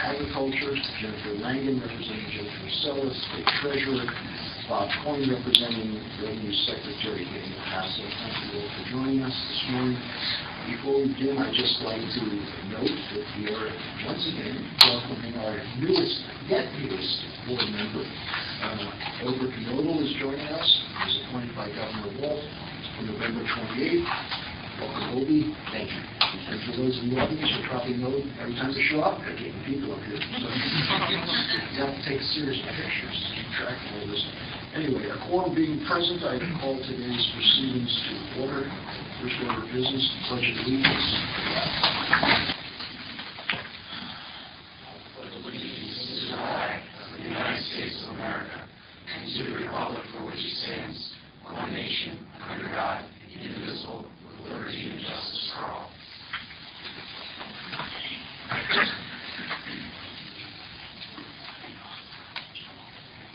Agriculture, Jennifer Langen representing Jennifer Sellis, State Treasurer, Bob Coyne representing Revenue Secretary Daniel Hassel. Thank you all for joining us this morning. Before we begin, I'd just like to note that we are once again welcoming our newest board member. Albert Knodel is joining us. He was appointed by Governor Wolf on November 28th. Welcome, Obi. Thank you. And for those in the audience, you probably know every time they show up, they're getting people up here. So you have to take serious pictures to keep track of all this. Anyway, a quorum being present, I call today's proceedings to order. First order of business, pledge of allegiance. Pledge allegiance to the flag of the United States of America and to the republic for which it stands, one nation, under God, indivisible, with liberty and justice for all.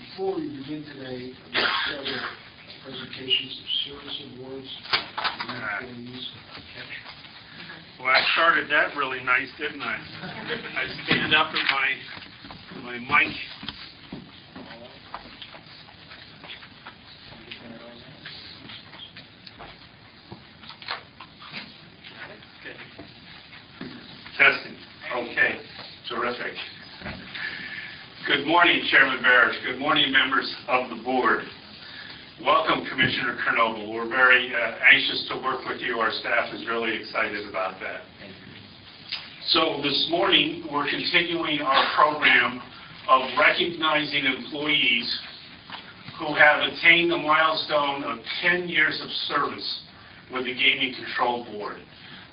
Before we begin today, I'd like to several presentations of service awards to employees. Well, I started that really nice, didn't I? I stand up at my mic. Testing. Okay. Terrific. Good morning, Chairman Barish. Good morning, members of the board. Welcome, Commissioner Knodel. We're very anxious to work with you. Our staff is really excited about that. So this morning, we're continuing our program of recognizing employees who have attained the milestone of 10 years of service with the Gaming Control Board.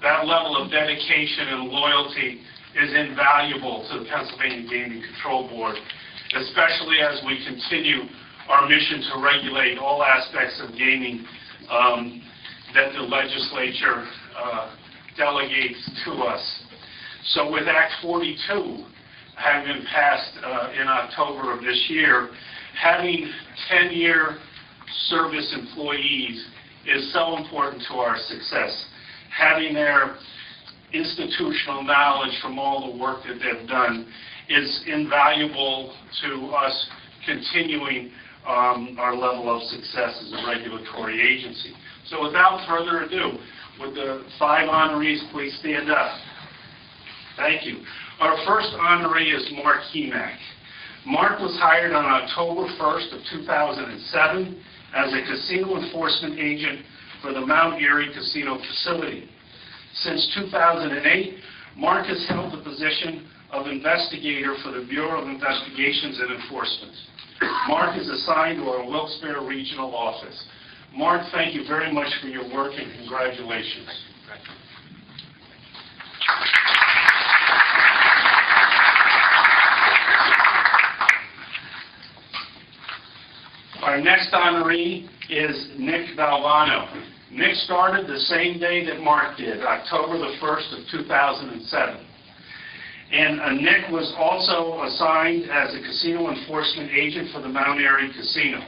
That level of dedication and loyalty is invaluable to the Pennsylvania Gaming Control Board, especially as we continue our mission to regulate all aspects of gaming that the legislature delegates to us. So with Act 42 having been passed in October of this year, having 10-year service employees is so important to our success. Having their institutional knowledge from all the work that they've done is invaluable to us continuing our level of success as a regulatory agency. So without further ado, would the 5 honorees please stand up? Thank you. Our first honoree is Mark Hemak. Mark was hired on October 1st of 2007 as a casino enforcement agent for the Mount Airy Casino facility. Since 2008, Mark has held the position of investigator for the Bureau of Investigations and Enforcement. Mark is assigned to our Wilkes-Barre Regional Office. Mark, thank you very much for your work and congratulations. Our next honoree is Nick Valvano. Nick started the same day that Mark did, October the 1st of 2007. And Nick was also assigned as a casino enforcement agent for the Mount Airy Casino.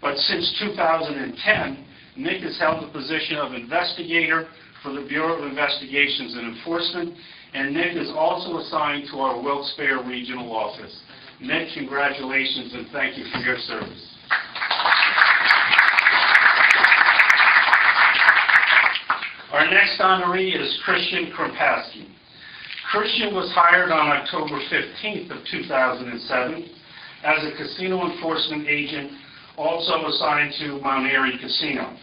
But since 2010, Nick has held the position of investigator for the Bureau of Investigations and Enforcement, and Nick is also assigned to our Wilkes-Barre Regional Office. Nick, congratulations and thank you for your service. Our next honoree is Christian Kropaski. Christian was hired on October 15th of 2007 as a casino enforcement agent, also assigned to Mount Airy Casino.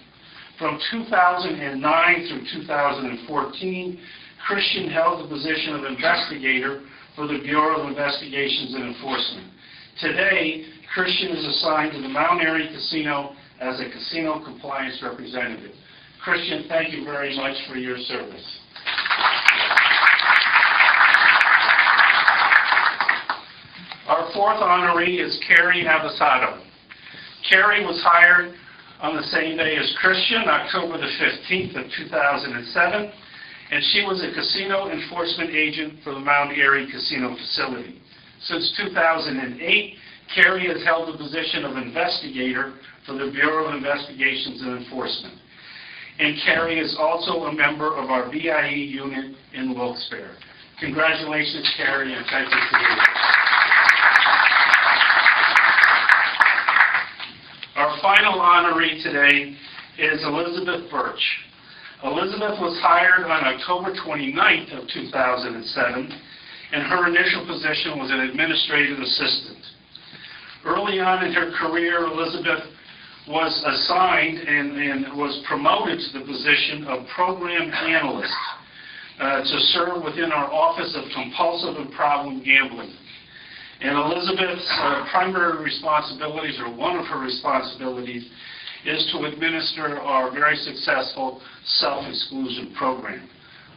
From 2009 through 2014, Christian held the position of investigator for the Bureau of Investigations and Enforcement. Today, Christian is assigned to the Mount Airy Casino as a casino compliance representative. Christian, thank you very much for your service. Our fourth honoree is Carrie Avasado. Carrie was hired on the same day as Christian, October the 15th of 2007, and she was a casino enforcement agent for the Mount Airy Casino facility. Since 2008, Carrie has held the position of investigator for the Bureau of Investigations and Enforcement. And Carrie is also a member of our BIE unit in Wilkes-Barre. Congratulations, Carrie, and thank you for your work. Our final honoree today is Elizabeth Birch. Elizabeth was hired on October 29th of 2007, and her initial position was an administrative assistant. Early on in her career, Elizabeth was assigned and was promoted to the position of program analyst to serve within our Office of Compulsive and Problem Gambling. And Elizabeth's primary responsibilities, or one of her responsibilities, is to administer our very successful self-exclusion program.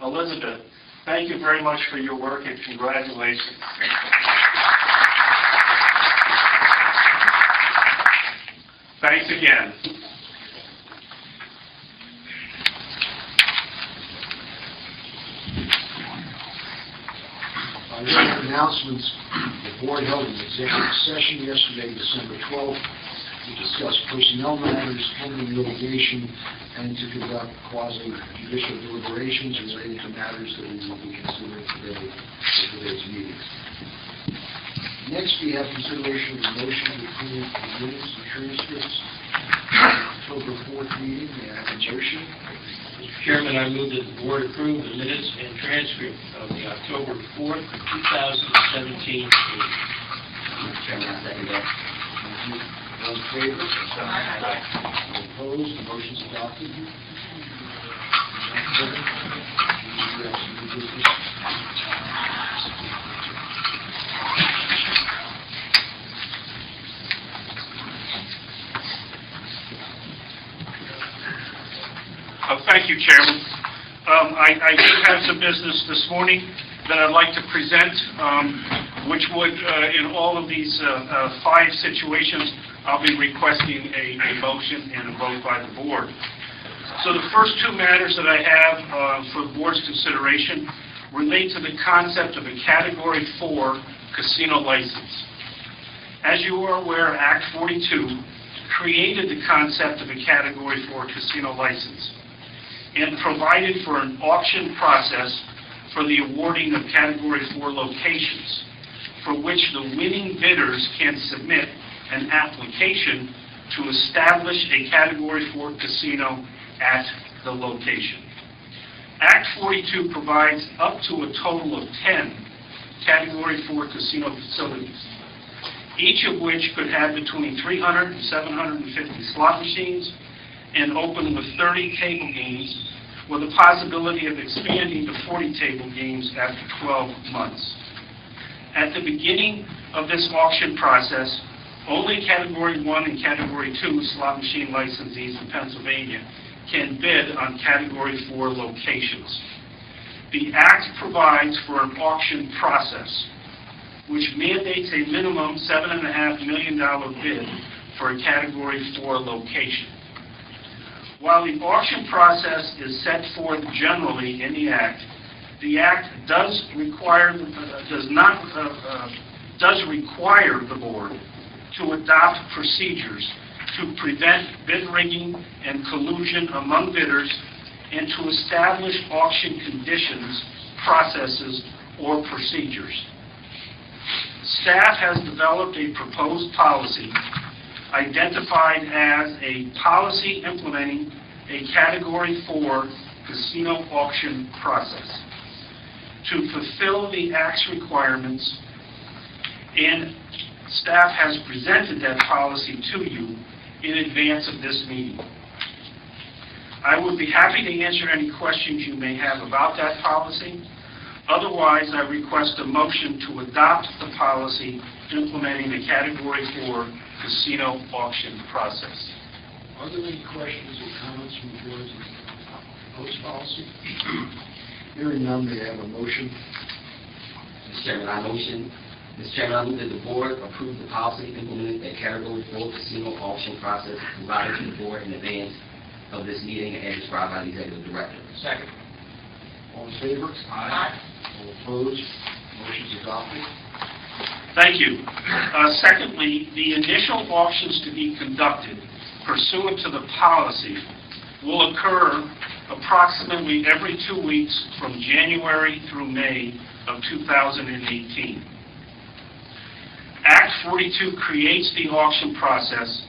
Elizabeth, thank you very much for your work and congratulations. Thanks again. Announcements. The board held an executive session yesterday, December 12th, to discuss personnel matters, pending litigation, and to conduct quasi-judicial deliberations relating to matters that we will be considering today at today's meeting. Next, we have consideration of the motion to approve the minutes and transcripts. October 4th meeting. May I have a motion? Mr. Chairman, I move that the board approve the minutes and transcript of the October 4th, 2017 meeting. Mr. Chairman, I second that. Thank you. All in favor? All opposed? The motion's adopted. Thank you, Chairman. I do have some business this morning that I'd like to present, which would, in all of these 5 situations, I'll be requesting a motion and a vote by the board. So the first 2 matters that I have for the board's consideration relate to the concept of a Category 4 casino license. As you are aware, Act 42 created the concept of a Category 4 casino license and provided for an auction process for the awarding of Category 4 locations, for which the winning bidders can submit an application to establish a Category 4 casino at the location. Act 42 provides up to a total of 10 Category 4 casino facilities, each of which could have between 300 and 750 slot machines and open with 30 table games, with the possibility of expanding to 40 table games after 12 months. At the beginning of this auction process, only Category 1 and Category 2 slot machine licensees in Pennsylvania can bid on Category 4 locations. The Act provides for an auction process, which mandates a minimum $7.5 million bid for a Category 4 location. While the auction process is set forth generally in the Act does require the board to adopt procedures to prevent bid rigging and collusion among bidders and to establish auction conditions, processes, or procedures. Staff has developed a proposed policy identified as a policy implementing a Category 4 casino auction process to fulfill the Act's requirements, and staff has presented that policy to you in advance of this meeting. I would be happy to answer any questions you may have about that policy. Otherwise, I request a motion to adopt the policy implementing the Category 4 casino auction process. Are there any questions or comments from the board on the proposed policy? Hearing none, may I have a motion? Mr. Chairman, I move that the board approve the policy implementing a Category 4 casino auction process provided to the board in advance of this meeting as described by the executive director. Second. All in favor? Aye. All opposed? Motion's adopted. Thank you. Secondly, the initial auctions to be conducted pursuant to the policy will occur approximately every 2 weeks from January through May of 2018. Act 42 creates the auction process,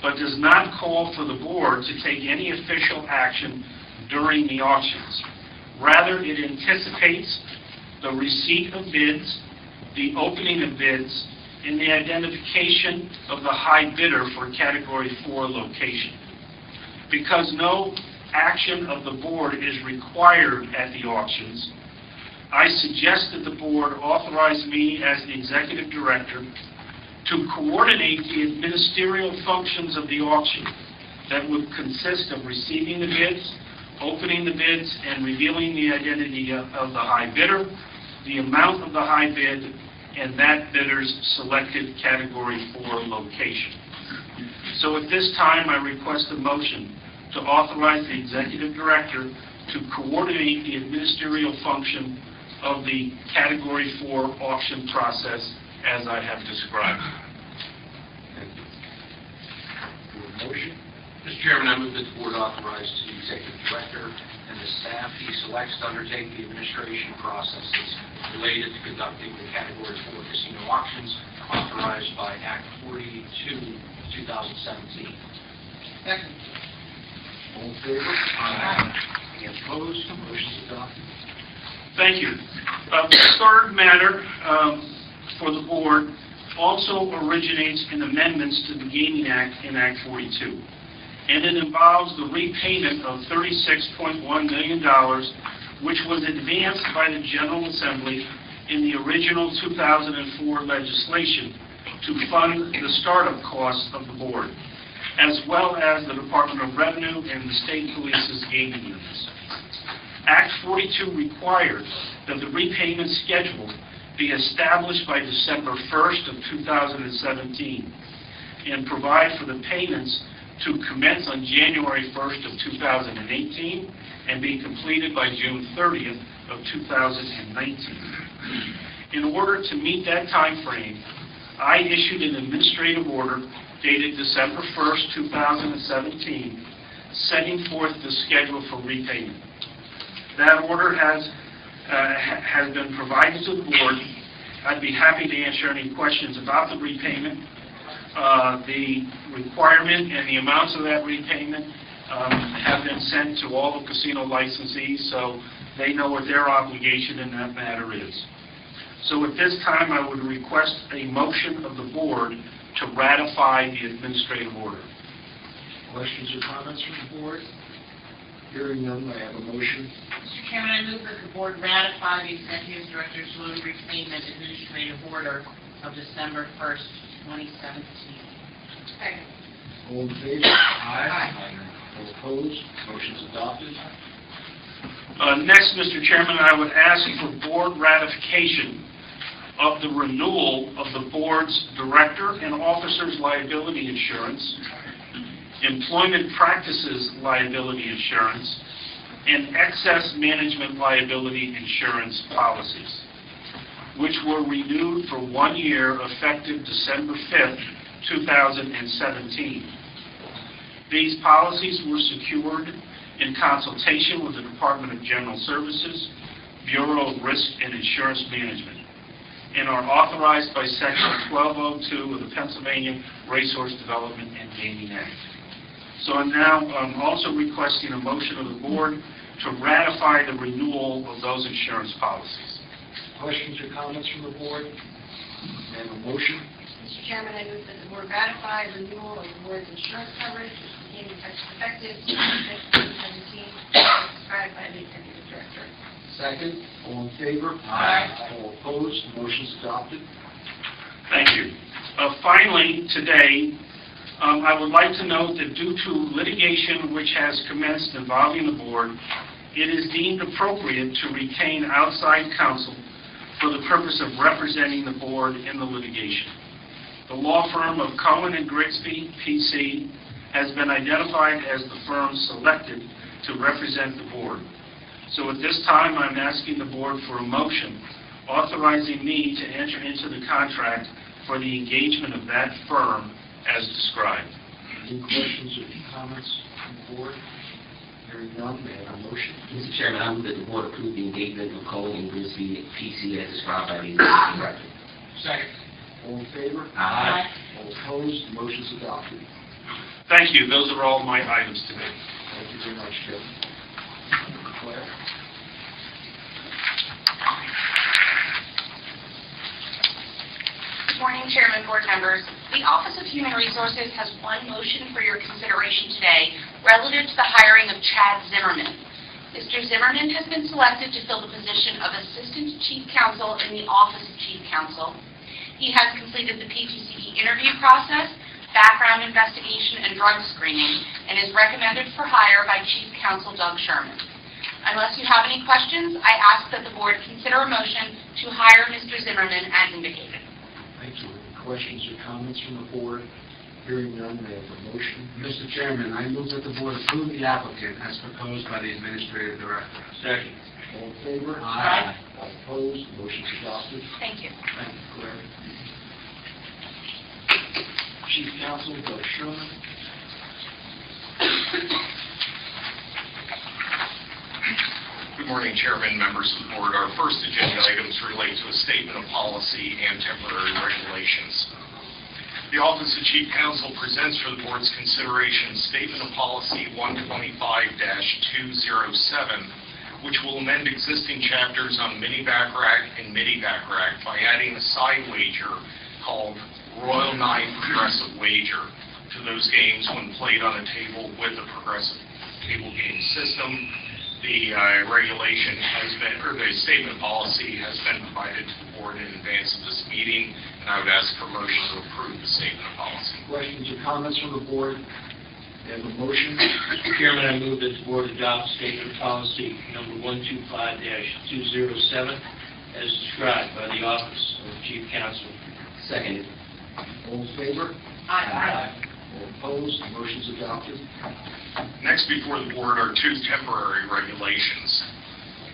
but does not call for the board to take any official action during the auctions. Rather, it anticipates the receipt of bids, the opening of bids, and the identification of the high bidder for Category 4 location. Because no action of the board is required at the auctions, I suggest that the board authorize me as the executive director to coordinate the ministerial functions of the auction that would consist of receiving the bids, opening the bids, and revealing the identity of the high bidder, the amount of the high bid, and that bidder's selected Category 4 location. So at this time, I request a motion to authorize the executive director to coordinate the ministerial function of the Category 4 auction process as I have described. Motion? Mr. Chairman, I move that the board authorize the executive director and the staff he selects to undertake the administration processes related to conducting the Category 4 casino auctions authorized by Act 42, 2017. Second. All in favor? Aye. Any opposed? Motion is adopted. Thank you. The third matter for the board also originates in amendments to the Gaming Act in Act 42. And it involves the repayment of $36.1 million, which was advanced by the General Assembly in the original 2004 legislation to fund the startup costs of the board, as well as the Department of Revenue and the State Police's gaming units. Act 42 requires that the repayment schedule be established by December 1st of 2017 and provide for the payments to commence on January 1st of 2018 and be completed by June 30th of 2019. In order to meet that time frame, I issued an administrative order dated December 1st, 2017, setting forth the schedule for repayment. That order has been provided to the board. I'd be happy to answer any questions about the repayment. The requirement and the amounts of that repayment have been sent to all the casino licensees, so they know what their obligation in that matter is. So at this time, I would request a motion of the board to ratify the administrative order. Questions or comments from the board? Hearing none, I have a motion. Mr. Chairman, I move that the board ratify the executive director's loan repayment administrative order of December 1st, 2017. Second. All in favor? Aye. All opposed? Motion is adopted. Next, Mr. Chairman, I would ask for board ratification of the renewal of the board's director and officer's liability insurance, employment practices liability insurance, and excess management liability insurance policies, which were renewed for 1 year effective December 5th, 2017. These policies were secured in consultation with the Department of General Services, Bureau of Risk and Insurance Management, and are authorized by Section 1202 of the Pennsylvania Racehorse Development and Gaming Act. So I'm now also requesting a motion of the board to ratify the renewal of those insurance policies. Questions or comments from the board? May I have a motion? Mr. Chairman, I move that the board ratify renewal of the board's insurance coverage, which became effective December 2017, as described by the executive director. Second. All in favor? Aye. All opposed? Motion is adopted. Thank you. Finally, today, I would like to note that due to litigation which has commenced involving the board, it is deemed appropriate to retain outside counsel for the purpose of representing the board in the litigation. The law firm of Cohen & Grigsby, P.C., has been identified as the firm selected to represent the board. So at this time, I'm asking the board for a motion authorizing me to enter into the contract for the engagement of that firm as described. Any questions or comments from the board? May Hearing none, may I have a motion? Mr. Chairman, I move that the board approve the engagement of Cole and Grisby PC as described by the executive director. Second. All in favor? Aye. All opposed, the motion is adopted. Thank you. Those are all my items today. Thank you very much, Kevin. Claire? Good morning, Chairman, board members. The Office of Human Resources has one motion for your consideration today relative to the hiring of Chad Zimmerman. Mr. Zimmerman has been selected to fill the position of Assistant Chief Counsel in the Office of Chief Counsel. He has completed the PTCE interview process, background investigation, and drug screening, and is recommended for hire by Chief Counsel Doug Sherman. Unless you have any questions, I ask that the board consider a motion to hire Mr. Zimmerman as indicated. Thank you. Any questions or comments from the board? Hearing none, may I have a motion? Mr. Chairman, I move that the board approve the applicant as proposed by the administrative director. Second. All in favor? Aye. All opposed, the motion is adopted. Thank you. Thank you, Claire. Chief Counsel Doug Sherman. Good morning, Chairman, members of the board. Our first agenda items relate to a statement of policy and temporary regulations. The Office of Chief Counsel presents for the board's consideration Statement of Policy 125-207, which will amend existing chapters on mini-backrack and midi-backrack by adding a side wager called Royal 9 Progressive Wager to those games when played on a table with a progressive table game system. The regulation has been, or the statement policy has been provided to the board in advance of this meeting, and I would ask for a motion to approve the statement of policy. Questions or comments from the board? May I have a motion? Mr. Chairman, I move that the board adopt statement of policy number 125-207 as described by the Office of Chief Counsel. Second. All in favor? Aye. All opposed, the motion is adopted. Next before the board are two temporary regulations.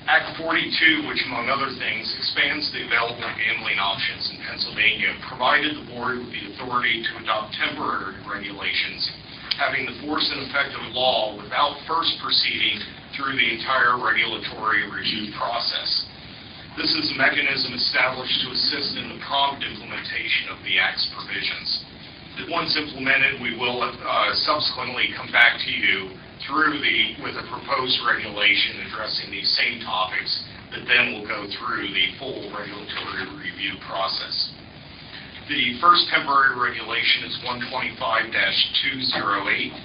Act 42, which among other things expands the available gambling options in Pennsylvania, provided the board with the authority to adopt temporary regulations having the force and effect of law without first proceeding through the entire regulatory review process. This is a mechanism established to assist in the prompt implementation of the Act's provisions. Once implemented, we will subsequently come back to you with a proposed regulation addressing these same topics that then will go through the full regulatory review process. The first temporary regulation is 125-208.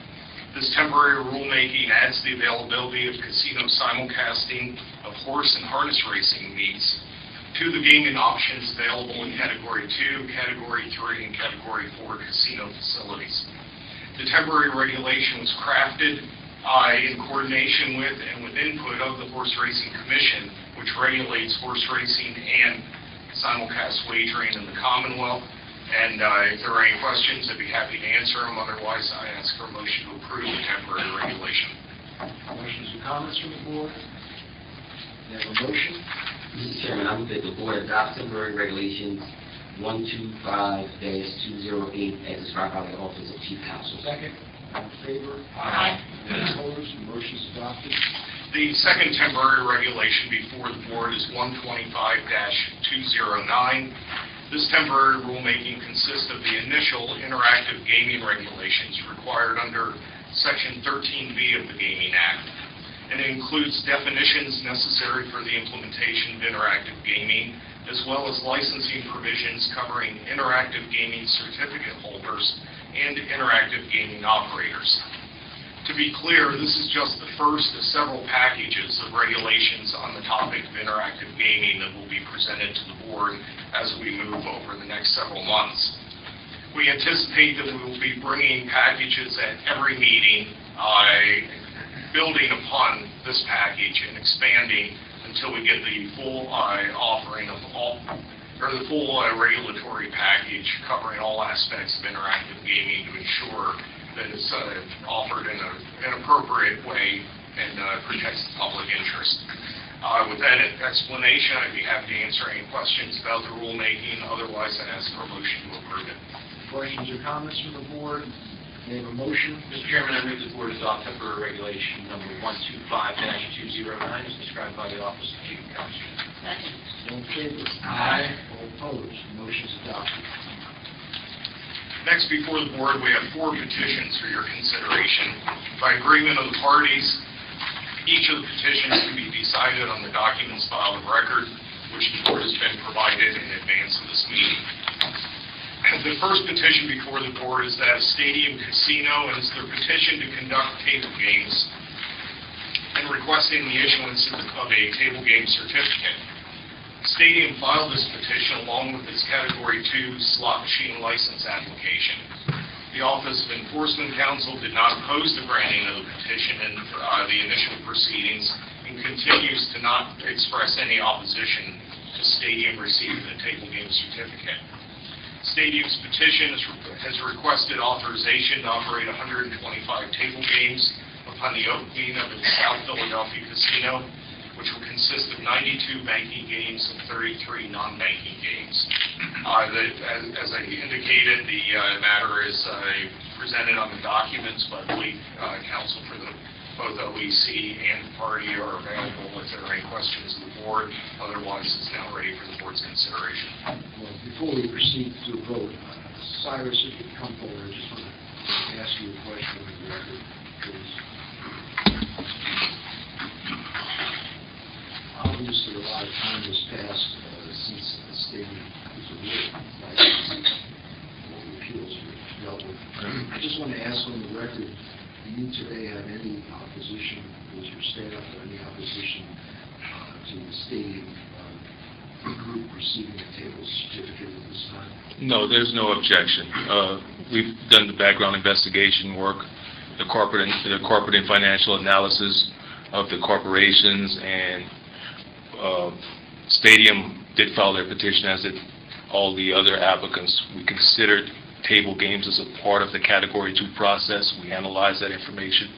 This temporary rulemaking adds the availability of casino simulcasting of horse and harness racing meets to the gaming options available in Category 2, Category 3, and Category 4 casino facilities. The temporary regulation was crafted in coordination with and with input of the Horse Racing Commission, which regulates horse racing and simulcast wagering in the Commonwealth. And if there are any questions, I'd be happy to answer them. Otherwise, I ask for a motion to approve the temporary regulation. Questions or comments from the board? May I have a motion? Mr. Chairman, I move that the board adopt temporary regulations 125-208 as described by the Office of Chief Counsel. Second. All in favor? Aye. All opposed, the motion is adopted. The second temporary regulation before the board is 125-209. This temporary rulemaking consists of the initial interactive gaming regulations required under Section 13B of the Gaming Act, and it includes definitions necessary for the implementation of interactive gaming, as well as licensing provisions covering interactive gaming certificate holders and interactive gaming operators. To be clear, this is just the first of several packages of regulations on the topic of interactive gaming that will be presented to the board as we move over the next several months. We anticipate that we will be bringing packages at every meeting, building upon this package and expanding until we get the full offering of the full regulatory package covering all aspects of interactive gaming to ensure that it's offered in an appropriate way and protects the public interest. With that explanation, I'd be happy to answer any questions about the rulemaking. Otherwise, I ask for a motion to approve it. Questions or comments from the board? May I have a motion? Mr. Chairman, I move the board adopt temporary regulation number 125-209 as described by the Office of Chief Counsel. Second. All in favor? Aye. All opposed? Motion is adopted. Next, before the board, we have 4 petitions for your consideration. By agreement of the parties, each of the petitions can be decided on the documents filed of record, which the board has been provided in advance of this meeting. The first petition before the board is that of Stadium Casino, and it's their petition to conduct table games and requesting the issuance of a table game certificate. Stadium filed this petition along with its Category 2 slot machine license application. The Office of Enforcement Counsel did not oppose the granting of the petition in the initial proceedings and continues to not express any opposition to Stadium receiving the table game certificate. Stadium's petition has requested authorization to operate 125 table games upon the opening of the South Philadelphia Casino, which will consist of 92 banking games and 33 non-banking games. As I indicated, the matter is presented on the documents, but I believe counsel for both OEC and the party are available if there are any questions of the board. Otherwise, it's now ready for the board's consideration. Well, before we proceed to a vote, Cyrus, if you come forward, I just want to ask you a question on the record, please. Obviously, a lot of time has passed since the stadium was awarded license, all the appeals were dealt with. I just want to ask on the record, do you today have any opposition, does your staff have any opposition to the stadium group receiving a table certificate at this time? No, there's no objection. We've done the background investigation work, the corporate and financial analysis of the corporations, and Stadium did file their petition, as did all the other applicants. We considered table games as a part of the Category 2 process. We analyzed that information.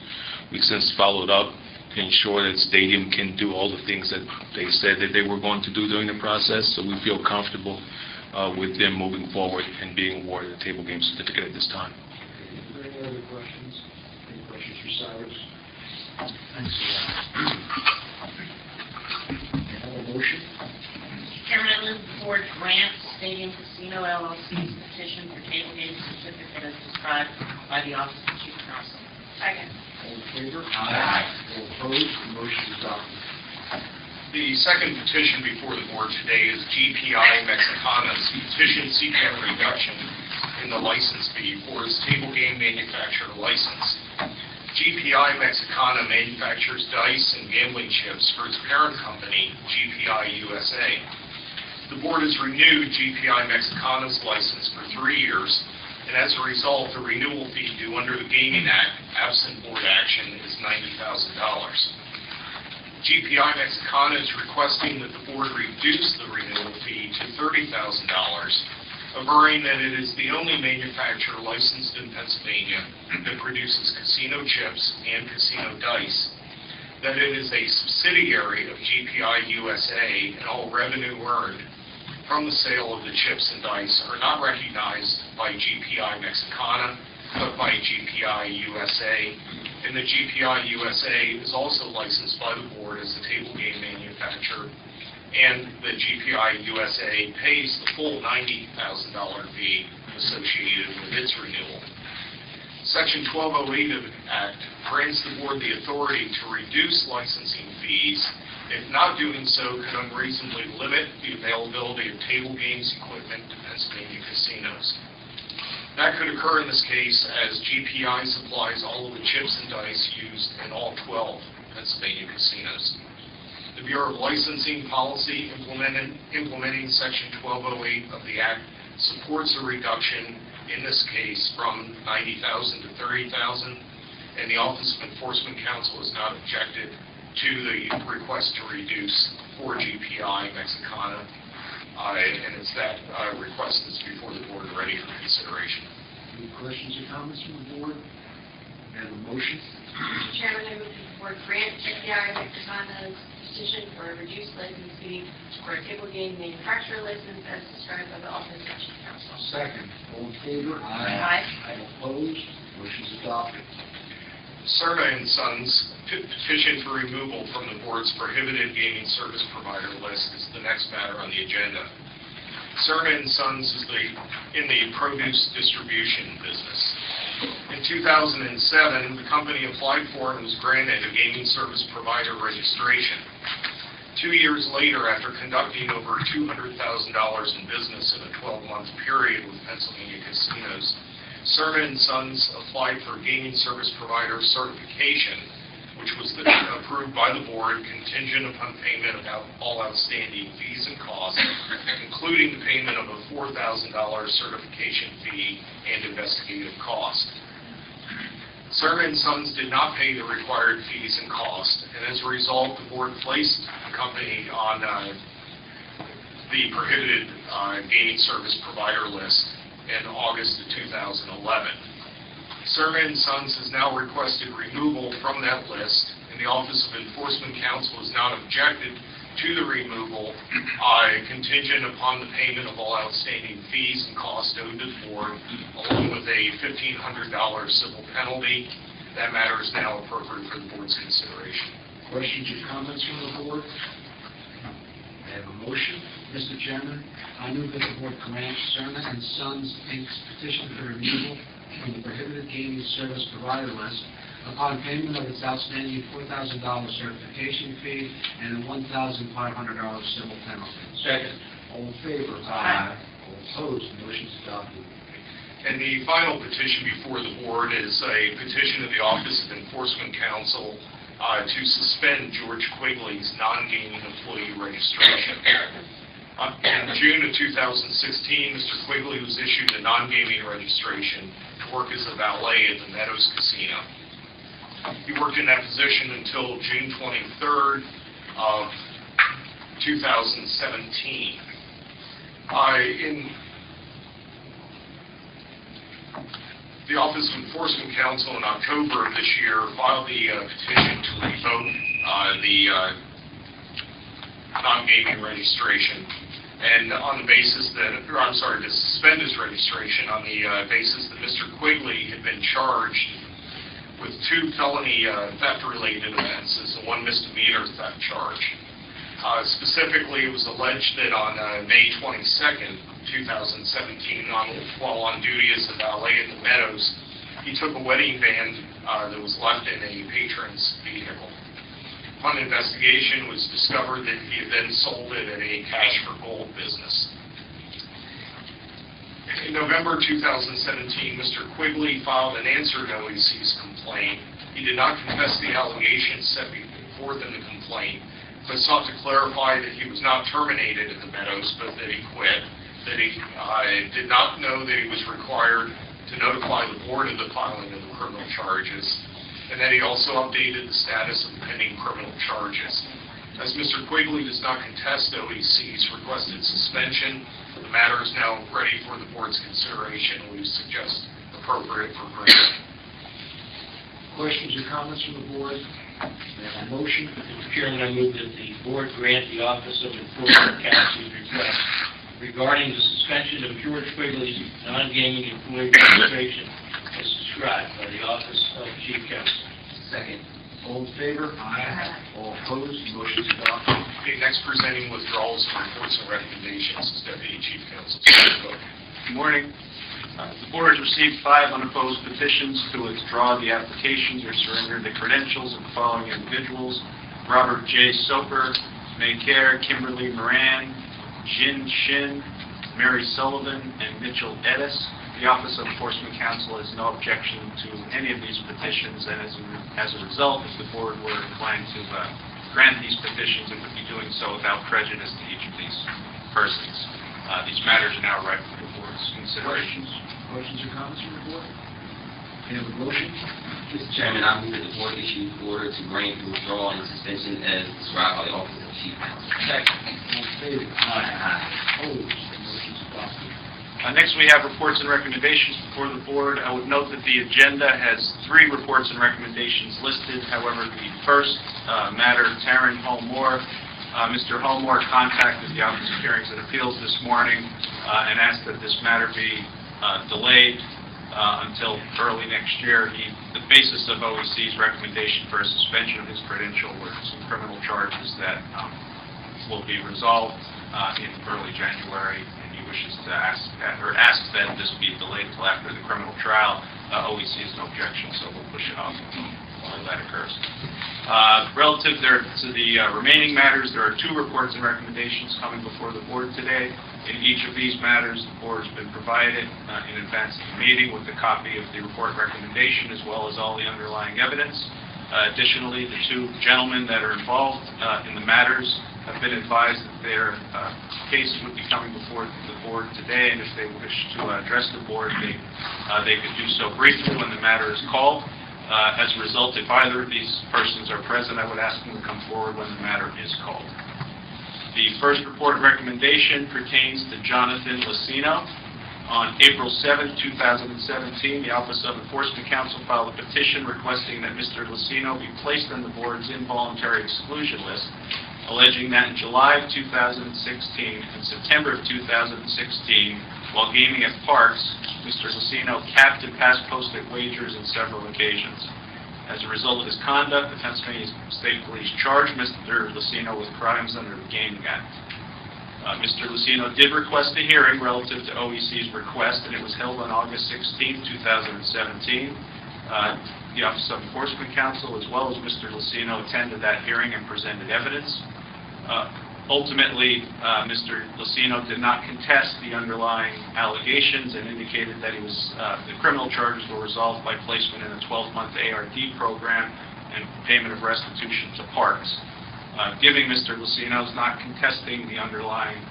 We've since followed up to ensure that Stadium can do all the things that they said that they were going to do during the process, so we feel comfortable with them moving forward and being awarded a table game certificate at this time. Are there any other questions? Any questions for Cyrus? Thanks a lot. Motion? Chairman, I move the board grant Stadium Casino LLC's petition for table game certificate as described by the Office of Chief Counsel. Second. All in favor? Aye. All opposed? The motion is adopted. The second petition before the board today is GPI Mexicana's petition seeking a reduction in the license fee for its table game manufacturer license. GPI Mexicana manufactures dice and gambling chips for its parent company, GPI USA. The board has renewed GPI Mexicana's license for 3 years, and as a result, the renewal fee due under the Gaming Act, absent board action, is $90,000. GPI Mexicana is requesting that the board reduce the renewal fee to $30,000, averring that it is the only manufacturer licensed in Pennsylvania that produces casino chips and casino dice, that it is a subsidiary of GPI USA, and all revenue earned from the sale of the chips and dice are not recognized by GPI Mexicana, but by GPI USA, and the GPI USA is also licensed by the board as a table game manufacturer, and the GPI USA pays the full $90,000 fee associated with its renewal. Section 1208 of the Act grants the board the authority to reduce licensing fees if not doing so could unreasonably limit the availability of table games equipment to Pennsylvania casinos. That could occur in this case as GPI supplies all of the chips and dice used in all 12 Pennsylvania casinos. The Bureau of Licensing policy implementing Section 1208 of the Act supports a reduction in this case from $90,000 to $30,000, and the Office of Enforcement Counsel has not objected to the request to reduce for GPI Mexicana, and it's that request that's before the board ready for consideration. Any questions or comments from the board? May I have a motion? Mr. Chairman, I move that the board grant GPI Mexicana's petition for a reduced license fee for a table game manufacturer license as described by the Office of Chief Counsel. Second. All in favor? Aye. All opposed? Motion's adopted. Cerna and Sons petition for removal from the board's prohibited gaming service provider list is the next matter on the agenda. Cerna and Sons is in the produce distribution business. In 2007, the company applied for and was granted a gaming service provider registration. 2 years later, after conducting over $200,000 in business in a 12-month period with Pennsylvania casinos, Cerna and Sons applied for gaming service provider certification, which was approved by the board contingent upon payment of all outstanding fees and costs, including the payment of a $4,000 certification fee and investigative cost. Cerna and Sons did not pay the required fees and costs, and as a result, the board placed the company on the prohibited gaming service provider list in August of 2011. Cerna and Sons has now requested removal from that list, and the Office of Enforcement Counsel has not objected to the removal, contingent upon the payment of all outstanding fees and costs owed to the board, along with a $1,500 civil penalty. That matter is now appropriate for the board's consideration. Questions or comments from the board? I have a motion. Mr. Chairman, I move that the board grant Cerna and Sons Inc.'s petition for removal from the prohibited gaming service provider list upon payment of its outstanding $4,000 certification fee and a $1,500 civil penalty. Second. All in favor? Aye. All opposed? Motion's adopted. And the final petition before the board is a petition of the Office of Enforcement Counsel to suspend George Quigley's non-gaming employee registration. In June of 2016, Mr. Quigley was issued a non-gaming registration to work as a valet at the Meadows Casino. He worked in that position until June 23rd of 2017. The Office of Enforcement Counsel in October of this year filed the petition to revoke the non-gaming registration, and on the basis that, to suspend his registration on the basis that Mr. Quigley had been charged with 2 felony theft-related offenses and 1 misdemeanor theft charge. Specifically, it was alleged that on May 22nd, 2017, while on duty as a valet at the Meadows, he took a wedding band that was left in a patron's vehicle. Upon investigation, it was discovered that he had then sold it at a cash for gold business. In November 2017, Mr. Quigley filed an answer to OEC's complaint. He did not confess the allegations set forth in the complaint, but sought to clarify that he was not terminated at the Meadows, but that he quit, that he did not know that he was required to notify the board of the filing of the criminal charges, and that he also updated the status of the pending criminal charges. As Mr. Quigley does not contest OEC's requested suspension, the matter is now ready for the board's consideration, and we suggest appropriate for granting. Questions or comments from the board? May I have a motion? Mr. Chairman, I move that the board grant the Office of Enforcement Counsel's request regarding the suspension of George Quigley's non-gaming employee registration as described by the Office of Chief Counsel. Second. All in favor? Aye. All opposed? Motion's adopted. Okay, next presenting withdrawals and reports and recommendations is Deputy Chief Counsel. Good morning. The board has received 5 unopposed petitions to withdraw the applications or surrender the credentials of the following individuals: Robert J. Soper, May Kerr, Kimberly Moran, Jin Shin, Mary Sullivan, and Mitchell Edis. The Office of Enforcement Counsel has no objection to any of these petitions, and as a result, if the board were inclined to grant these petitions, it would be doing so without prejudice to each of these persons. These matters are now ripe for the board's consideration. Questions or comments from the board? May I have a motion? Mr. Chairman, I move that the board issue an order to grant the withdrawal and suspension as described by the Office of Chief Counsel. Second. All in favor? Aye. Opposed? Motion's adopted. Next, we have reports and recommendations before the board. I would note that the agenda has 3 reports and recommendations listed. However, the first matter, Taryn Holmore. Mr. Holmore contacted the Office of Hearings and Appeals this morning and asked that this matter be delayed until early next year. The basis of OEC's recommendation for a suspension of his credential were some criminal charges that will be resolved in early January, and he wishes to asks that this be delayed until after the criminal trial. OEC has no objection, so we'll push it off until that occurs. Relative to the remaining matters, there are 2 reports and recommendations coming before the board today. In each of these matters, the board has been provided in advance of the meeting with a copy of the report recommendation as well as all the underlying evidence. Additionally, the 2 gentlemen that are involved in the matters have been advised that their cases would be coming before the board today, and if they wish to address the board, they could do so briefly when the matter is called. As a result, if either of these persons are present, I would ask them to come forward when the matter is called. The first report recommendation pertains to Jonathan Lucino. On April 7, 2017, the Office of Enforcement Counsel filed a petition requesting that Mr. Lucino be placed on the board's involuntary exclusion list, alleging that in July of 2016 and September of 2016, while gaming at parks, Mr. Lucino capped and pass-posted wagers on several occasions. As a result of his conduct, the Pennsylvania State Police charged Mr. Lucino with crimes under the Gaming Act. Mr. Lucino did request a hearing relative to OEC's request, and it was held on August 16, 2017. The Office of Enforcement Counsel, as well as Mr. Lucino, attended that hearing and presented evidence. Ultimately, Mr. Lucino did not contest the underlying allegations and indicated that the criminal charges were resolved by placement in a 12-month ARD program and payment of restitution to parks. Given Mr. Lucino's not contesting the underlying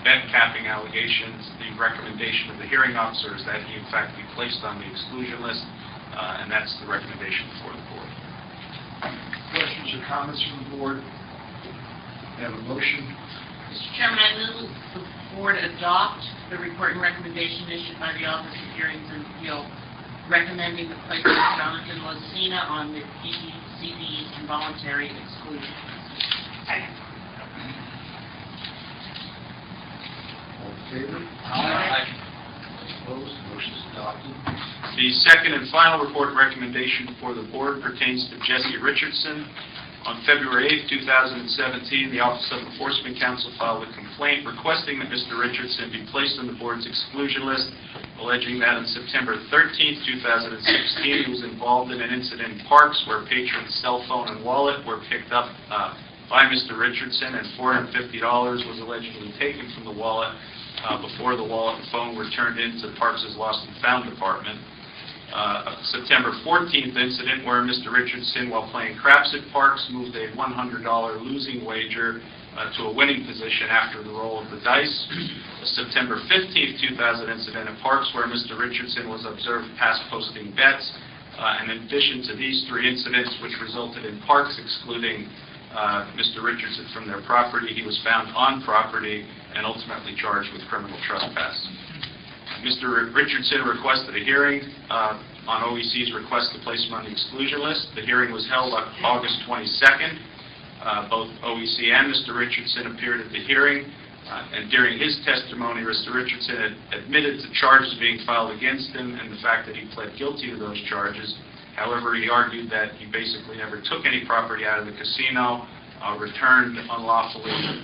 bet capping allegations, the recommendation of the hearing officer is that he in fact be placed on the exclusion list, and that's the recommendation before the board. Questions or comments from the board? We have a motion. Mr. Chairman, I move the board adopt the report and recommendation issued by the Office of Hearings and Appeal recommending the placement of Jonathan Lucino on the PCB's involuntary exclusion. All in favor? Aye. Opposed? Motion is adopted. The second and final report recommendation before the board pertains to Jesse Richardson. On February 8, 2017, the Office of Enforcement Counsel filed a complaint requesting that Mr. Richardson be placed on the board's exclusion list, alleging that on September 13, 2016, he was involved in an incident in parks where a patron's cell phone and wallet were picked up by Mr. Richardson, and $450 was allegedly taken from the wallet before the wallet and phone were turned into Parks' Lost and Found department. September 14th incident where Mr. Richardson, while playing craps at Parks, moved a $100 losing wager to a winning position after the roll of the dice. The September 15th 2000 incident at Parks where Mr. Richardson was observed pass-posting bets. And in addition to these 3 incidents, which resulted in Parks excluding Mr. Richardson from their property, he was found on property and ultimately charged with criminal trespass. Mr. Richardson requested a hearing on OEC's request to place him on the exclusion list. The hearing was held on August 22nd. Both OEC and Mr. Richardson appeared at the hearing, and during his testimony, Mr. Richardson admitted to charges being filed against him and the fact that he pled guilty to those charges. However, he argued that he basically never took any property out of the casino, returned unlawfully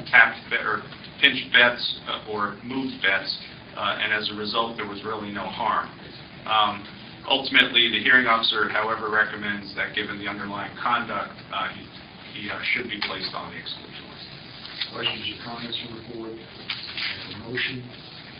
capped or pinched bets or moved bets, and as a result, there was really no harm. Ultimately, the hearing officer, however, recommends that given the underlying conduct, he should be placed on the exclusion list. Questions or comments from the board? A motion.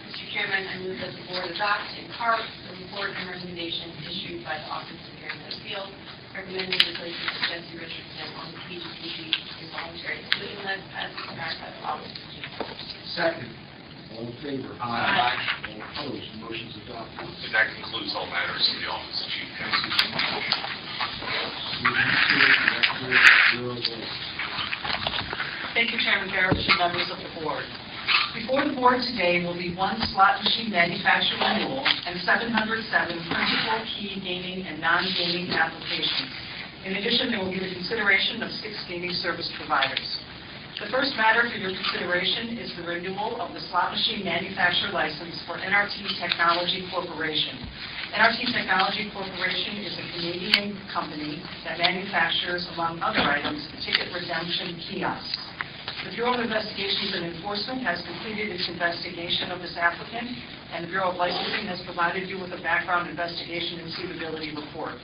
Mr. Chairman, I move that the board adopt in part the report and recommendation issued by the Office of Hearings and Appeal, recommending the placement of Jesse Richardson on the PGTV involuntary exclusion list as described by the Office of Hearings. Second. All in favor? Aye. All opposed? Motion is adopted. And that concludes all matters in the Office of Chief Counsel. Thank you, Chairman Barrett and members of the board. Before the board today will be 1 slot machine manufacturer renewal and 707 principal, key, gaming, and non-gaming applications. In addition, there will be the consideration of 6 gaming service providers. The first matter for your consideration is the renewal of the slot machine manufacturer license for NRT Technology Corporation. NRT Technology Corporation is a Canadian company that manufactures, among other items, ticket redemption kiosks. The Bureau of Investigations and Enforcement has completed its investigation of this applicant, and the Bureau of Licensing has provided you with a background investigation and suitability report.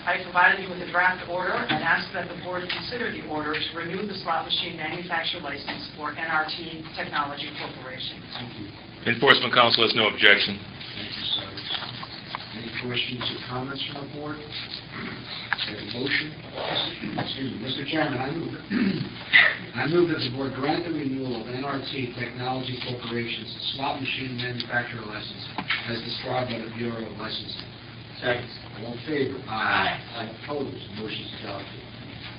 I have provided you with a draft order and ask that the board consider the order to renew the slot machine manufacturer license for NRT Technology Corporation. Thank you. Enforcement Council has no objection. Thank you, sir. Any questions or comments from the board? We have a motion. Excuse me, Mr. Chairman, I move that the board grant the renewal of NRT Technology Corporation's slot machine manufacturer license as described by the Bureau of Licensing. Second. All in favor? Aye. Opposed? Motion is adopted.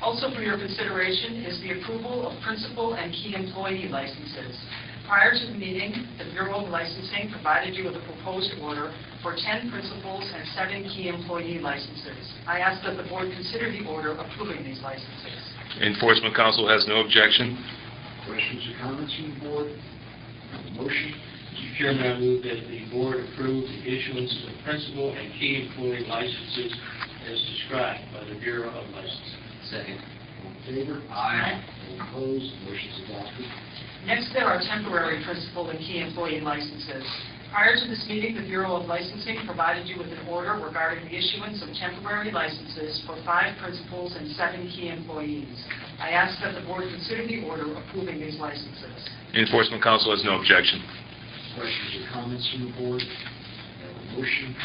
Also for your consideration is the approval of principal and key employee licenses. Prior to the meeting, the Bureau of Licensing provided you with a proposed order for 10 principals and 7 key employee licenses. I ask that the board consider the order approving these licenses. Enforcement Council has no objection. Questions or comments from the board? We have a motion. Mr. Chairman, I move that the board approve the issuance of principal and key employee licenses as described by the Bureau of Licensing. Second. All in favor? Aye. All opposed? Motion is adopted. Next, there are temporary principal and key employee licenses. Prior to this meeting, the Bureau of Licensing provided you with an order regarding the issuance of temporary licenses for 5 principals and 7 key employees. I ask that the board consider the order approving these licenses. Enforcement Council has no objection. Questions or comments from the board? We have a motion.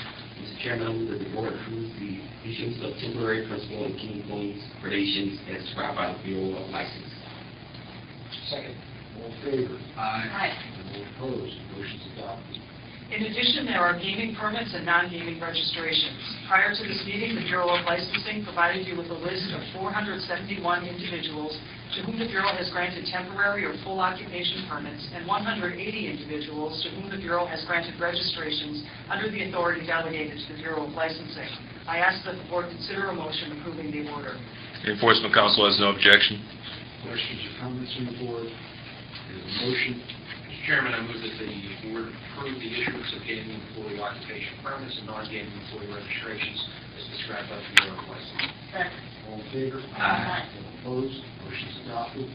Mr. Chairman, I move that the board approve the issuance of temporary principal and key employees gradations as described by the Bureau of Licensing. Second. All in favor? Aye. All opposed? Motion is adopted. In addition, there are gaming permits and non-gaming registrations. Prior to this meeting, the Bureau of Licensing provided you with a list of 471 individuals to whom the Bureau has granted temporary or full occupation permits, and 180 individuals to whom the Bureau has granted registrations under the authority delegated to the Bureau of Licensing. I ask that the board consider a motion approving the order. Enforcement Council has no objection. Questions or comments from the board? We have a motion. Mr. Chairman, I move that the board approve the issuance of gaming employee occupation permits and non-gaming employee registrations as described by the Bureau of Licensing. Second. All in favor? Aye. All opposed? Motion is adopted.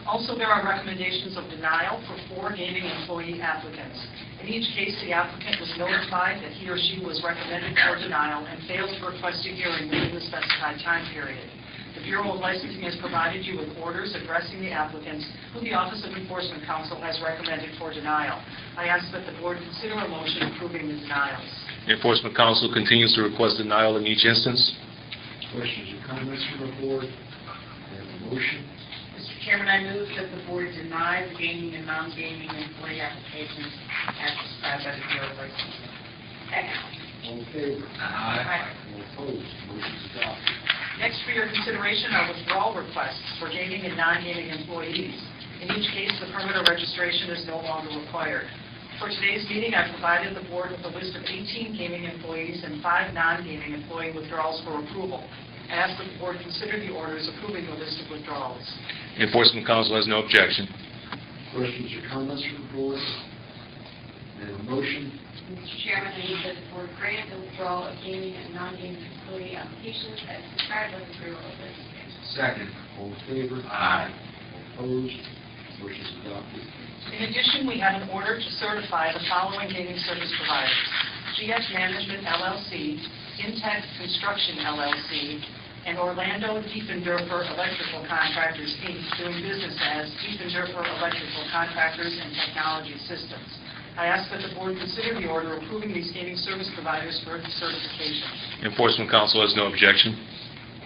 Also, there are recommendations of denial for 4 gaming employee applicants. In each case, the applicant was notified that he or she was recommended for denial and failed to request a hearing within the specified time period. The Bureau of Licensing has provided you with orders addressing the applicants who the Office of Enforcement Counsel has recommended for denial. I ask that the board consider a motion approving the denials. Enforcement Council continues to request denial in each instance. Questions or comments from the board? We have a motion. Mr. Chairman, I move that the board deny the gaming and non-gaming employee applications as described by the Bureau of Licensing. Second. All in favor? Aye. All opposed? Motion is adopted. Next for your consideration are withdrawal requests for gaming and non-gaming employees. In each case, the permit or registration is no longer required. For today's meeting, I provided the board with a list of 18 gaming employees and 5 non-gaming employee withdrawals for approval. I ask that the board consider the orders approving the list of withdrawals. Enforcement Council has no objection. Questions or comments from the board? We have a motion. Mr. Chairman, I move that the board grant the withdrawal of gaming and non-gaming employee applications as described by the Bureau of Licensing. Second. All in favor? Aye. All opposed? Motion is adopted. In addition, we have an order to certify the following gaming service providers: GS Management LLC, Intex Construction LLC, and Orlando Diefendorfer Electrical Contractors, Inc., doing business as Diefendorfer Electrical Contractors and Technology Systems. I ask that the board consider the order approving these gaming service providers for certification. Enforcement Council has no objection.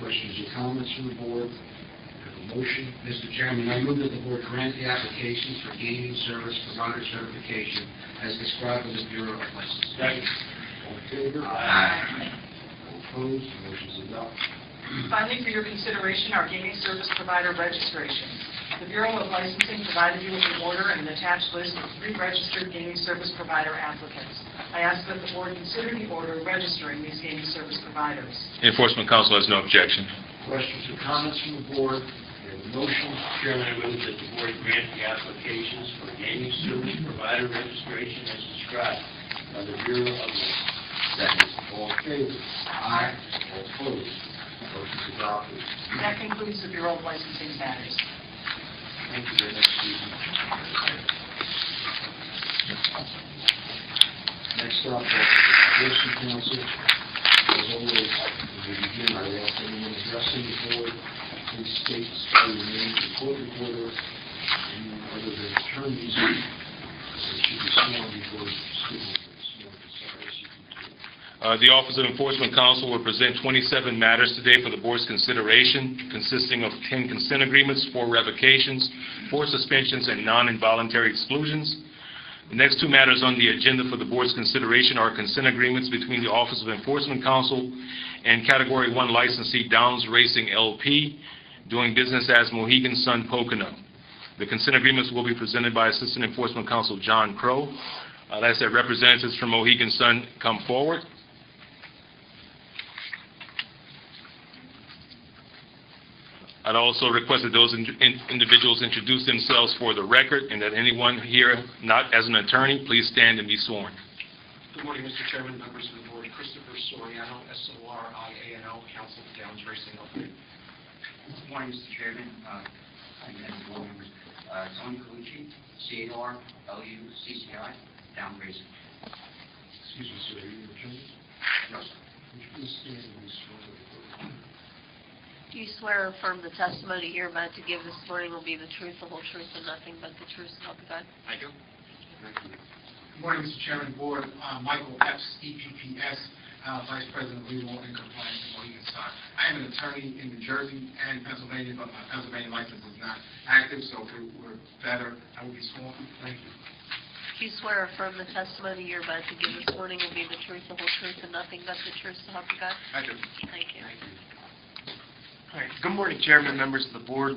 Questions or comments from the board? We have a motion. Mr. Chairman, I move that the board grant the applications for gaming service provider certification as described by the Bureau of Licensing. Second. All in favor? Aye. All opposed? Motion is adopted. Finally, for your consideration are gaming service provider registrations. The Bureau of Licensing provided you with an order and an attached list of 3 registered gaming service provider applicants. I ask that the board consider the order registering these gaming service providers. Enforcement Council has no objection. Questions or comments from the board? We have a motion? Chairman, I move that the board grant the applications for gaming service provider registration as described by the Bureau of Second. All in favor? Aye. All opposed? Motion is adopted. That concludes the Bureau of Licensing matters. Thank you very much, Susan. Next up, Enforcement Council. As always, we begin by asking anyone addressing the board, please state your name, the court reporter, and other than attorneys, they should be sworn before speaking. The Office of Enforcement Counsel will present 27 matters today for the board's consideration, consisting of 10 consent agreements, 4 revocations, 4 suspensions, and non-involuntary exclusions. The next 2 matters on the agenda for the board's consideration are consent agreements between the Office of Enforcement Counsel and Category 1 licensee Downs Racing LP, doing business as Mohegan Sun Pocono. The consent agreements will be presented by Assistant Enforcement Counsel John Crow. I'll ask that representatives from Mohegan Sun come forward. I'd also request that those individuals introduce themselves for the record, and that anyone here not as an attorney, please stand and be sworn. Good morning, Mr. Chairman, members of the board. Christopher Soriano, S-O-R-I-A-N-O, Counsel for Downs Racing LP. Good morning, Mr. Chairman, and board members. Tony Colucci, C-A-R-L-U-C-C-I, Downs Racing. Excuse me, sir, are you an attorney? No, sir. Would you please stand and be sworn? Do you swear or affirm the testimony you're about to give this morning will be the truth, the whole truth, and nothing but the truth, so help you God? I do. Thank you. Good morning, Mr. Chairman, Board. Michael Epps, EPPS, Vice President of Legal and Compliance at Mohegan Sun. I am an attorney in New Jersey and Pennsylvania, but my Pennsylvania license is not active, so if it were better, I would be sworn. Thank you. Do you swear or affirm the testimony you're about to give this morning will be the truth, the whole truth, and nothing but the truth, so help you God? I do. Thank you. All right. Good morning, Chairman, members of the board.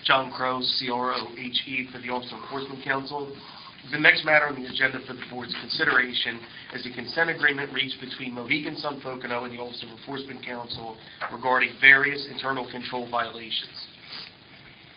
John Crowe, C-R-O-H-E, for the Office of Enforcement Counsel. The next matter on the agenda for the board's consideration is a consent agreement reached between Mohegan Sun Pocono and the Office of Enforcement Counsel regarding various internal control violations.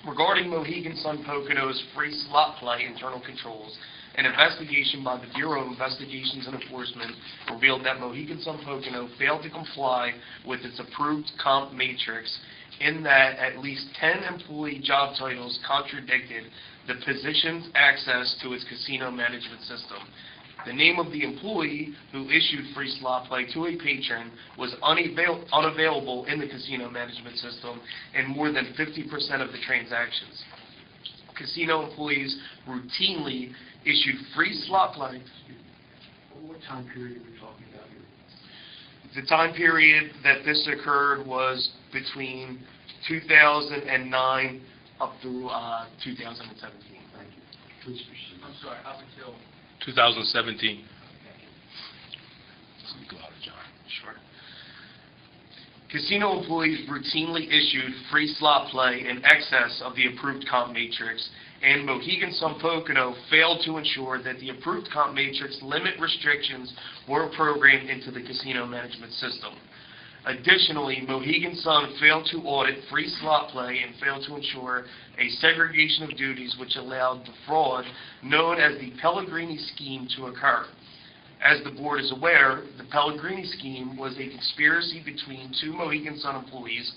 Regarding Mohegan Sun Pocono's free slot play internal controls, an investigation by the Bureau of Investigations and Enforcement revealed that Mohegan Sun Pocono failed to comply with its approved comp matrix in that at least 10 employee job titles contradicted the position's access to its casino management system. The name of the employee who issued free slot play to a patron was unavailable in the casino management system in more than 50% of the transactions. Casino employees routinely issued free slot play. What time period are we talking about here? The time period that this occurred was between 2009 up through 2017. Thank you. Please proceed. I'm sorry, up until 2017. Go out, John. Sure. Casino employees routinely issued free slot play in excess of the approved comp matrix, and Mohegan Sun Pocono failed to ensure that the approved comp matrix limit restrictions were programmed into the casino management system. Additionally, Mohegan Sun failed to audit free slot play and failed to ensure a segregation of duties which allowed the fraud known as the Pellegrini scheme to occur. As the board is aware, the Pellegrini scheme was a conspiracy between 2 Mohegan Sun employees,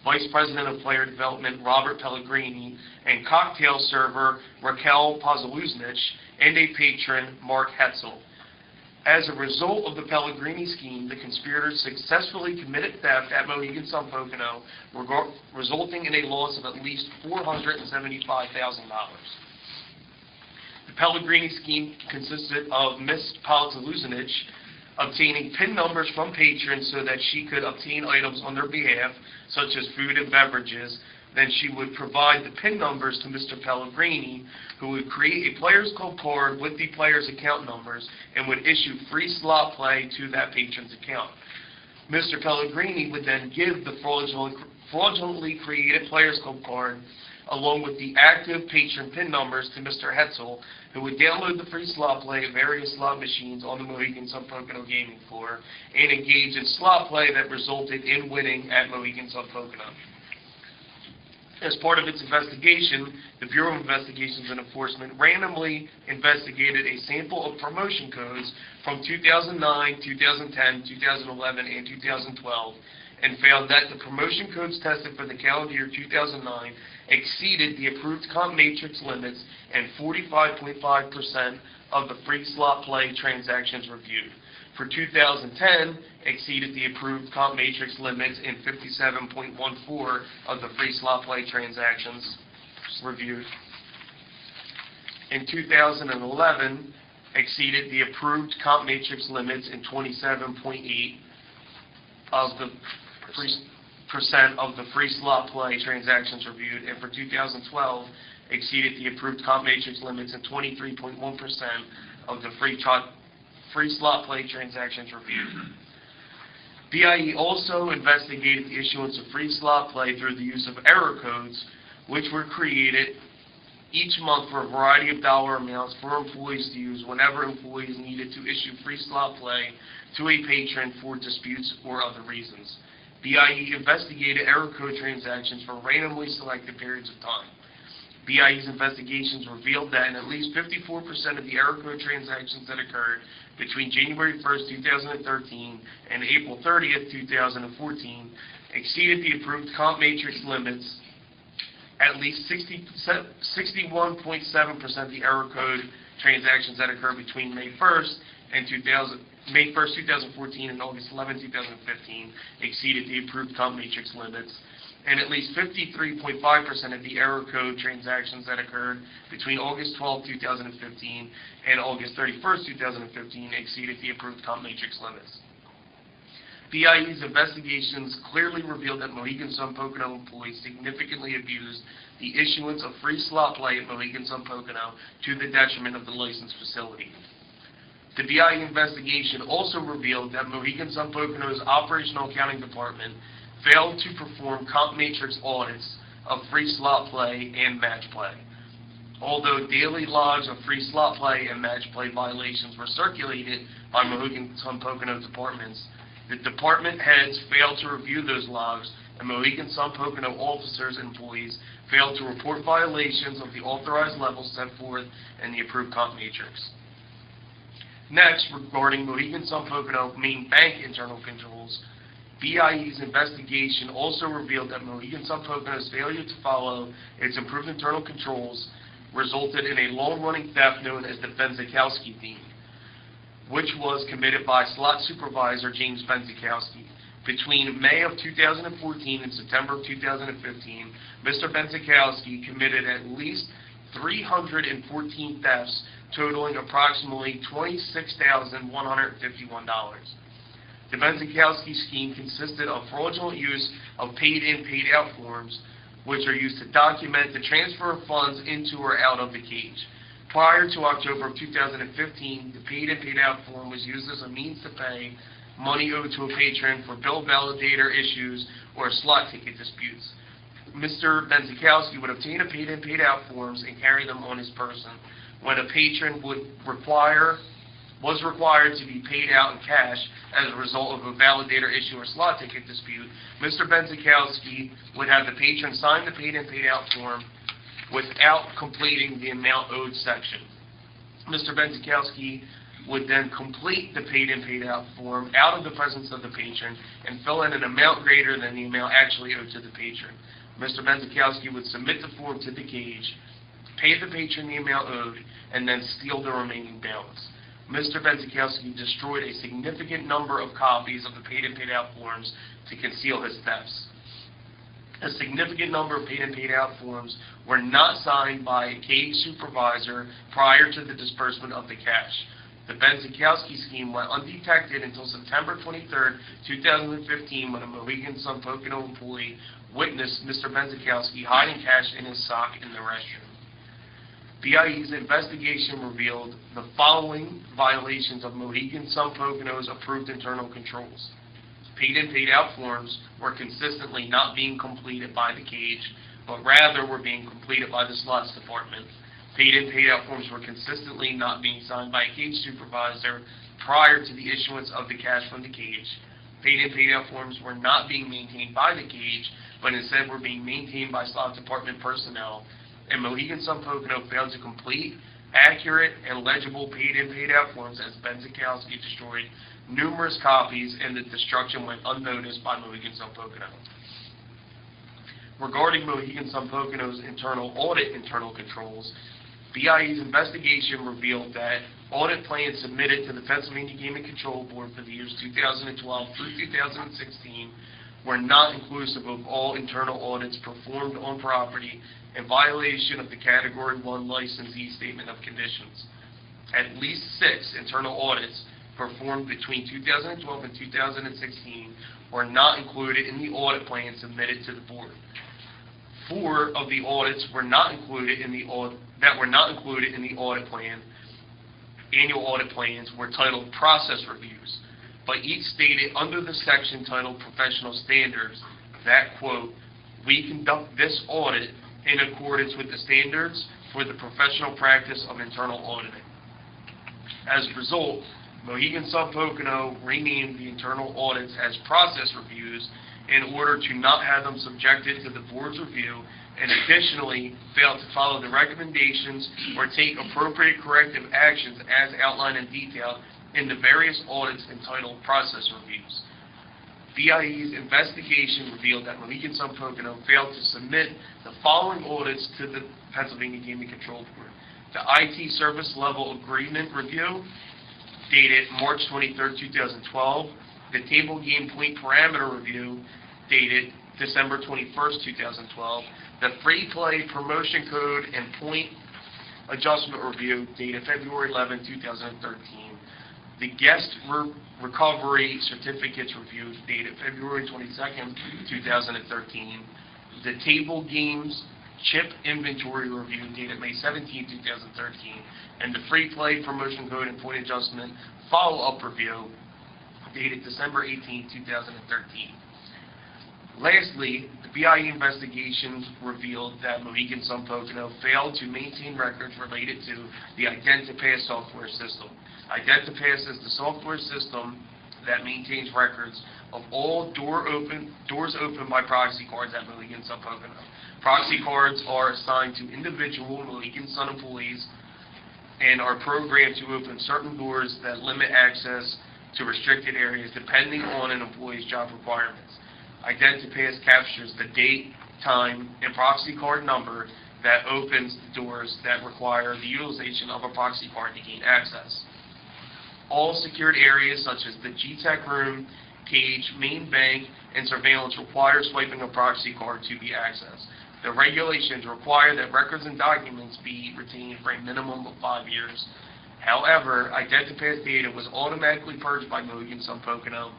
Vice President of Player Development Robert Pellegrini and cocktail server Raquel Pozoluznich, and a patron, Mark Hetzel. As a result of the Pellegrini scheme, the conspirators successfully committed theft at Mohegan Sun Pocono, resulting in a loss of at least $475,000. The Pellegrini scheme consisted of Ms. Pozoluznich obtaining PIN numbers from patrons so that she could obtain items on their behalf, such as food and beverages. Then she would provide the PIN numbers to Mr. Pellegrini, who would create a Players Club card with the players' account numbers and would issue free slot play to that patron's account. Mr. Pellegrini would then give the fraudulently created Players Club card along with the active patron PIN numbers to Mr. Hetzel, who would download the free slot play of various slot machines on the Mohegan Sun Pocono gaming floor and engage in slot play that resulted in winning at Mohegan Sun Pocono. As part of its investigation, the Bureau of Investigations and Enforcement randomly investigated a sample of promotion codes from 2009, 2010, 2011, and 2012, and found that the promotion codes tested for the calendar year 2009 exceeded the approved comp matrix limits and 45.5% of the free slot play transactions reviewed. For 2010, exceeded the approved comp matrix limits in 57.14 of the free slot play transactions reviewed. In 2011, exceeded the approved comp matrix limits in 27.8 of the percent of the free slot play transactions reviewed, and for 2012, exceeded the approved comp matrix limits in 23.1% of the free slot play transactions reviewed. BIE also investigated the issuance of free slot play through the use of error codes, which were created each month for a variety of dollar amounts for employees to use whenever employees needed to issue free slot play to a patron for disputes or other reasons. BIE investigated error code transactions for randomly selected periods of time. BIE's investigations revealed that in at least 54% of the error code transactions that occurred between January 1st, 2013 and April 30th, 2014, exceeded the approved comp matrix limits. At least 61.7% of the error code transactions that occurred between May 1st, 2014 and August 11, 2015 exceeded the approved comp matrix limits, and at least 53.5% of the error code transactions that occurred between August 12, 2015 and August 31st, 2015 exceeded the approved comp matrix limits. BIE's investigations clearly revealed that Mohegan Sun Pocono employees significantly abused the issuance of free slot play at Mohegan Sun Pocono to the detriment of the licensed facility. The BIE investigation also revealed that Mohegan Sun Pocono's Operational Accounting Department failed to perform comp matrix audits of free slot play and match play. Although daily logs of free slot play and match play violations were circulated by Mohegan Sun Pocono departments, the department heads failed to review those logs, and Mohegan Sun Pocono officers and employees failed to report violations of the authorized levels set forth in the approved comp matrix. Next, regarding Mohegan Sun Pocono main bank internal controls, BIE's investigation also revealed that Mohegan Sun Pocono's failure to follow its improved internal controls resulted in a long-running theft known as the Benzikowski theme, which was committed by slot supervisor James Benzikowski. Between May of 2014 and September of 2015, Mr. Benzikowski committed at least 314 thefts totaling approximately $26,151. The Benzikowski scheme consisted of fraudulent use of paid-in, paid-out forms, which are used to document the transfer of funds into or out of the cage. Prior to October of 2015, the paid-in, paid-out form was used as a means to pay money owed to a patron for bill validator issues or slot ticket disputes. Mr. Benzikowski would obtain a paid-in, paid-out forms and carry them on his person. When a patron was required to be paid out in cash as a result of a validator issue or slot ticket dispute, Mr. Benzikowski would have the patron sign the paid-in, paid-out form without completing the amount owed section. Mr. Benzikowski would then complete the paid-in, paid-out form out of the presence of the patron and fill in an amount greater than the amount actually owed to the patron. Mr. Benzikowski would submit the form to the cage, pay the patron the amount owed, and then steal the remaining balance. Mr. Benzikowski destroyed a significant number of copies of the paid-in, paid-out forms to conceal his thefts. A significant number of paid-in, paid-out forms were not signed by a cage supervisor prior to the disbursement of the cash. The Benzikowski scheme went undetected until September 23, 2015, when a Mohegan Sun Pocono employee witnessed Mr. Benzikowski hiding cash in his sock in the restroom. BIE's investigation revealed the following violations of Mohegan Sun Pocono's approved internal controls. Paid-in, paid-out forms were consistently not being completed by the cage, but rather were being completed by the slots department. Paid-in, paid-out forms were consistently not being signed by a cage supervisor prior to the issuance of the cash from the cage. Paid-in, paid-out forms were not being maintained by the cage, but instead were being maintained by slot department personnel, and Mohegan Sun Pocono failed to complete accurate and legible paid-in, paid-out forms as Ben Zakowski destroyed numerous copies, and the destruction went unnoticed by Mohegan Sun Pocono. Regarding Mohegan Sun Pocono's internal controls, BIE's investigation revealed that audit plans submitted to the Pennsylvania Gaming Control Board for the years 2012 through 2016 were not inclusive of all internal audits performed on property in violation of the Category 1 licensee statement of conditions. At least 6 internal audits performed between 2012 and 2016 were not included in the audit plan submitted to the board. 4 of the audits were not included in the audit plan. Annual audit plans were titled process reviews, but each stated under the section titled professional standards that, quote, "We conduct this audit in accordance with the standards for the professional practice of internal auditing." As a result, Mohegan Sun Pocono renamed the internal audits as process reviews in order to not have them subjected to the board's review, and additionally failed to follow the recommendations or take appropriate corrective actions as outlined in detail in the various audits entitled process reviews. BIE's investigation revealed that Mohegan Sun Pocono failed to submit the following audits to the Pennsylvania Gaming Control Board: the IT Service Level Agreement Review, dated March 23, 2012, the Table Game Point Parameter Review, dated December 21, 2012, the Free Play Promotion Code and Point Adjustment Review, dated February 11, 2013, the Guest Recovery Certificates Review, dated February 22, 2013, the Table Games Chip Inventory Review, dated May 17, 2013, and the Free Play Promotion Code and Point Adjustment Follow-Up Review, dated December 18, 2013. Lastly, the BIE investigations revealed that Mohegan Sun Pocono failed to maintain records related to the IdentiPass software system. IdentiPass is the software system that maintains records of all doors opened by proxy cards at Mohegan Sun Pocono. Proxy cards are assigned to individual Mohegan Sun employees and are programmed to open certain doors that limit access to restricted areas depending on an employee's job requirements. IdentiPass captures the date, time, and proxy card number that opens the doors that require the utilization of a proxy card to gain access. All secured areas such as the GTEC room, cage, main bank, and surveillance require swiping a proxy card to be accessed. The regulations require that records and documents be retained for a minimum of 5 years. However, IdentiPass data was automatically purged by Mohegan Sun Pocono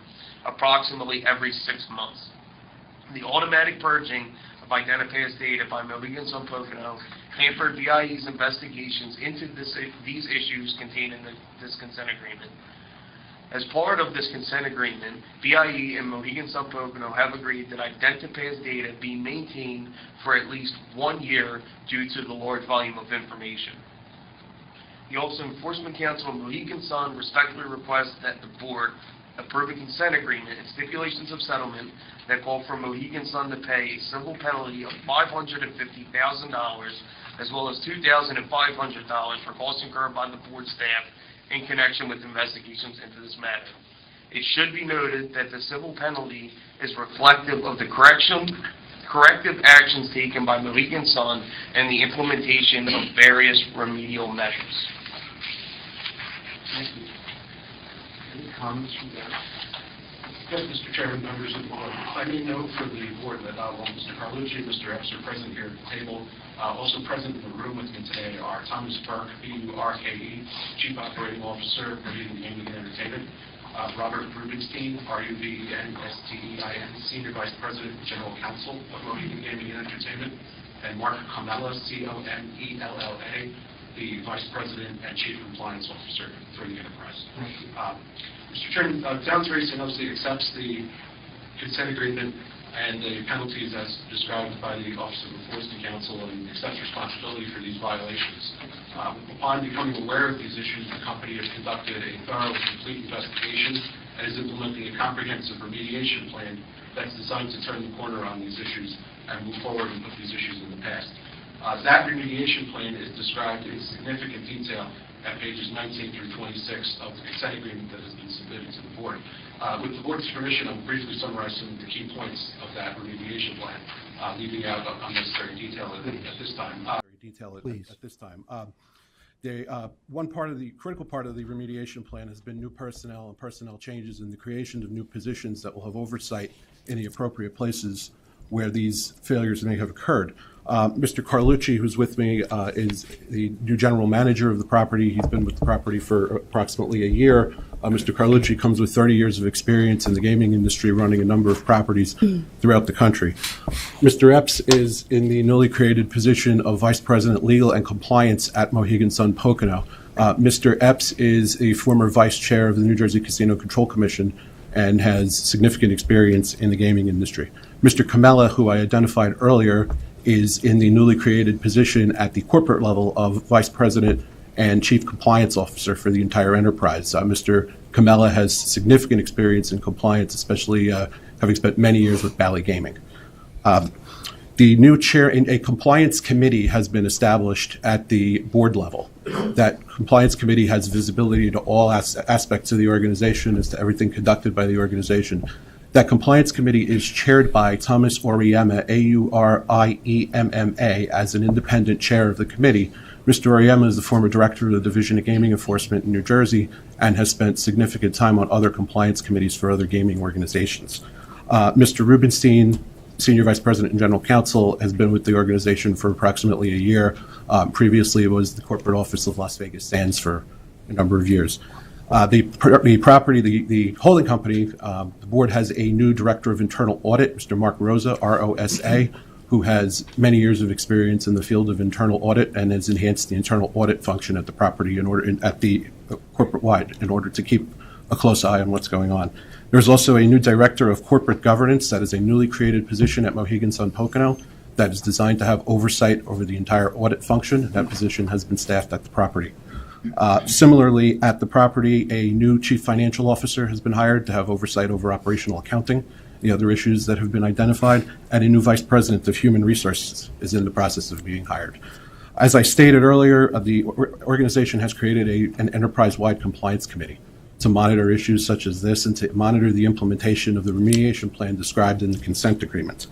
approximately every 6 months. The automatic purging of IdentiPass data by Mohegan Sun Pocono hampered BIE's investigations into these issues contained in this consent agreement. As part of this consent agreement, BIE and Mohegan Sun Pocono have agreed that IdentiPass data be maintained for at least 1 year due to the large volume of information. The Office of Enforcement Counsel of Mohegan Sun respectfully requests that the Board approve a consent agreement and stipulations of settlement that call for Mohegan Sun to pay a civil penalty of $550,000 as well as $2,500 for costs incurred by the Board staff in connection with investigations into this matter. It should be noted that the civil penalty is reflective of the corrective actions taken by Mohegan Sun and the implementation of various remedial measures. Thank you. Any comments from that? Yes, Mr. Chairman, members of the board. I may note for the board that while Mr. Carlucci and Mr. Epps are present here at the table, also present in the room with me today are Thomas Burke, B-U-R-K-E, Chief Operating Officer, Mohegan Gaming and Entertainment, Robert Rubenstein, R-U-B-N-S-T-E-I-N, Senior Vice President and General Counsel of Mohegan Gaming and Entertainment, and Mark Comella, C-O-M-E-L-L-A, the Vice President and Chief Compliance Officer for the enterprise. Mr. Chairman, Town Tracy obviously accepts the consent agreement and the penalties as described by the Office of Enforcement Counsel and accepts responsibility for these violations. Upon becoming aware of these issues, the company has conducted a thorough and complete investigation and is implementing a comprehensive remediation plan that's designed to turn the corner on these issues and move forward and put these issues in the past. That remediation plan is described in significant detail at pages 19 through 26 of the consent agreement that has been submitted to the board. With the board's permission, I'll briefly summarize some of the key points of that remediation plan, leaving out unnecessary detail at this time. At this time. Critical part of the remediation plan has been new personnel and personnel changes and the creation of new positions that will have oversight in the appropriate places where these failures may have occurred. Mr. Carlucci, who's with me, is the new general manager of the property. He's been with the property for approximately a year. Mr. Carlucci comes with 30 years of experience in the gaming industry, running a number of properties throughout the country. Mr. Epps is in the newly created position of Vice President Legal and Compliance at Mohegan Sun Pocono. Mr. Epps is a former Vice Chair of the New Jersey Casino Control Commission and has significant experience in the gaming industry. Mr. Camella, who I identified earlier, is in the newly created position at the corporate level of Vice President and Chief Compliance Officer for the entire enterprise. Mr. Camella has significant experience in compliance, especially having spent many years with Bally Gaming. The new chair in a compliance committee has been established at the board level. That compliance committee has visibility to all aspects of the organization, as to everything conducted by the organization. That compliance committee is chaired by Thomas Auriemma, A-U-R-I-E-M-M-A, as an independent chair of the committee. Mr. Auriemma is the former director of the Division of Gaming Enforcement in New Jersey and has spent significant time on other compliance committees for other gaming organizations. Mr. Rubenstein, Senior Vice President and General Counsel, has been with the organization for approximately a year. Previously, it was the corporate office of Las Vegas Sands for a number of years. The holding company, the board has a new Director of Internal Audit, Mr. Mark Rosa, R-O-S-A, who has many years of experience in the field of internal audit and has enhanced the internal audit function at the property at the corporate-wide in order to keep a close eye on what's going on. There's also a new Director of Corporate Governance that is a newly created position at Mohegan Sun Pocono that is designed to have oversight over the entire audit function. That position has been staffed at the property. Similarly, at the property, a new Chief Financial Officer has been hired to have oversight over operational accounting, the other issues that have been identified, and a new Vice President of Human Resources is in the process of being hired. As I stated earlier, the organization has created an enterprise-wide compliance committee to monitor issues such as this and to monitor the implementation of the remediation plan described in the consent agreement.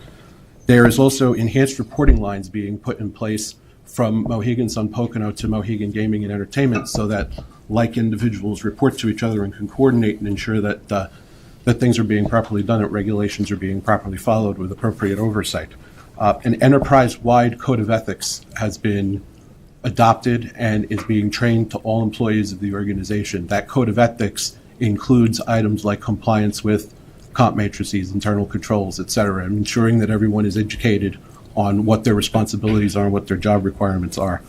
There is also enhanced reporting lines being put in place from Mohegan Sun Pocono to Mohegan Gaming and Entertainment so that like individuals report to each other and can coordinate and ensure that that things are being properly done, that regulations are being properly followed with appropriate oversight. An enterprise-wide code of ethics has been adopted and is being trained to all employees of the organization. That code of ethics includes items like compliance with comp matrices, internal controls, et cetera, and ensuring that everyone is educated on what their responsibilities are and what their job requirements are.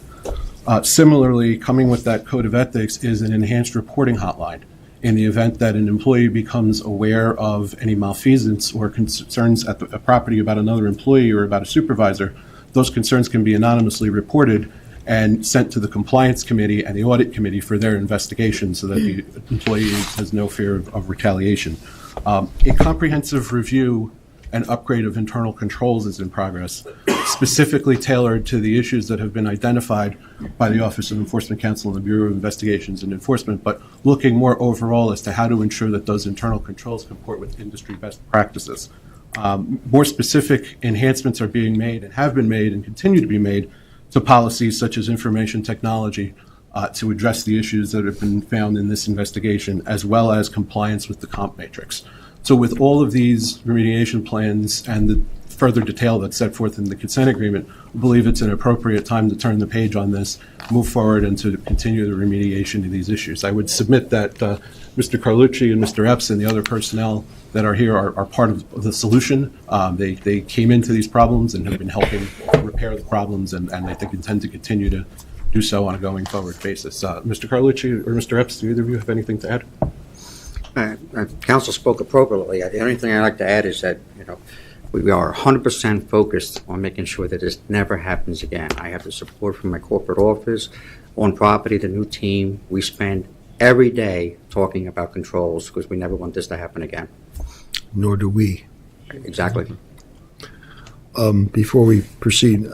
Similarly, coming with that code of ethics is an enhanced reporting hotline. In the event that an employee becomes aware of any malfeasance or concerns at a property about another employee or about a supervisor, those concerns can be anonymously reported and sent to the compliance committee and the audit committee for their investigation so that the employee has no fear of retaliation. A comprehensive review and upgrade of internal controls is in progress, specifically tailored to the issues that have been identified by the Office of Enforcement Counsel and the Bureau of Investigations and Enforcement, but looking more overall as to how to ensure that those internal controls comport with industry best practices. More specific enhancements are being made and have been made and continue to be made to policies such as information technology to address the issues that have been found in this investigation, as well as compliance with the comp matrix. So with all of these remediation plans and the further detail that's set forth in the consent agreement, we believe it's an appropriate time to turn the page on this, move forward, and to continue the remediation of these issues. I would submit that Mr. Carlucci and Mr. Epps and the other personnel that are here are part of the solution. They came into these problems and have been helping repair the problems, and I think intend to continue to do so on a going forward basis. Mr. Carlucci or Mr. Epps, do either of you have anything to add? Council spoke appropriately. The only thing I'd like to add is that, we are 100% focused on making sure that this never happens again. I have the support from my corporate office. On property, the new team, we spend every day talking about controls because we never want this to happen again. Nor do we. Exactly. Before we proceed,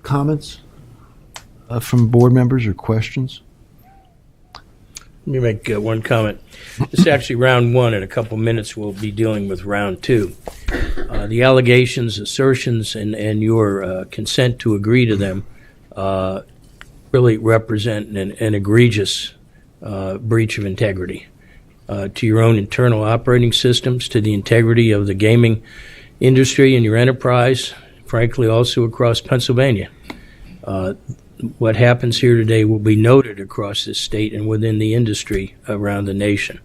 comments from board members or questions? Let me make one comment. This is actually round one. In a couple minutes, we'll be dealing with round two. The allegations, assertions, and your consent to agree to them really represent an egregious breach of integrity to your own internal operating systems, to the integrity of the gaming industry and your enterprise, frankly, also across Pennsylvania. What happens here today will be noted across this state and within the industry around the nation.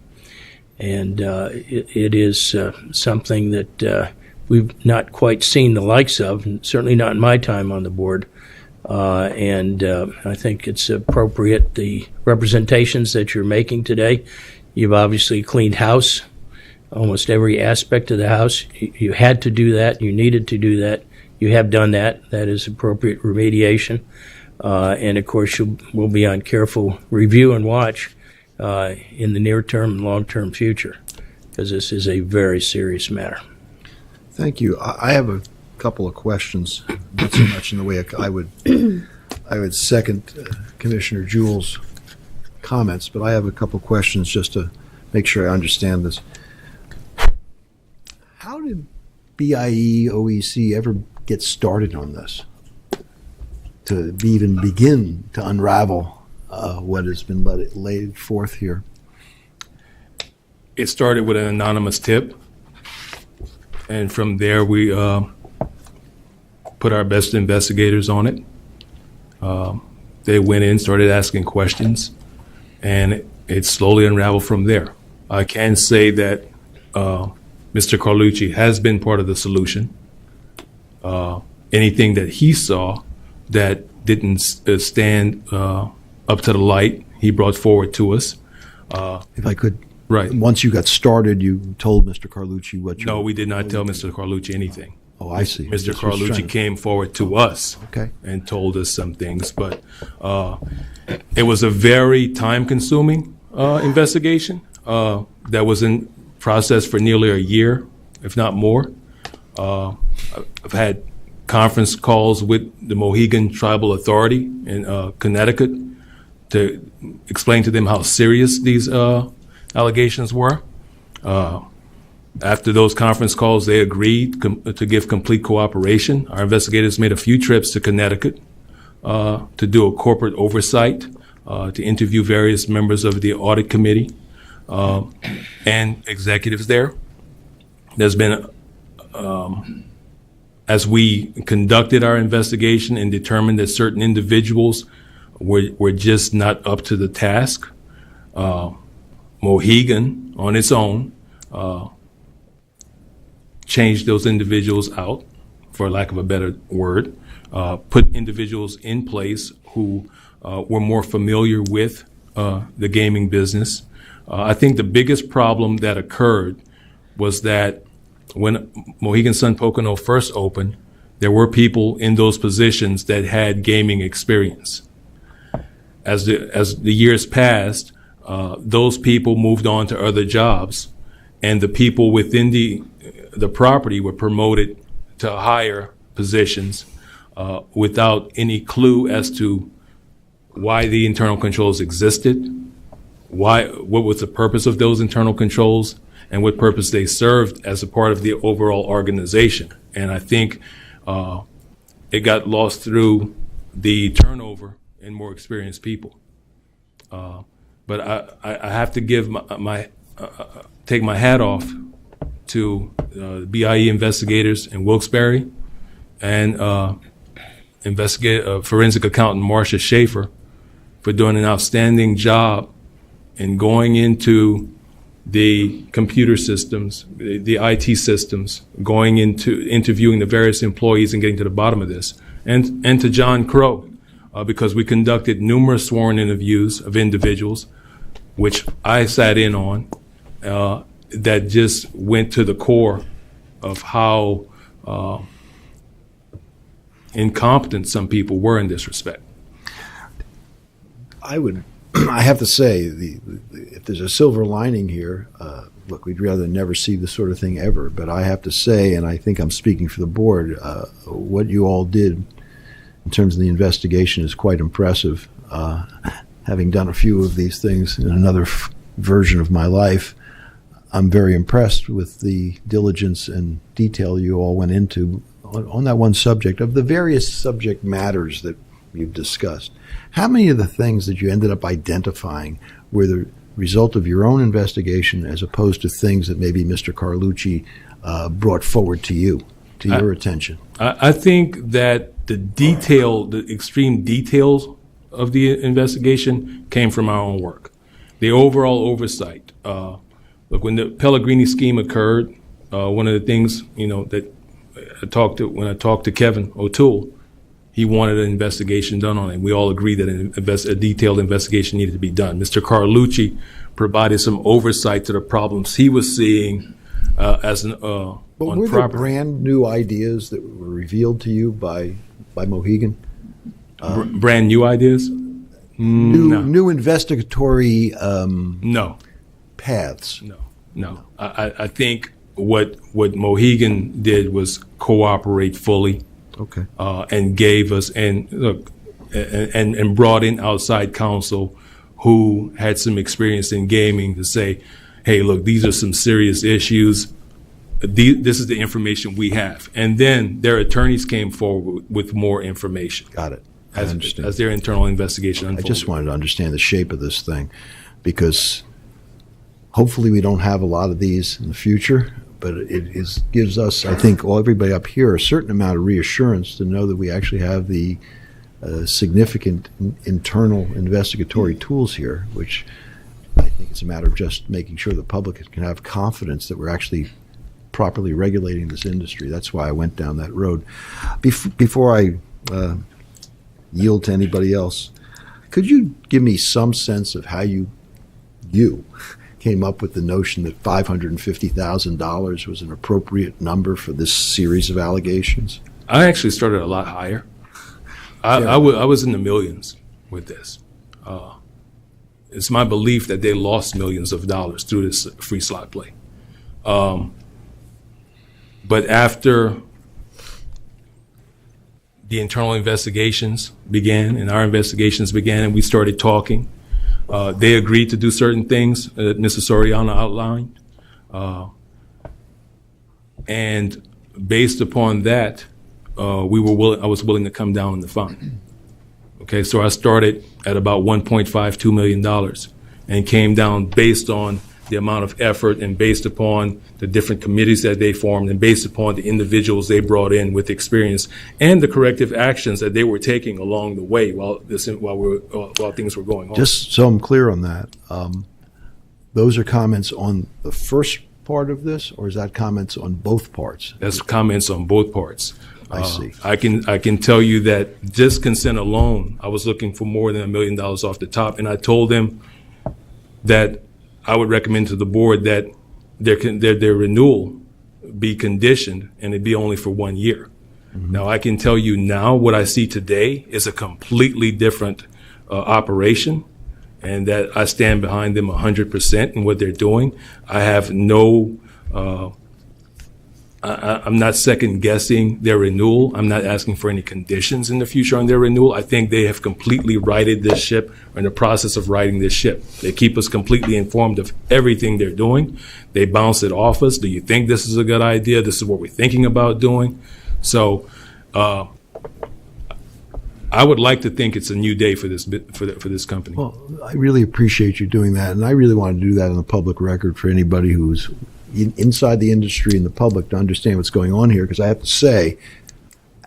And it is something that we've not quite seen the likes of, and certainly not in my time on the board. And I think it's appropriate, the representations that you're making today. You've obviously cleaned house, almost every aspect of the house. You had to do that. You needed to do that. You have done that. That is appropriate remediation. And of course, we'll be on careful review and watch in the near term and long term future, because this is a very serious matter. Thank you. I have a couple of questions, not so much in the way I would second Commissioner Jewell's comments, but I have a couple of questions just to make sure I understand this. How did BIE, OEC ever get started on this? To even begin to unravel what has been laid forth here? It started with an anonymous tip, and from there we put our best investigators on it. They went in, started asking questions, and it slowly unraveled from there. I can say that Mr. Carlucci has been part of the solution. Anything that he saw that didn't stand up to the light, he brought forward to us. If I could, right. Once you got started, you told Mr. Carlucci what you... No, we did not tell Mr. Carlucci anything. Oh, I see. Mr. Carlucci came forward to us okay. and told us some things, but it was a very time-consuming investigation that was in process for nearly a year, if not more. I've had conference calls with the Mohegan Tribal Authority in Connecticut to explain to them how serious these allegations were. After those conference calls, they agreed to give complete cooperation. Our investigators made a few trips to Connecticut to do a corporate oversight, to interview various members of the audit committee and executives there. There's been, as we conducted our investigation and determined that certain individuals were just not up to the task, Mohegan, on its own, changed those individuals out, for lack of a better word, put individuals in place who were more familiar with the gaming business. I think the biggest problem that occurred was that when Mohegan Sun Pocono first opened, there were people in those positions that had gaming experience. As the years passed, those people moved on to other jobs, and the people within the property were promoted to higher positions without any clue as to why the internal controls existed, what was the purpose of those internal controls, and what purpose they served as a part of the overall organization. And I think it got lost through the turnover in more experienced people. But I have to give take my hat off to BIE investigators in Wilkes-Barre and forensic accountant Marcia Schaefer for doing an outstanding job in going into the computer systems, the IT systems, going into interviewing the various employees and getting to the bottom of this. And to John Crow, because we conducted numerous sworn interviews of individuals, which I sat in on, that just went to the core of how incompetent some people were in this respect. I would I have to say, if there's a silver lining here, look, we'd rather never see this sort of thing ever. But I have to say, and I think I'm speaking for the board, what you all did in terms of the investigation is quite impressive. Having done a few of these things in another version of my life, I'm very impressed with the diligence and detail you all went into on that one subject. Of the various subject matters that you've discussed, how many of the things that you ended up identifying were the result of your own investigation as opposed to things that maybe Mr. Carlucci brought forward to you, to your attention? I think that the extreme details of the investigation came from our own work. The overall oversight. Look, when the Pellegrini scheme occurred, one of the things, that when I talked to Kevin O'Toole, he wanted an investigation done on it. We all agreed that a detailed investigation needed to be done. Mr. Carlucci provided some oversight to the problems he was seeing as an But were there brand new ideas that were revealed to you by Mohegan? Brand new ideas? New investigatory paths? No. I think what Mohegan did was cooperate fully. Okay. And gave us and brought in outside counsel who had some experience in gaming to say, hey, look, these are some serious issues. This is the information we have. And then their attorneys came forward with more information. Got it. As their internal investigation unfolded. I just wanted to understand the shape of this thing, because hopefully we don't have a lot of these in the future, but it gives us, I think, everybody up here, a certain amount of reassurance to know that we actually have the significant internal investigatory tools here, which I think it's a matter of just making sure the public can have confidence that we're actually properly regulating this industry. That's why I went down that road. Before I yield to anybody else, could you give me some sense of how you came up with the notion that $550,000 was an appropriate number for this series of allegations? I actually started a lot higher. I was in the millions with this. It's my belief that they lost millions of dollars through this free slot play. But after the internal investigations began and our investigations began and we started talking, they agreed to do certain things that Mrs. Soriano outlined. And based upon that, I was willing to come down in the fund. Okay, so I started at about $1.52 million and came down based on the amount of effort and based upon the different committees that they formed and based upon the individuals they brought in with experience and the corrective actions that they were taking along the way while things were going on. Just so I'm clear on that, those are comments on the first part of this, or is that comments on both parts? That's comments on both parts. I see. I can tell you that just consent alone, I was looking for more than $1 million off the top, and I told them that I would recommend to the board that their renewal be conditioned and it be only for 1 year. Mm-hmm. Now, I can tell you now what I see today is a completely different operation, and that I stand behind them 100% in what they're doing. I have no, I'm not second guessing their renewal. I'm not asking for any conditions in the future on their renewal. I think they have completely righted this ship, or in the process of righting this ship. They keep us completely informed of everything they're doing. They bounce it off us. Do you think this is a good idea? This is what we're thinking about doing. So I would like to think it's a new day for this company. Well, I really appreciate you doing that, and I really want to do that on the public record for anybody who's inside the industry and the public to understand what's going on here, because I have to say,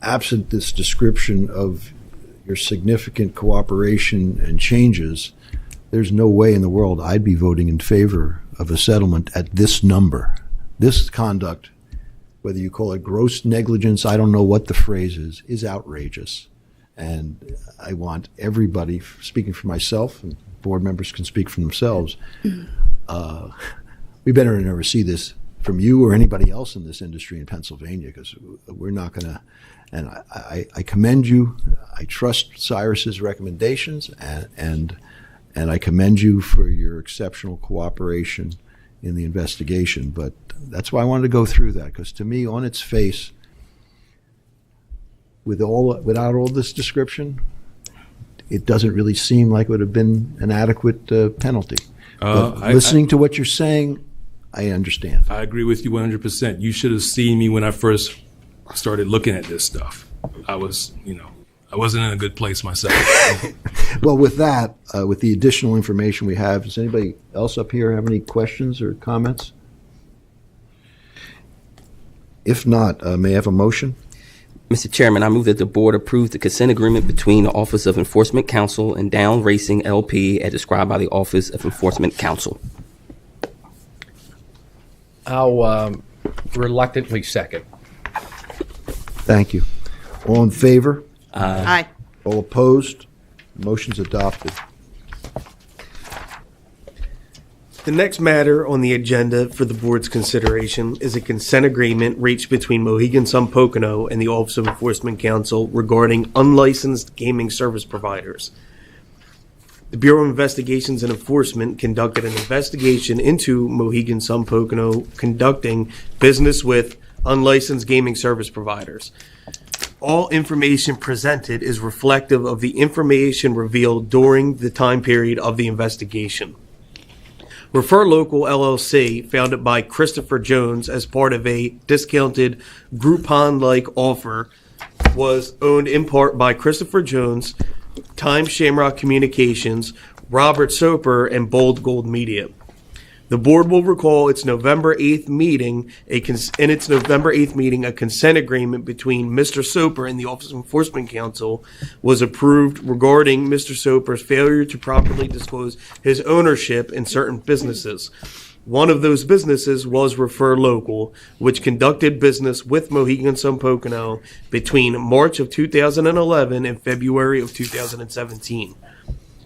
absent this description of your significant cooperation and changes, there's no way in the world I'd be voting in favor of a settlement at this number. This conduct, whether you call it gross negligence, I don't know what the phrase is outrageous. And I want everybody, speaking for myself, and board members can speak for themselves, we better never see this from you or anybody else in this industry in Pennsylvania, because we're not going to. And I commend you. I trust Cyrus's recommendations, and and I commend you for your exceptional cooperation in the investigation. But that's why I wanted to go through that, because to me, on its face, without all this description, it doesn't really seem like it would have been an adequate penalty. But listening to what you're saying, I understand. I agree with you 100%. You should have seen me when I first started looking at this stuff. I wasn't in a good place myself. Well, with that, with the additional information we have, does anybody else up here have any questions or comments? If not, may I have a motion? Mr. Chairman, I move that the board approve the consent agreement between the Office of Enforcement Counsel and Down Racing LP as described by the Office of Enforcement Counsel. I'll reluctantly second. Thank you. All in favor? Aye. All opposed? Motion's adopted. The next matter on the agenda for the board's consideration is a consent agreement reached between Mohegan Sun Pocono and the Office of Enforcement Counsel regarding unlicensed gaming service providers. The Bureau of Investigations and Enforcement conducted an investigation into Mohegan Sun Pocono conducting business with unlicensed gaming service providers. All information presented is reflective of the information revealed during the time period of the investigation. Refer Local LLC, founded by Christopher Jones as part of a discounted Groupon-like offer, was owned in part by Christopher Jones, Time Shamrock Communications, Robert Soper, and Bold Gold Media. The board will recall its November 8th meeting, a consent agreement between Mr. Soper and the Office of Enforcement Counsel was approved regarding Mr. Soper's failure to properly disclose his ownership in certain businesses. One of those businesses was Refer Local, which conducted business with Mohegan Sun Pocono between March of 2011 and February of 2017.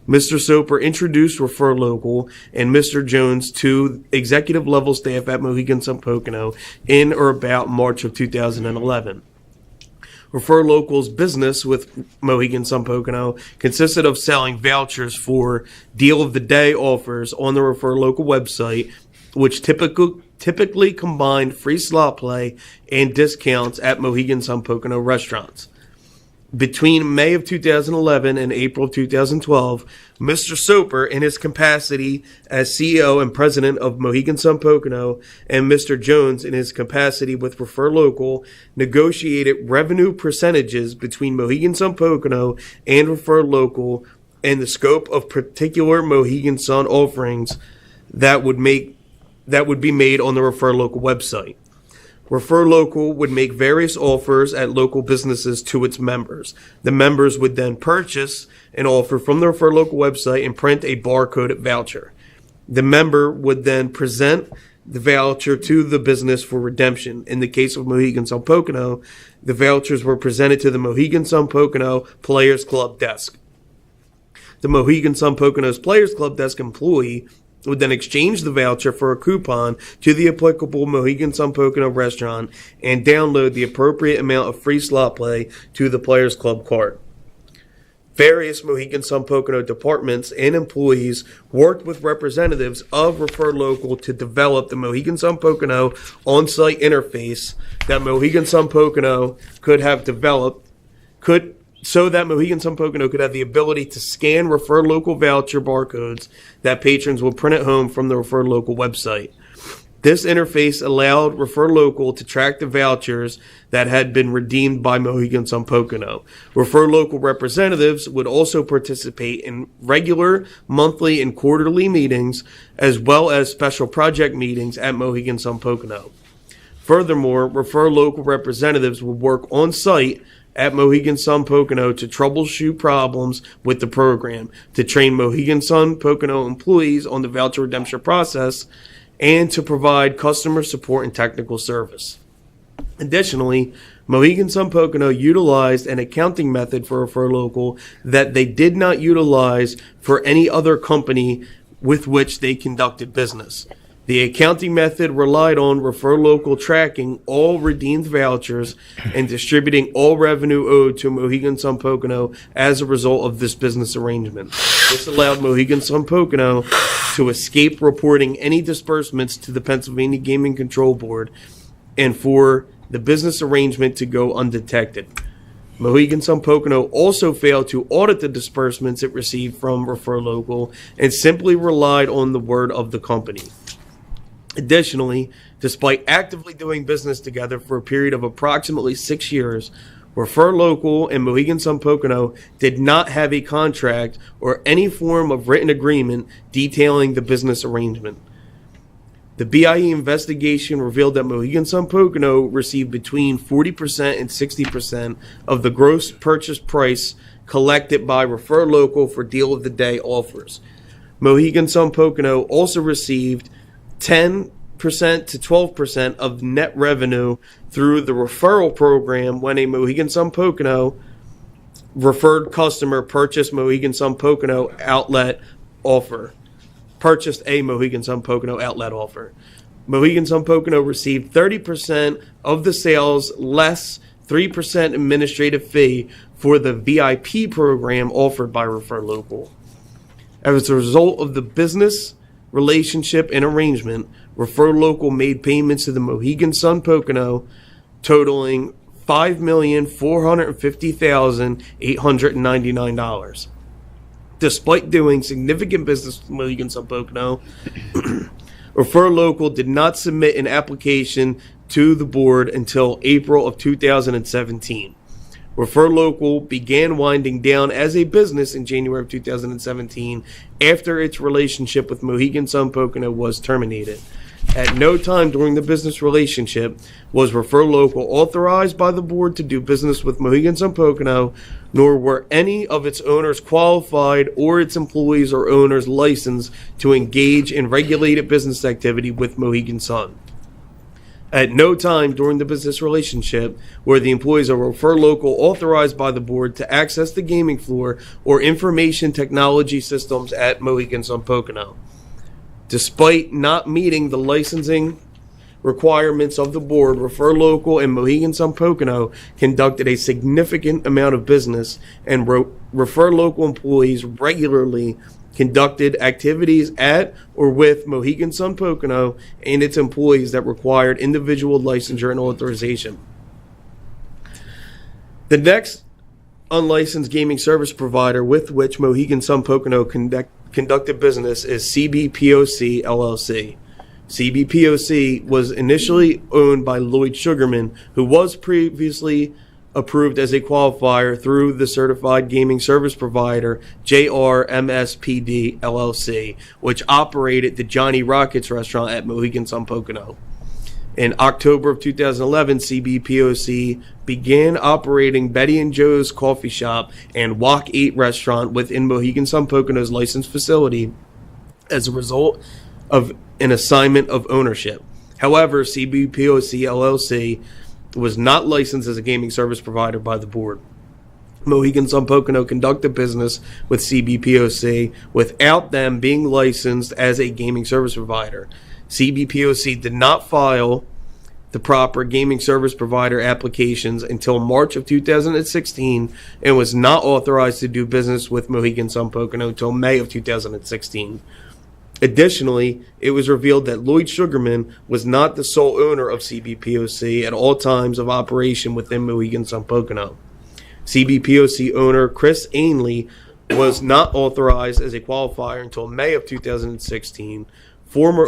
Mr. Soper introduced Refer Local and Mr. Jones to executive level staff at Mohegan Sun Pocono in or about March of 2011. Refer Local's business with Mohegan Sun Pocono consisted of selling vouchers for deal of the day offers on the Refer Local website, which typically combined free slot play and discounts at Mohegan Sun Pocono restaurants. Between May of 2011 and April of 2012, Mr. Soper, in his capacity as CEO and president of Mohegan Sun Pocono, and Mr. Jones, in his capacity with Refer Local, negotiated revenue percentages between Mohegan Sun Pocono and Refer Local and the scope of particular Mohegan Sun offerings that would be made on the Refer Local website. Refer Local would make various offers at local businesses to its members. The members would then purchase an offer from the Refer Local website and print a barcoded voucher. The member would then present the voucher to the business for redemption. In the case of Mohegan Sun Pocono, the vouchers were presented to the Mohegan Sun Pocono Players Club desk. The Mohegan Sun Pocono's Players Club desk employee would then exchange the voucher for a coupon to the applicable Mohegan Sun Pocono restaurant and download the appropriate amount of free slot play to the Players Club card. Various Mohegan Sun Pocono departments and employees worked with representatives of Refer Local to develop the Mohegan Sun Pocono on-site interface that Mohegan Sun Pocono could have developed, so that Mohegan Sun Pocono could have the ability to scan Refer Local voucher barcodes that patrons will print at home from the Refer Local website. This interface allowed Refer Local to track the vouchers that had been redeemed by Mohegan Sun Pocono. Refer Local representatives would also participate in regular, monthly, and quarterly meetings, as well as special project meetings at Mohegan Sun Pocono. Furthermore, Refer Local representatives would work on site at Mohegan Sun Pocono to troubleshoot problems with the program, to train Mohegan Sun Pocono employees on the voucher redemption process, and to provide customer support and technical service. Additionally, Mohegan Sun Pocono utilized an accounting method for Refer Local that they did not utilize for any other company with which they conducted business. The accounting method relied on Refer Local tracking all redeemed vouchers and distributing all revenue owed to Mohegan Sun Pocono as a result of this business arrangement. This allowed Mohegan Sun Pocono to escape reporting any disbursements to the Pennsylvania Gaming Control Board and for the business arrangement to go undetected. Mohegan Sun Pocono also failed to audit the disbursements it received from Refer Local and simply relied on the word of the company. Additionally, despite actively doing business together for a period of approximately 6 years, Refer Local and Mohegan Sun Pocono did not have a contract or any form of written agreement detailing the business arrangement. The BIE investigation revealed that Mohegan Sun Pocono received between 40% and 60% of the gross purchase price collected by Refer Local for deal of the day offers. Mohegan Sun Pocono also received 10% to 12% of net revenue through the referral program when a Mohegan Sun Pocono referred customer purchased Mohegan Sun Pocono outlet offer. Purchased a Mohegan Sun Pocono outlet offer. Mohegan Sun Pocono received 30% of the sales less 3% administrative fee for the VIP program offered by Refer Local. As a result of the business relationship and arrangement, Refer Local made payments to the Mohegan Sun Pocono totaling $5,450,899. Despite doing significant business with Mohegan Sun Pocono, Refer Local did not submit an application to the board until April of 2017. Refer Local began winding down as a business in January of 2017 after its relationship with Mohegan Sun Pocono was terminated. At no time during the business relationship was Refer Local authorized by the board to do business with Mohegan Sun Pocono, nor were any of its owners qualified or its employees or owners licensed to engage in regulated business activity with Mohegan Sun. At no time during the business relationship were the employees of Refer Local authorized by the board to access the gaming floor or information technology systems at Mohegan Sun Pocono. Despite not meeting the licensing requirements of the board, Refer Local and Mohegan Sun Pocono conducted a significant amount of business, and Refer Local employees regularly conducted activities at or with Mohegan Sun Pocono and its employees that required individual licensure and authorization. The next unlicensed gaming service provider with which Mohegan Sun Pocono conducted business is CBPOC LLC. CBPOC was initially owned by Lloyd Sugarman, who was previously approved as a qualifier through the certified gaming service provider JRMSPD LLC, which operated the Johnny Rockets restaurant at Mohegan Sun Pocono. In October of 2011, CBPOC began operating Betty and Joe's Coffee Shop and Wok 8 restaurant within Mohegan Sun Pocono's licensed facility as a result of an assignment of ownership. However, CBPOC LLC was not licensed as a gaming service provider by the board. Mohegan Sun Pocono conducted business with CBPOC without them being licensed as a gaming service provider. CBPOC did not file the proper gaming service provider applications until March of 2016 and was not authorized to do business with Mohegan Sun Pocono until May of 2016. Additionally, it was revealed that Lloyd Sugarman was not the sole owner of CBPOC at all times of operation within Mohegan Sun Pocono. CBPOC owner Chris Ainley was not authorized as a qualifier until May of 2016. Former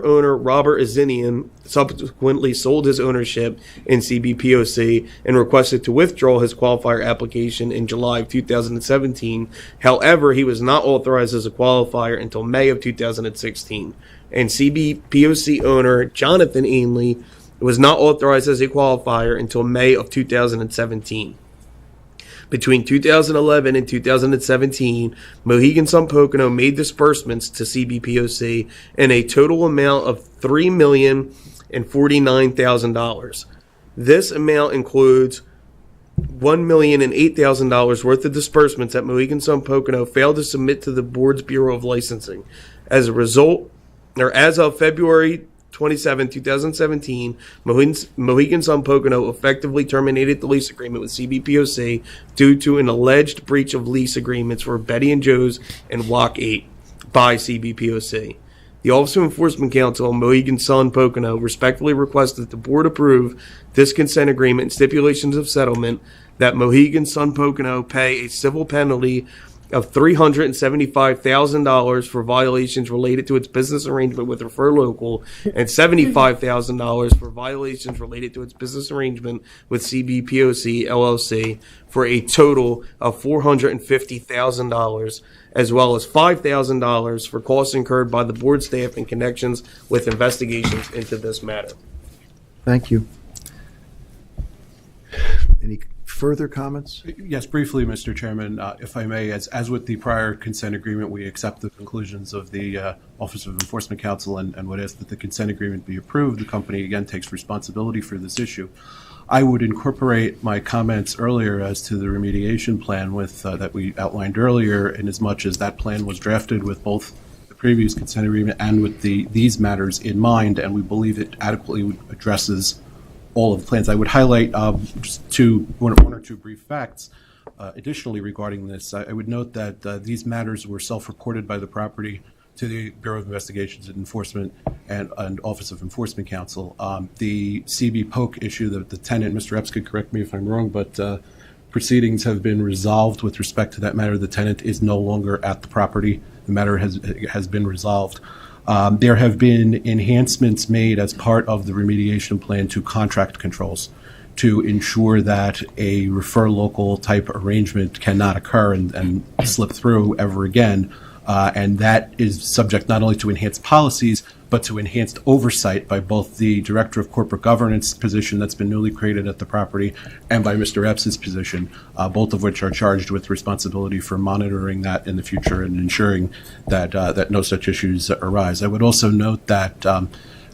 owner Robert Azinian subsequently sold his ownership in CBPOC and requested to withdraw his qualifier application in July of 2017. However, he was not authorized as a qualifier until May of 2016. And CBPOC owner Jonathan Ainley was not authorized as a qualifier until May of 2017. Between 2011 and 2017, Mohegan Sun Pocono made disbursements to CBPOC in a total amount of $3,049,000. This amount includes $1,008,000 worth of disbursements that Mohegan Sun Pocono failed to submit to the board's Bureau of Licensing. As a result, as of February 27, 2017, Mohegan Sun Pocono effectively terminated the lease agreement with CBPOC due to an alleged breach of lease agreements for Betty and Joe's and Block 8 by CBPOC. The Office of Enforcement Counsel of Mohegan Sun Pocono respectfully requests that the board approve this consent agreement and stipulations of settlement, that Mohegan Sun Pocono pay a civil penalty of $375,000 for violations related to its business arrangement with Refer Local and $75,000 for violations related to its business arrangement with CBPOC LLC for a total of $450,000, as well as $5,000 for costs incurred by the board staff in connections with investigations into this matter. Thank you. Any further comments? Yes, briefly, Mr. Chairman, if I may, as with the prior consent agreement, we accept the conclusions of the Office of Enforcement Counsel and would ask that the consent agreement be approved. The company, again, takes responsibility for this issue. I would incorporate my comments earlier as to the remediation plan with that we outlined earlier, in as much as that plan was drafted with both the previous consent agreement and with these matters in mind, and we believe it adequately addresses all of the plans. I would highlight just one or two brief facts additionally regarding this. I would note that these matters were self-reported by the property to the Bureau of Investigations and Enforcement and Office of Enforcement Counsel. The CB Polk issue, the tenant, Mr. Epps could correct me if I'm wrong, but proceedings have been resolved with respect to that matter. The tenant is no longer at the property. The matter has been resolved. There have been enhancements made as part of the remediation plan to contract controls to ensure that a Refer Local type arrangement cannot occur and slip through ever again. And that is subject not only to enhanced policies, but to enhanced oversight by both the Director of Corporate Governance position that's been newly created at the property and by Mr. Epps' position, both of which are charged with responsibility for monitoring that in the future and ensuring that no such issues arise. I would also note that,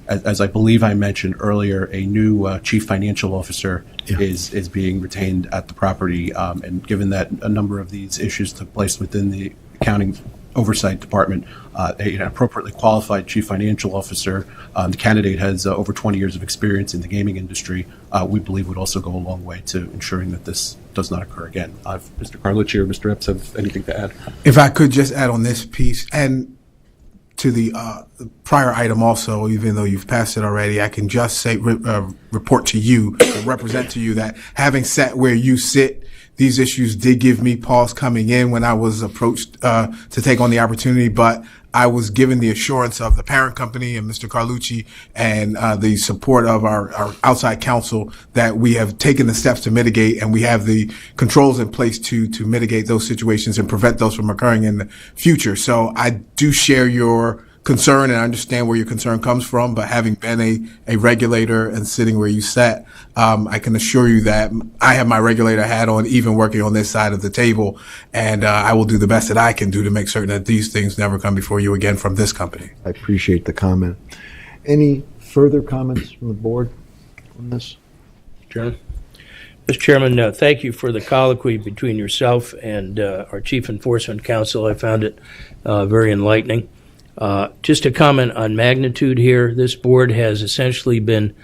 as I believe I mentioned earlier, a new Chief Financial Officer is being retained at the property, and given that a number of these issues took place within the accounting oversight department, an appropriately qualified chief financial officer. The candidate has over 20 years of experience in the gaming industry. We believe would also go a long way to ensuring that this does not occur again. Mr. Carlucci or Mr. Epps have anything to add? If I could just add on this piece, and to the prior item also, even though you've passed it already, I can just say, report to you, or represent to you that having sat where you sit, these issues did give me pause coming in when I was approached to take on the opportunity, but I was given the assurance of the parent company and Mr. Carlucci and the support of our outside counsel that we have taken the steps to mitigate, and we have the controls in place to mitigate those situations and prevent those from occurring in the future. So I do share your concern, and I understand where your concern comes from, but having been a regulator and sitting where you sat, I can assure you that I have my regulator hat on, even working on this side of the table, and I will do the best that I can do to make certain that these things never come before you again from this company. I appreciate the comment. Any further comments from the board on this? Chairman? Mr. Chairman, thank you for the colloquy between yourself and our Chief Enforcement Counsel. I found it very enlightening. Just a comment on magnitude here. This board has essentially been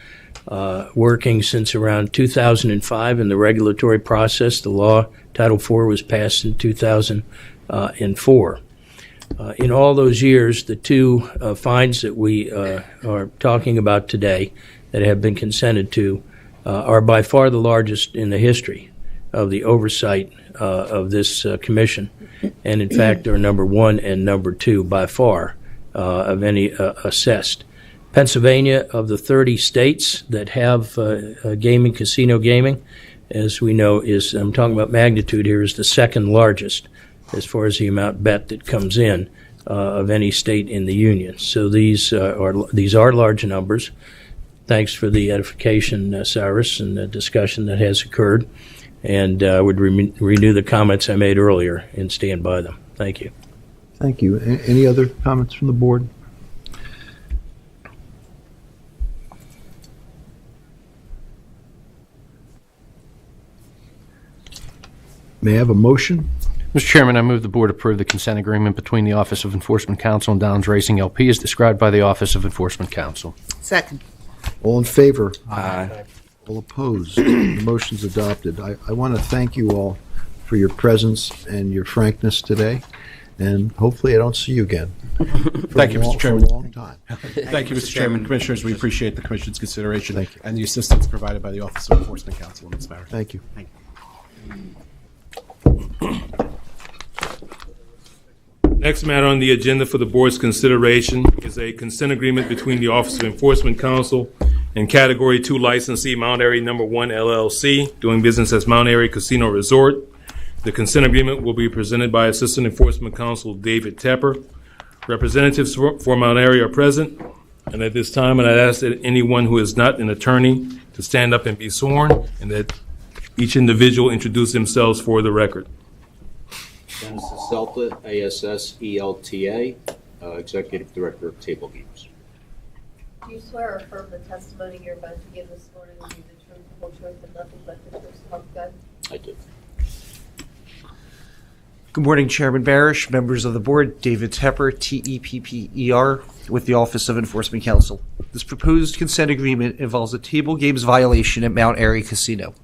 working since around 2005 in the regulatory process. The law, Title IV, was passed in 2004. In all those years, the two fines that we are talking about today that have been consented to are by far the largest in the history of the oversight of this commission, and in fact are number one and number two by far of any assessed. Pennsylvania, of the 30 states that have gaming, casino gaming, as we know, I'm talking about magnitude here, is the second largest as far as the amount bet that comes in of any state in the union. So these are large numbers. Thanks for the edification, Cyrus, and the discussion that has occurred. And I would renew the comments I made earlier and stand by them. Thank you. Thank you. Any other comments from the board? May I have a motion Mr. Chairman, I move the board approve the consent agreement between the Office of Enforcement Counsel and Downs Racing LP as described by the Office of Enforcement Counsel. Second. All in favor? Aye. All opposed? The motion's adopted. I want to thank you all for your presence and your frankness today, and hopefully I don't see you again. Thank you, Mr. Chairman. For a long time. Thank you, Mr. Chairman. Commissioners, we appreciate the Commission's consideration and the assistance provided by the Office of Enforcement Counsel in this matter. Thank you. Next matter on the agenda for the board's consideration is a consent agreement between the Office of Enforcement Counsel and Category 2 licensee Mount Airy No. 1 LLC, doing business as Mount Airy Casino Resort. The consent agreement will be presented by Assistant Enforcement Counsel David Tepper. Representatives for Mount Airy are present, and at this time, I'd ask that anyone who is not an attorney to stand up and be sworn, and that each individual introduce themselves for the record. Dennis Selta, ASSELTA, Executive Director of Table Games. Do you swear or affirm the testimony you're about to give this morning will be the truth, the whole truth, and nothing but the truth, so help you God? I do. Good morning, Chairman Barish, members of the board. David Tepper, T-E-P-P-E-R, with the Office of Enforcement Counsel. This proposed consent agreement involves a table games violation at Mount Airy Casino.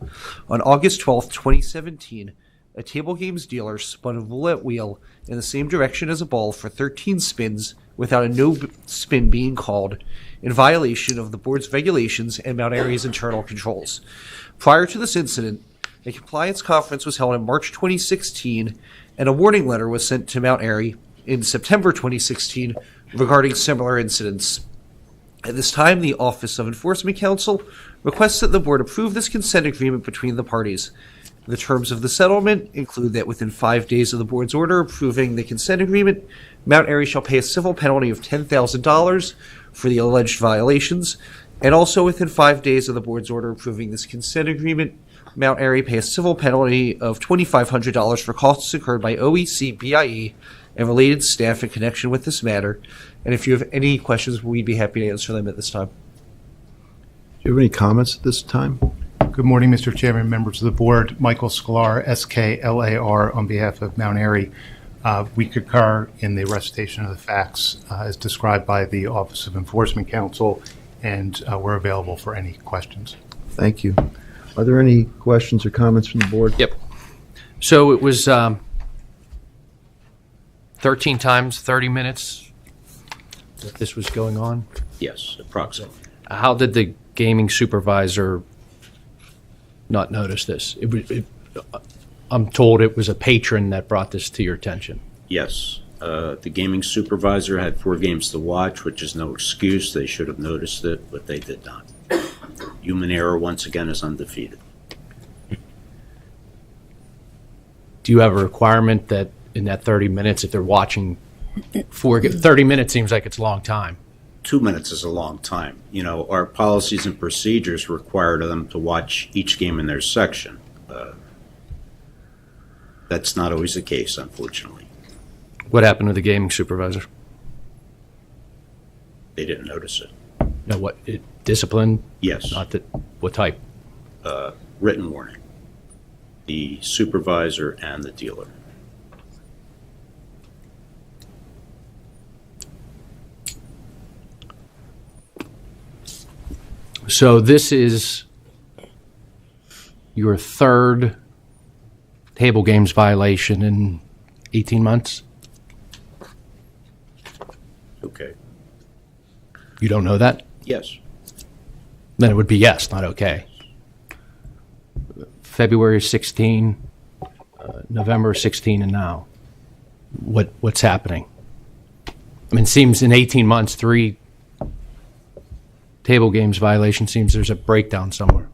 On August 12, 2017, a table games dealer spun a roulette wheel in the same direction as a ball for 13 spins without a no spin being called, in violation of the board's regulations and Mount Airy's internal controls. Prior to this incident, a compliance conference was held in March 2016, and a warning letter was sent to Mount Airy in September 2016 regarding similar incidents. At this time, the Office of Enforcement Counsel requests that the board approve this consent agreement between the parties. The terms of the settlement include that within 5 days of the board's order approving the consent agreement, Mount Airy shall pay a civil penalty of $10,000 for the alleged violations, and also within 5 days of the board's order approving this consent agreement, Mount Airy pay a civil penalty of $2,500 for costs incurred by OEC, BIE, and related staff in connection with this matter. And if you have any questions, we'd be happy to answer them at this time. Do you have any comments at this time? Good morning, Mr. Chairman, members of the board. Michael Sklar, S-K-L-A-R, on behalf of Mount Airy. We concur in the recitation of the facts as described by the Office of Enforcement Counsel, and we're available for any questions. Thank you. Are there any questions or comments from the board? Yep. So it was 13 times 30 minutes that this was going on? Yes, approximately. How did the gaming supervisor not notice this? I'm told it was a patron that brought this to your attention. Yes. The gaming supervisor had 4 games to watch, which is no excuse. They should have noticed it, but they did not. Human error, once again, is undefeated. Do you have a requirement that in that 30 minutes, if they're watching 30 minutes seems like it's a long time? 2 minutes is a long time. You know, our policies and procedures require them to watch each game in their section. That's not always the case, unfortunately. What happened to the gaming supervisor? They didn't notice it. No, what, discipline? Yes. Not that, what type? Written warning. The supervisor and the dealer. So this is your third table games violation in 18 months? Okay. You don't know that? Yes. Then it would be yes, not okay. February 16, November 16, and now. What's happening? I mean, it seems in 18 months, 3 table games violations, seems there's a breakdown somewhere.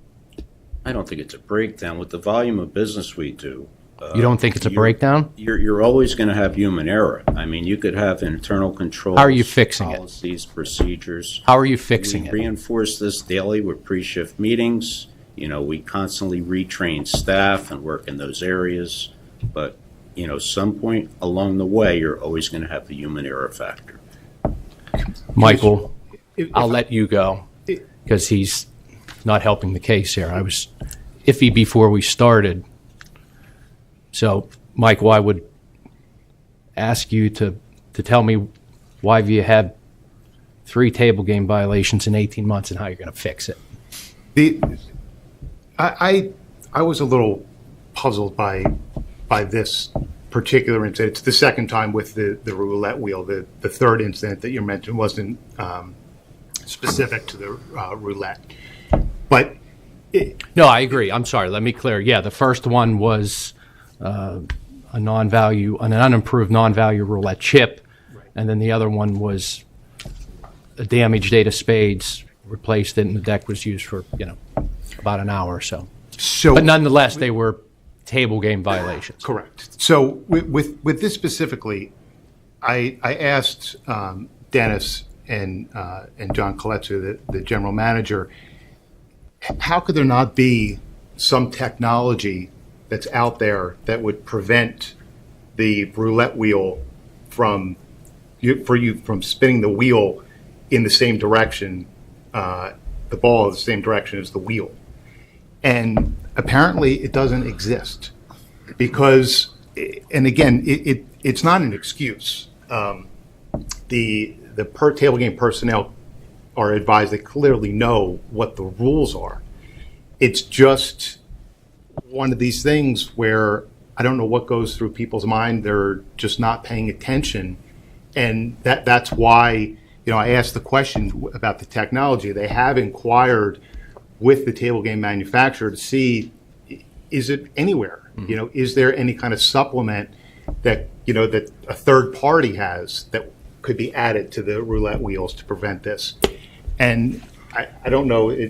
I don't think it's a breakdown. With the volume of business we do... You don't think it's a breakdown? You're always going to have human error. I mean, you could have internal controls... How are you fixing it? Policies, procedures. How are you fixing it? We reinforce this daily with pre-shift meetings. You know, we constantly retrain staff and work in those areas. But, you know, some point along the way, you're always going to have the human error factor. Michael, I'll let you go because he's not helping the case here. I was iffy before we started. So, Michael, I would ask you to tell me why you had 3 table game violations in 18 months and how you're going to fix it. I was a little puzzled by this particular incident. It's the second time with the roulette wheel. The third incident that you mentioned wasn't specific to the roulette. But no, I agree. I'm sorry. Let me clear. Yeah, the first one was an unimproved non-value roulette chip, and then the other one was a damaged 8 of spades, replaced it, and the deck was used for about an hour or so. But nonetheless, they were table game violations. Correct. So with this specifically, I asked Dennis and John Coletsu, the general manager, how could there not be some technology that's out there that would prevent the roulette wheel from spinning the wheel in the same direction, the ball in the same direction as the wheel? And apparently it doesn't exist because, and again, it's not an excuse. The table game personnel are advised, they clearly know what the rules are. It's just one of these things where I don't know what goes through people's mind. They're just not paying attention. And that's why, I asked the question about the technology. They have inquired with the table game manufacturer to see, is it anywhere? Mm-hmm. Is there any kind of supplement that, that a third party has that could be added to the roulette wheels to prevent this? And I don't know. I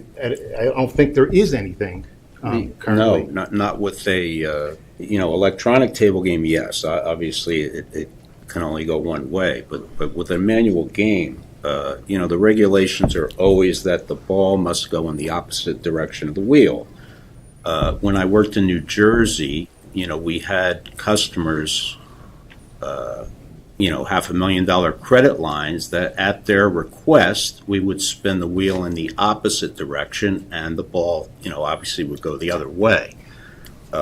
don't think there is anything currently. No, not with a electronic table game. Yes, obviously it can only go one way. But with a manual game, the regulations are always that the ball must go in the opposite direction of the wheel. When I worked in New Jersey, we had customers. $500,000 credit lines that at their request, we would spin the wheel in the opposite direction and the ball, obviously would go the other way.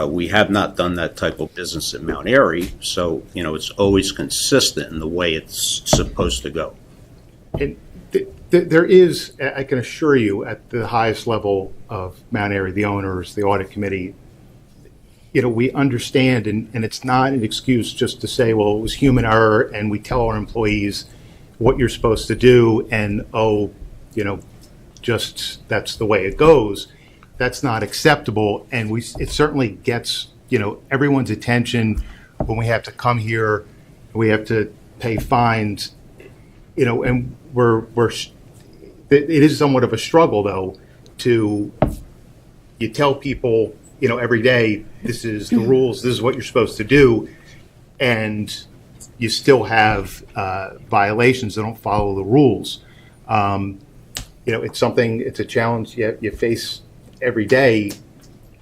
We have not done that type of business at Mount Airy, so, it's always consistent in the way it's supposed to go. And there is, I can assure you, at the highest level of Mount Airy, the owners, the audit committee, we understand, and it's not an excuse just to say, well, it was human error, and we tell our employees what you're supposed to do, and, just that's the way it goes. That's not acceptable, and it certainly gets, everyone's attention when we have to come here, we have to pay fines, and it is somewhat of a struggle, though, you tell people, every day, this is the rules, this is what you're supposed to do, and you still have violations that don't follow the rules. It's a challenge you face every day.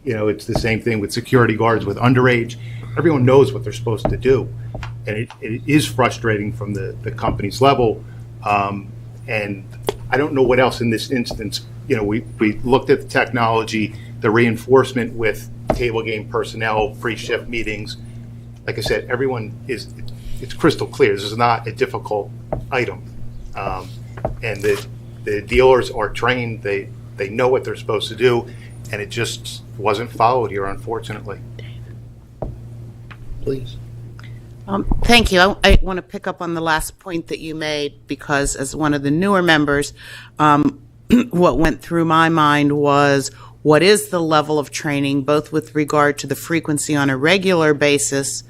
It's the same thing with security guards, with underage. Everyone knows what they're supposed to do, and it is frustrating from the company's level. And I don't know what else in this instance. We looked at the technology, the reinforcement with table game personnel, pre-shift meetings. Like I said, it's crystal clear. This is not a difficult item. And the dealers are trained, they know what they're supposed to do, and it just wasn't followed here, unfortunately. Please. Thank you. I want to pick up on the last point that you made, because as one of the newer members, what went through my mind was, what is the level of training, both with regard to the frequency on a regular basis,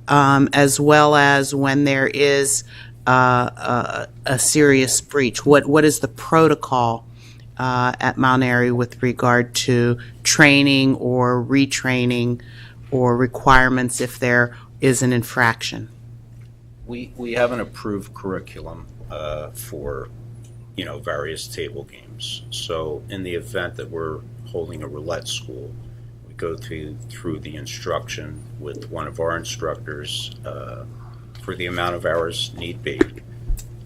as well as when there is a serious breach? What is the protocol at Mount Airy with regard to training or retraining or requirements if there is an infraction? We have an approved curriculum for various table games. So in the event that we're holding a roulette school, we go through the instruction with one of our instructors for the amount of hours need be.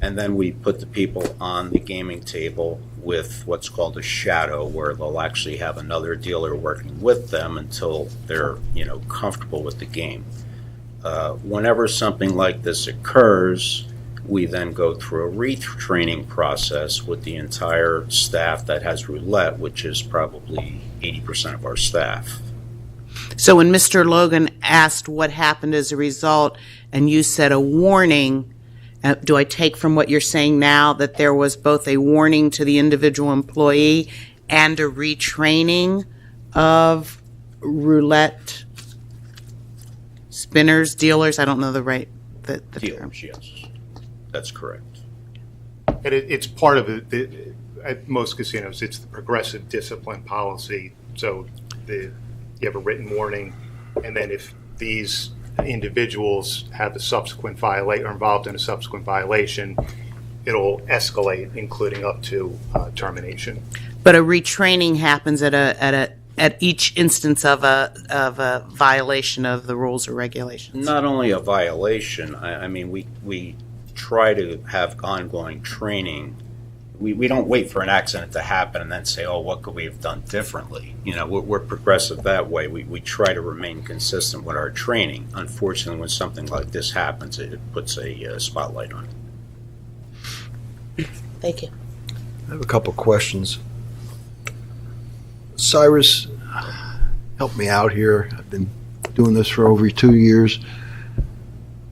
And then we put the people on the gaming table with what's called a shadow, where they'll actually have another dealer working with them until they're comfortable with the game. Whenever something like this occurs, we then go through a retraining process with the entire staff that has roulette, which is probably 80% of our staff. So when Mr. Logan asked what happened as a result, and you said a warning, do I take from what you're saying now that there was both a warning to the individual employee and a retraining of roulette spinners, dealers? I don't know the term. Dealers, yes. That's correct. And it's part of it. At most casinos, it's the progressive discipline policy. So you have a written warning, and then if these individuals have a subsequent violation or involved in a subsequent violation, it'll escalate, including up to termination. But a retraining happens at each instance of a violation of the rules or regulations. Not only a violation, I mean, we try to have ongoing training. We don't wait for an accident to happen and then say, oh, what could we have done differently? You know, we're progressive that way. We try to remain consistent with our training. Unfortunately, when something like this happens, it puts a spotlight on it. Thank you. I have a couple questions. Cyrus, help me out here. I've been doing this for over 2 years.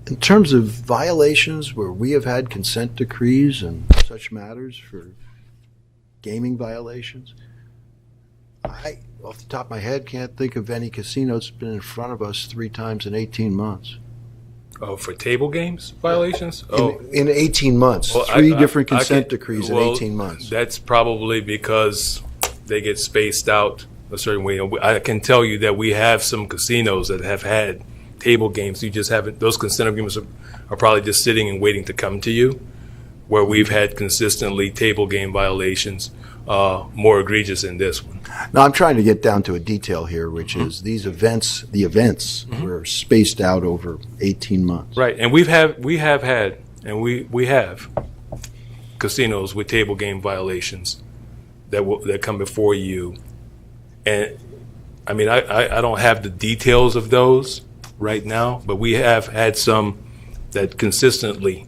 In terms of violations where we have had consent decrees and such matters for gaming violations, I, off the top of my head, can't think of any casino that's been in front of us 3 times in 18 months. Oh, for table games violations? Oh, in 18 months, well, 3 different consent decrees in 18 months. That's probably because they get spaced out a certain way. I can tell you that we have some casinos that have had table games. You just haven't, those consent agreements are probably just sitting and waiting to come to you, where we've had consistently table game violations more egregious than this one. Now, I'm trying to get down to a detail here, which is these events, the events were spaced out over 18 months. Right, and we have had casinos with table game violations that come before you. And I mean, I don't have the details of those right now, but we have had some that consistently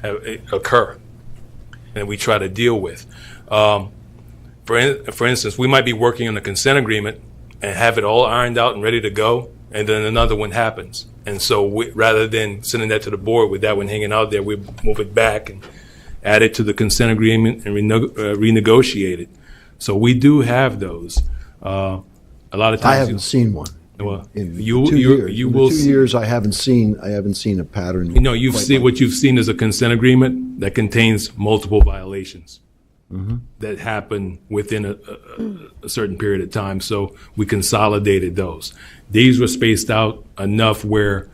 occur, and we try to deal with. For instance, we might be working on a consent agreement and have it all ironed out and ready to go, and then another one happens. And so rather than sending that to the board with that one hanging out there, we move it back and add it to the consent agreement and renegotiate it. So we do have those. A lot of times I haven't seen one. Well, in you 2 years. you In will 2 years I haven't seen a pattern. You know, what you've seen is a consent agreement that contains multiple violations that happen within a certain period of time. So we consolidated those. These were spaced out enough where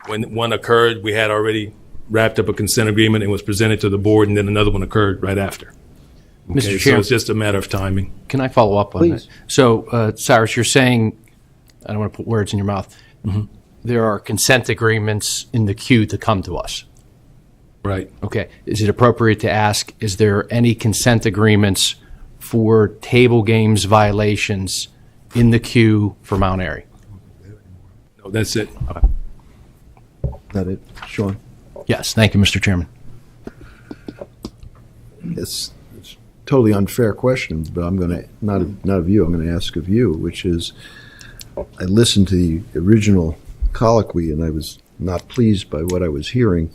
when one occurred, we had already wrapped up a consent agreement and was presented to the board, and then another one occurred right after. Mr. Okay, Chair, so it's just a matter of timing. Can I follow up on that? So, Cyrus, you're saying, I don't want to put words in your mouth, there are consent agreements in the queue to come to us. Right. Okay. Is it appropriate to ask, is there any consent agreements for table games violations in the queue for Mount Airy? No, that's it. Okay. Is that it, Sean? Yes. Thank you, Mr. Chairman. It's a totally unfair question, but I'm going to, not of you, I'm going to ask of you, which is, I listened to the original colloquy and I was not pleased by what I was hearing.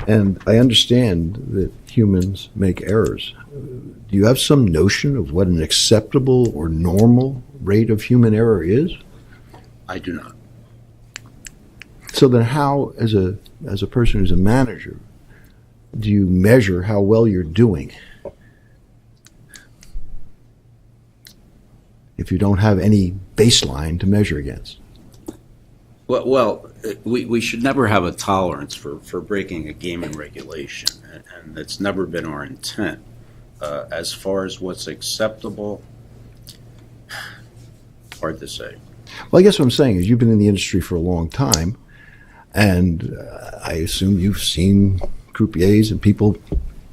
And I understand that humans make errors. Do you have some notion of what an acceptable or normal rate of human error is? I do not. So then how, as a person who's a manager, do you measure how well you're doing if you don't have any baseline to measure against? Well, we should never have a tolerance for breaking a gaming regulation, and it's never been our intent. As far as what's acceptable, hard to say. Well, I guess what I'm saying is you've been in the industry for a long time, and I assume you've seen croupiers and people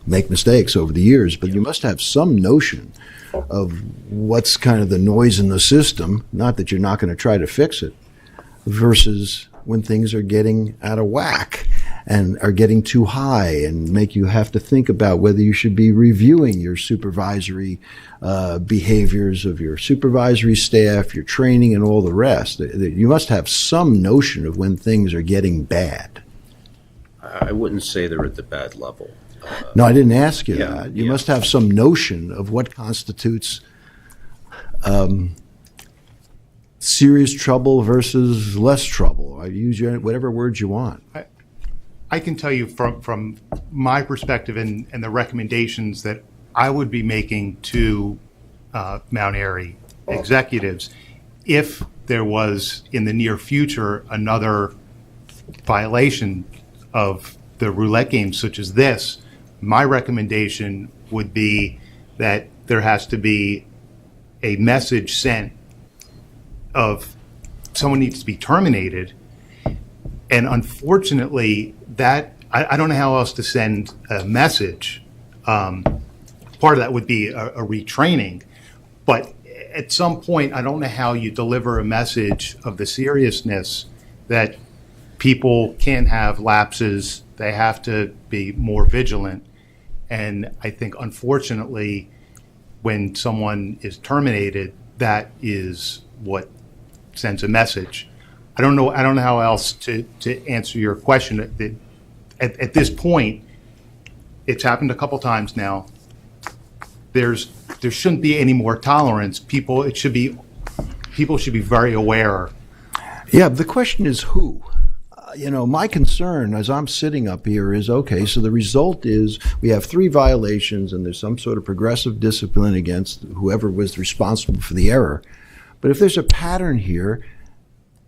make mistakes over the years, but you must have some notion of what's kind of the noise in the system, not that you're not going to try to fix it, versus when things are getting out of whack and are getting too high and make you have to think about whether you should be reviewing your supervisory behaviors of your supervisory staff, your training, and all the rest. You must have some notion of when things are getting bad. I wouldn't say they're at the bad level. No, I didn't ask you Yeah, that. You yeah. must have some notion of what constitutes serious trouble versus less trouble. I use whatever words you want. I can tell you from my perspective and the recommendations that I would be making to Mount Airy executives, if there was in the near future another violation of the roulette games such as this, my recommendation would be that there has to be a message sent of someone needs to be terminated. And unfortunately, that I don't know how else to send a message. Part of that would be a retraining. But at some point, I don't know how you deliver a message of the seriousness that people can't have lapses. They have to be more vigilant. And I think, unfortunately, when someone is terminated, that is what sends a message. I don't know how else to answer your question. At this point, it's happened a couple times now. There shouldn't be any more tolerance. People should be very aware. Yeah, the question is who? My concern as I'm sitting up here is, okay, so the result is we have 3 violations and there's some sort of progressive discipline against whoever was responsible for the error. But if there's a pattern here,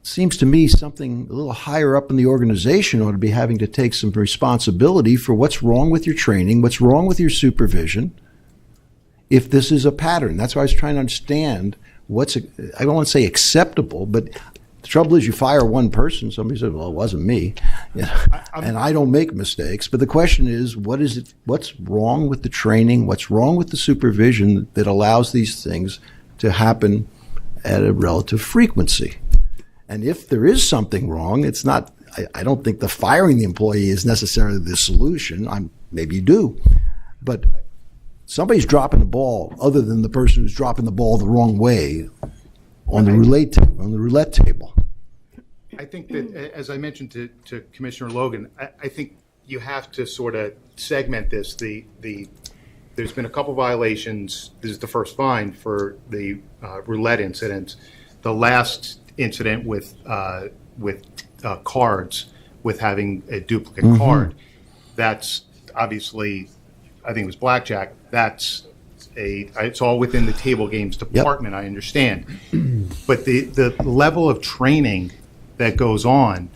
it seems to me something a little higher up in the organization ought to be having to take some responsibility for what's wrong with your training, what's wrong with your supervision, if this is a pattern. That's why I was trying to understand I don't want to say acceptable, but the trouble is you fire one person, somebody says, well, it wasn't me. And I don't make mistakes. But the question is, what's wrong with the training? What's wrong with the supervision that allows these things to happen at a relative frequency? And if there is something wrong, it's not, I don't think the firing the employee is necessarily the solution. Maybe you do. But somebody's dropping the ball other than the person who's dropping the ball the wrong way on the roulette table. I think that, as I mentioned to Commissioner Logan, I think you have to sort of segment this. There's been a couple violations. This is the first fine for the roulette incidents. The last incident with cards, with having a duplicate card, that's obviously, I think it was blackjack. It's all within the table games department. Yep. I understand, but the level of training that goes on,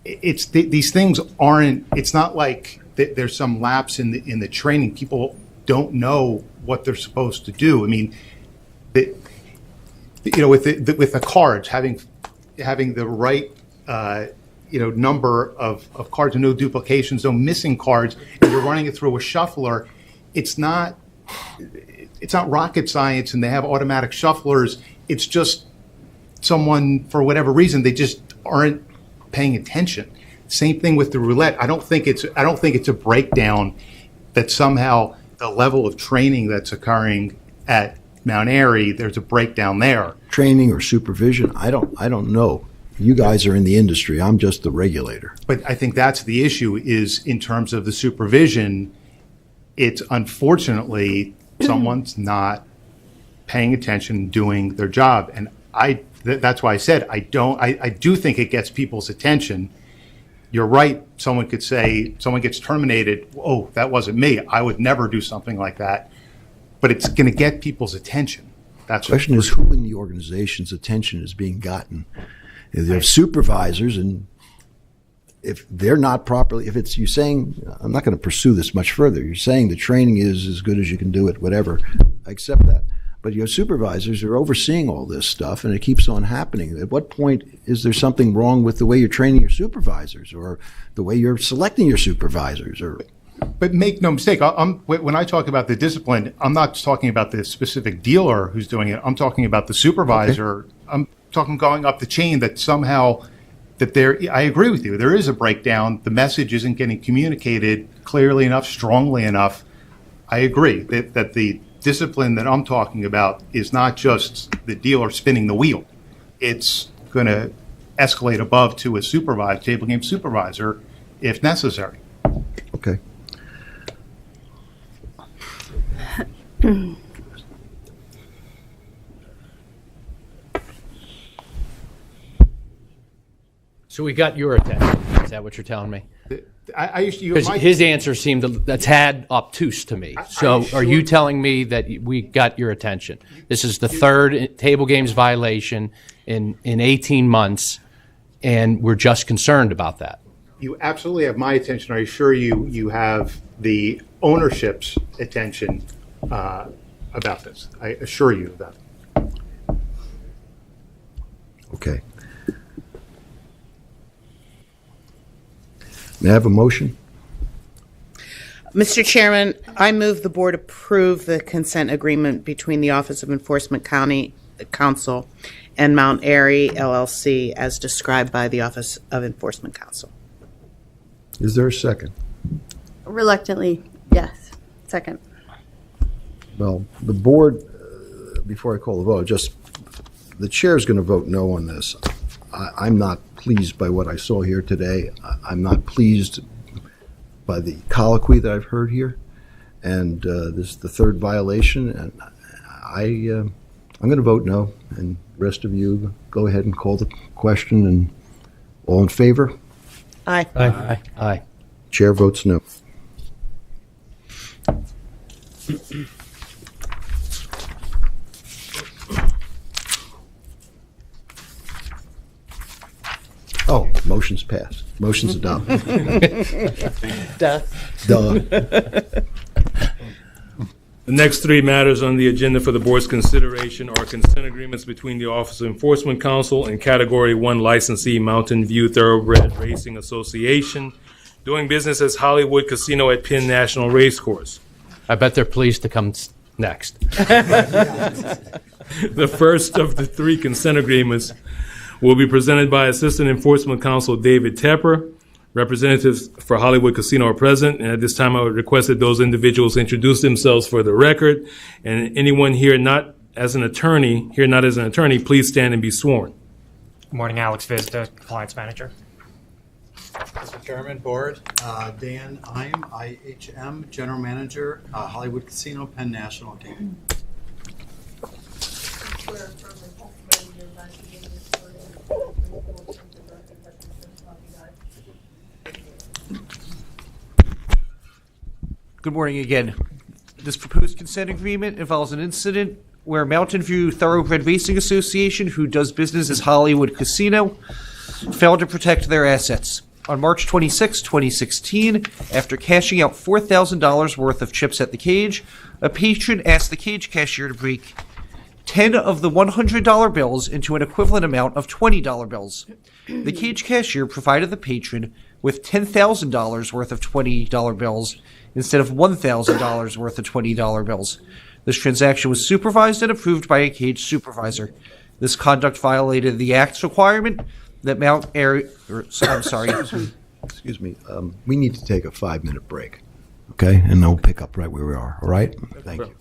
these things aren't. It's not like there's some lapse in the training. People don't know what they're supposed to do. I mean, with the cards, having the right number of cards and no duplications, no missing cards, and you're running it through a shuffler. It's not rocket science, and they have automatic shufflers. It's just someone, for whatever reason, they just aren't paying attention. Same thing with the roulette. I don't think it's a breakdown that somehow the level of training that's occurring at Mount Airy, there's a breakdown there. Training or supervision, I don't know. You guys are in the industry. I'm just the regulator. But I think that's the issue, is in terms of the supervision, it's unfortunately someone's not paying attention, doing their job. And that's why I said I do think it gets people's attention. You're right. Someone could say, someone gets terminated. Oh, that wasn't me. I would never do something like that. But it's going to get people's attention. That's the question is, who in the organization's attention is being gotten? If they're supervisors, and if they're not properly, you're saying, I'm not going to pursue this much further. You're saying the training is as good as you can do it, whatever. I accept that. But your supervisors are overseeing all this stuff, and it keeps on happening. At what point is there something wrong with the way you're training your supervisors, or the way you're selecting your supervisors? But make no mistake, when I talk about the discipline, I'm not talking about the specific dealer who's doing it. I'm talking about the supervisor. Okay. I'm talking going up the chain, that somehow I agree with you. There is a breakdown. The message isn't getting communicated clearly enough, strongly enough. I agree that the discipline that I'm talking about is not just the dealer spinning the wheel. It's going to escalate above to a table game supervisor if necessary. Okay. So we got your attention. Is that what you're telling me? I used to use Because my... his answer seemed a tad obtuse to me. So are you telling me that we got your attention? This is the third table games violation in 18 months, and we're just concerned about that. You absolutely have my attention. I assure you, you have the ownership's attention about this. I assure you of that. Okay. May I have a motion? Mr. Chairman, I move the board approve the consent agreement between the Office of Enforcement County Counsel and Mount Airy LLC as described by the Office of Enforcement Counsel. Is there a second? Reluctantly, yes. Second. Well, the board, before I call the vote, the chair's going to vote no on this. I'm not pleased by what I saw here today. I'm not pleased by the colloquy that I've heard here. And this is the third violation. And I'm going to vote no. And the rest of you, go ahead and call the question. And all in favor? Aye. Aye. Aye. Chair votes no. Oh, motion's passed. Motion's adopted. Duh. Duh. The next three matters on the agenda for the board's consideration are consent agreements between the Office of Enforcement Counsel and Category 1 licensee Mountain View Thoroughbred Racing Association, doing business as Hollywood Casino at Penn National Racecourse. I bet they're pleased to come next. The first of the three consent agreements will be presented by Assistant Enforcement Counsel David Tepper. Representatives for Hollywood Casino are present, and at this time I would request that those individuals introduce themselves for the record, and anyone here not as an attorney, please stand and be sworn. Good morning, Alex Vizda, Compliance Manager. Mr. Chairman, Board, Dan Im, IHM, General Manager, Hollywood Casino, Penn National Gaming. Good morning again. This proposed consent agreement involves an incident where Mountain View Thoroughbred Racing Association, who does business as Hollywood Casino, failed to protect their assets. On March 26, 2016, after cashing out $4,000 worth of chips at the cage, a patron asked the cage cashier to break 10 of the $100 bills into an equivalent amount of $20 bills. The cage cashier provided the patron with $10,000 worth of $20 bills instead of $1,000 worth of $20 bills. This transaction was supervised and approved by a cage supervisor. This conduct violated the Act's requirement that Mount Airy, Excuse me. We need to take a 5-minute break. Okay? And then we'll pick up right where we are. All right? Thank you.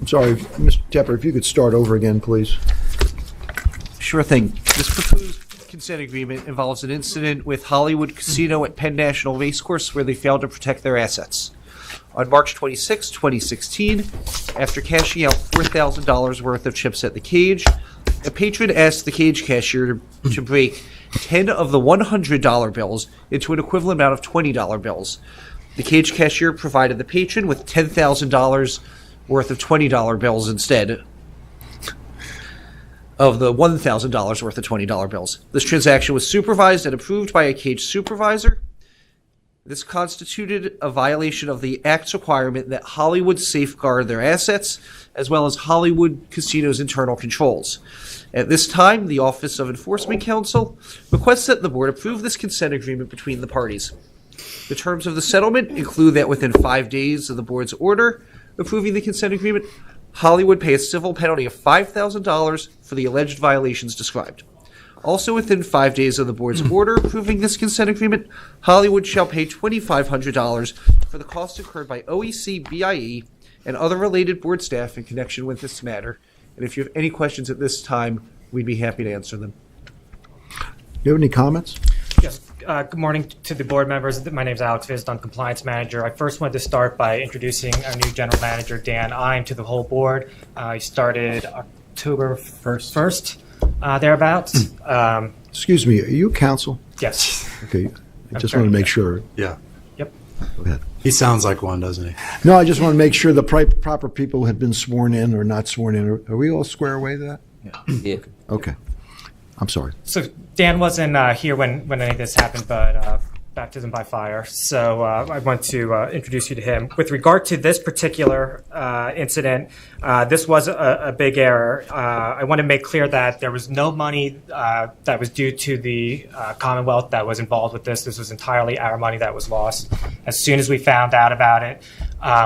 I'm sorry, Mr. Tepper, if you could start over again, please. Sure thing. This proposed consent agreement involves an incident with Hollywood Casino at Penn National Racecourse where they failed to protect their assets. On March 26, 2016, after cashing out $4,000 worth of chips at the cage, a patron asked the cage cashier to break 10 of the $100 bills into an equivalent amount of $20 bills. The cage cashier provided the patron with $10,000 worth of $20 bills instead of the $1,000 worth of $20 bills. This transaction was supervised and approved by a cage supervisor. This constituted a violation of the Act's requirement that Hollywood safeguard their assets, as well as Hollywood Casino's internal controls. At this time, the Office of Enforcement Counsel requests that the Board approve this consent agreement between the parties. The terms of the settlement include that within 5 days of the Board's order approving the consent agreement, Hollywood pay a civil penalty of $5,000 for the alleged violations described. Also within 5 days of the Board's order approving this consent agreement, Hollywood shall pay $2,500 for the costs incurred by OEC, BIE, and other related Board staff in connection with this matter. And if you have any questions at this time, we'd be happy to answer them. Do you have any comments? Yes. Good morning to the board members. My name is Alex Visdon, Compliance Manager. I first wanted to start by introducing our new General Manager, Dan Ime, to the whole board. He started October 1st, thereabouts. Excuse me, are you counsel? Yes. Okay, I just want to make sure. Yeah. Yep. Go ahead. He sounds like one, doesn't he? No, I just want to make sure the proper people had been sworn in or not sworn in. Are we all square away to that? Yeah. Okay. I'm sorry. So Dan wasn't here when any of this happened, but baptism by fire. So I want to introduce you to him. With regard to this particular incident, this was a big error. I want to make clear that there was no money that was due to the Commonwealth that was involved with this. This was entirely our money that was lost. As soon as we found out about it,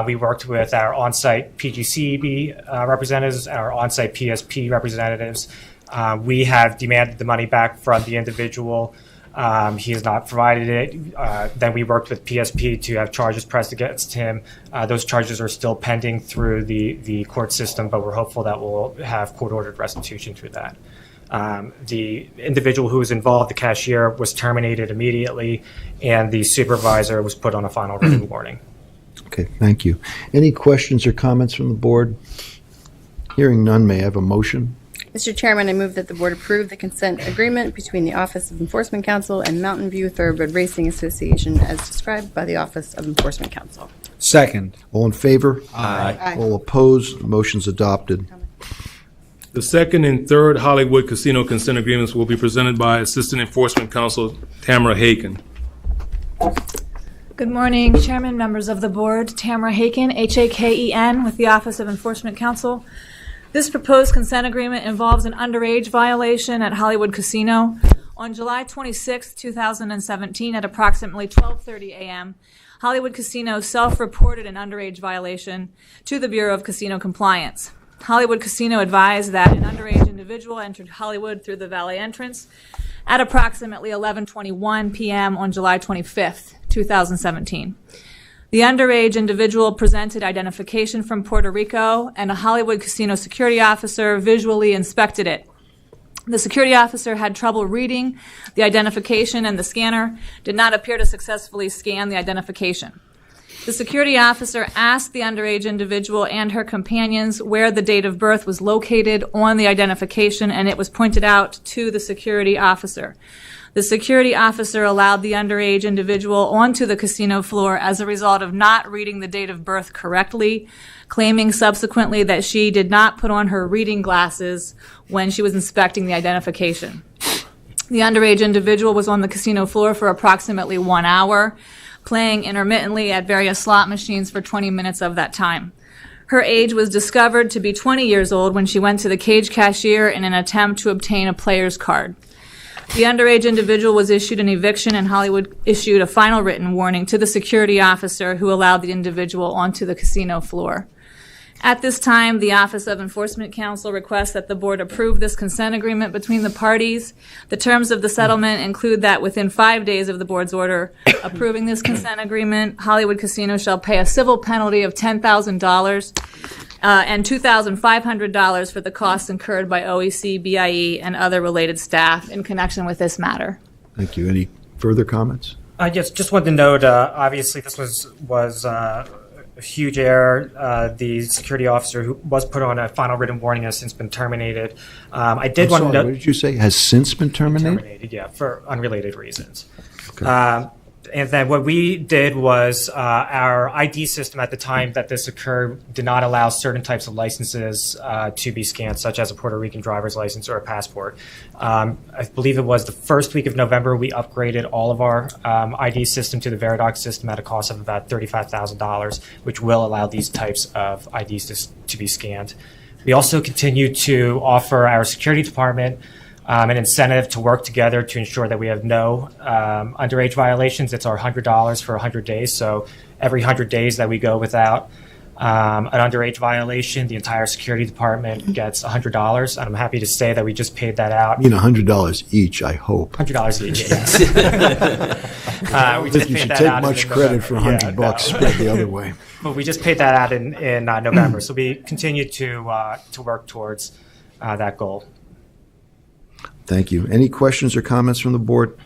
we worked with our on-site PGCB representatives, our on-site PSP representatives. We have demanded the money back from the individual. He has not provided it. Then we worked with PSP to have charges pressed against him. Those charges are still pending through the court system, but we're hopeful that we'll have court-ordered restitution through that. The individual who was involved, the cashier, was terminated immediately, and the supervisor was put on a final written warning. Okay, thank you. Any questions or comments from the board? Hearing none, may I have a motion? Mr. Chairman, I move that the board approve the consent agreement between the Office of Enforcement Counsel and Mountain View Thoroughbred Racing Association as described by the Office of Enforcement Counsel. Second. All in favor? Aye. Aye. All opposed? The motion's adopted. The second and third Hollywood Casino consent agreements will be presented by Assistant Enforcement Counsel Tamara Haken. Good morning, Chairman, members of the board. Tamara Haken, Haken, with the Office of Enforcement Counsel. This proposed consent agreement involves an underage violation at Hollywood Casino. On July 26, 2017, at approximately 12:30 a.m., Hollywood Casino self-reported an underage violation to the Bureau of Casino Compliance. Hollywood Casino advised that an underage individual entered Hollywood through the valet entrance at approximately 11:21 p.m. on July 25, 2017. The underage individual presented identification from Puerto Rico, and a Hollywood Casino security officer visually inspected it. The security officer had trouble reading the identification, and the scanner did not appear to successfully scan the identification. The security officer asked the underage individual and her companions where the date of birth was located on the identification, and it was pointed out to the security officer. The security officer allowed the underage individual onto the casino floor as a result of not reading the date of birth correctly, claiming subsequently that she did not put on her reading glasses when she was inspecting the identification. The underage individual was on the casino floor for approximately 1 hour, playing intermittently at various slot machines for 20 minutes of that time. Her age was discovered to be 20 years old when she went to the cage cashier in an attempt to obtain a player's card. The underage individual was issued an eviction, and Hollywood issued a final written warning to the security officer who allowed the individual onto the casino floor. At this time, the Office of Enforcement Counsel requests that the board approve this consent agreement between the parties. The terms of the settlement include that within 5 days of the board's order approving this consent agreement, Hollywood Casino shall pay a civil penalty of $10,000 and $2,500 for the costs incurred by OEC, BIE, and other related staff in connection with this matter. Thank you. Any further comments? Yes, just wanted to note, obviously this was a huge error. The security officer who was put on a final written warning has since been terminated. I did want to note... What did you say? Has since been terminated? Terminated, yeah, for unrelated reasons. Okay. And then what we did was our ID system at the time that this occurred did not allow certain types of licenses to be scanned, such as a Puerto Rican driver's license or a passport. I believe it was the first week of November we upgraded all of our ID system to the Veridoc system at a cost of about $35,000, which will allow these types of IDs to be scanned. We also continue to offer our security department an incentive to work together to ensure that we have no underage violations. It's our $100 for 100 days. So every 100 days that we go without an underage violation, the entire security department gets $100. And I'm happy to say that we just paid that out. You mean $100 each, I hope. $100 each, yes. We just you should take much credit for $100 spread the other way. But we just paid that out in November. So we continue to work towards that goal. Thank you. Any questions or comments from the board?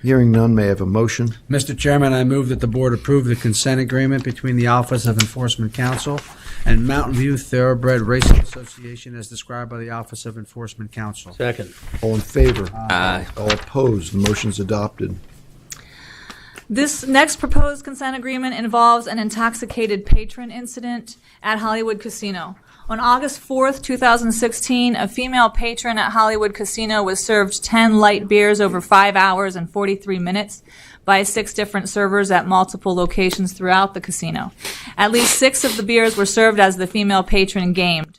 Hearing none, may I have a motion? Mr. Chairman, I move that the board approve the consent agreement between the Office of Enforcement Counsel and Mountain View Thoroughbred Racing Association as described by the Office of Enforcement Counsel. Second. All in favor? Aye. All opposed? The motion's adopted. This next proposed consent agreement involves an intoxicated patron incident at Hollywood Casino. On August 4th, 2016, a female patron at Hollywood Casino was served 10 light beers over 5 hours and 43 minutes by 6 different servers at multiple locations throughout the casino. At least 6 of the beers were served as the female patron gamed.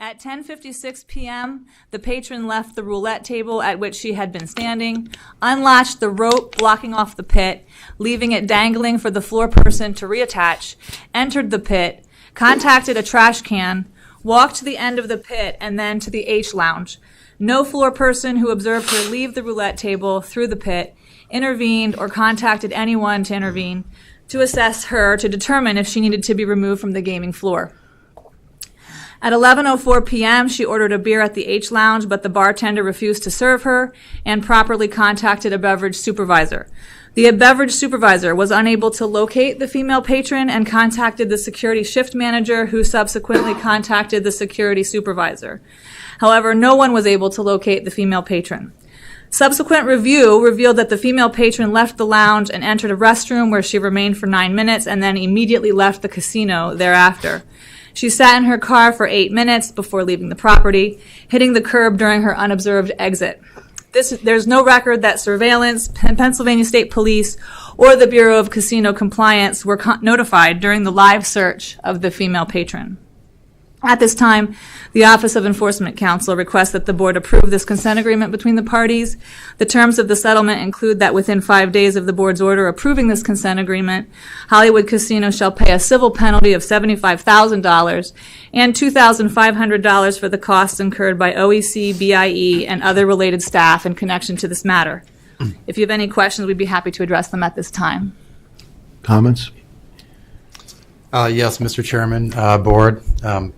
At 10:56 p.m., the patron left the roulette table at which she had been standing, unlatched the rope blocking off the pit, leaving it dangling for the floor person to reattach, entered the pit, contacted a trash can, walked to the end of the pit, and then to the H lounge. No floor person who observed her leave the roulette table through the pit intervened or contacted anyone to intervene to assess her to determine if she needed to be removed from the gaming floor. At 11:04 p.m., she ordered a beer at the H lounge, but the bartender refused to serve her and properly contacted a beverage supervisor. The beverage supervisor was unable to locate the female patron and contacted the security shift manager, who subsequently contacted the security supervisor. However, no one was able to locate the female patron. Subsequent review revealed that the female patron left the lounge and entered a restroom where she remained for 9 minutes and then immediately left the casino thereafter. She sat in her car for 8 minutes before leaving the property, hitting the curb during her unobserved exit. There's no record that surveillance, Pennsylvania State Police, or the Bureau of Casino Compliance were notified during the live search of the female patron. At this time, the Office of Enforcement Counsel requests that the board approve this consent agreement between the parties. The terms of the settlement include that within 5 days of the board's order approving this consent agreement, Hollywood Casino shall pay a civil penalty of $75,000 and $2,500 for the costs incurred by OEC, BIE, and other related staff in connection to this matter. If you have any questions, we'd be happy to address them at this time. Comments? Yes, Mr. Chairman, Board.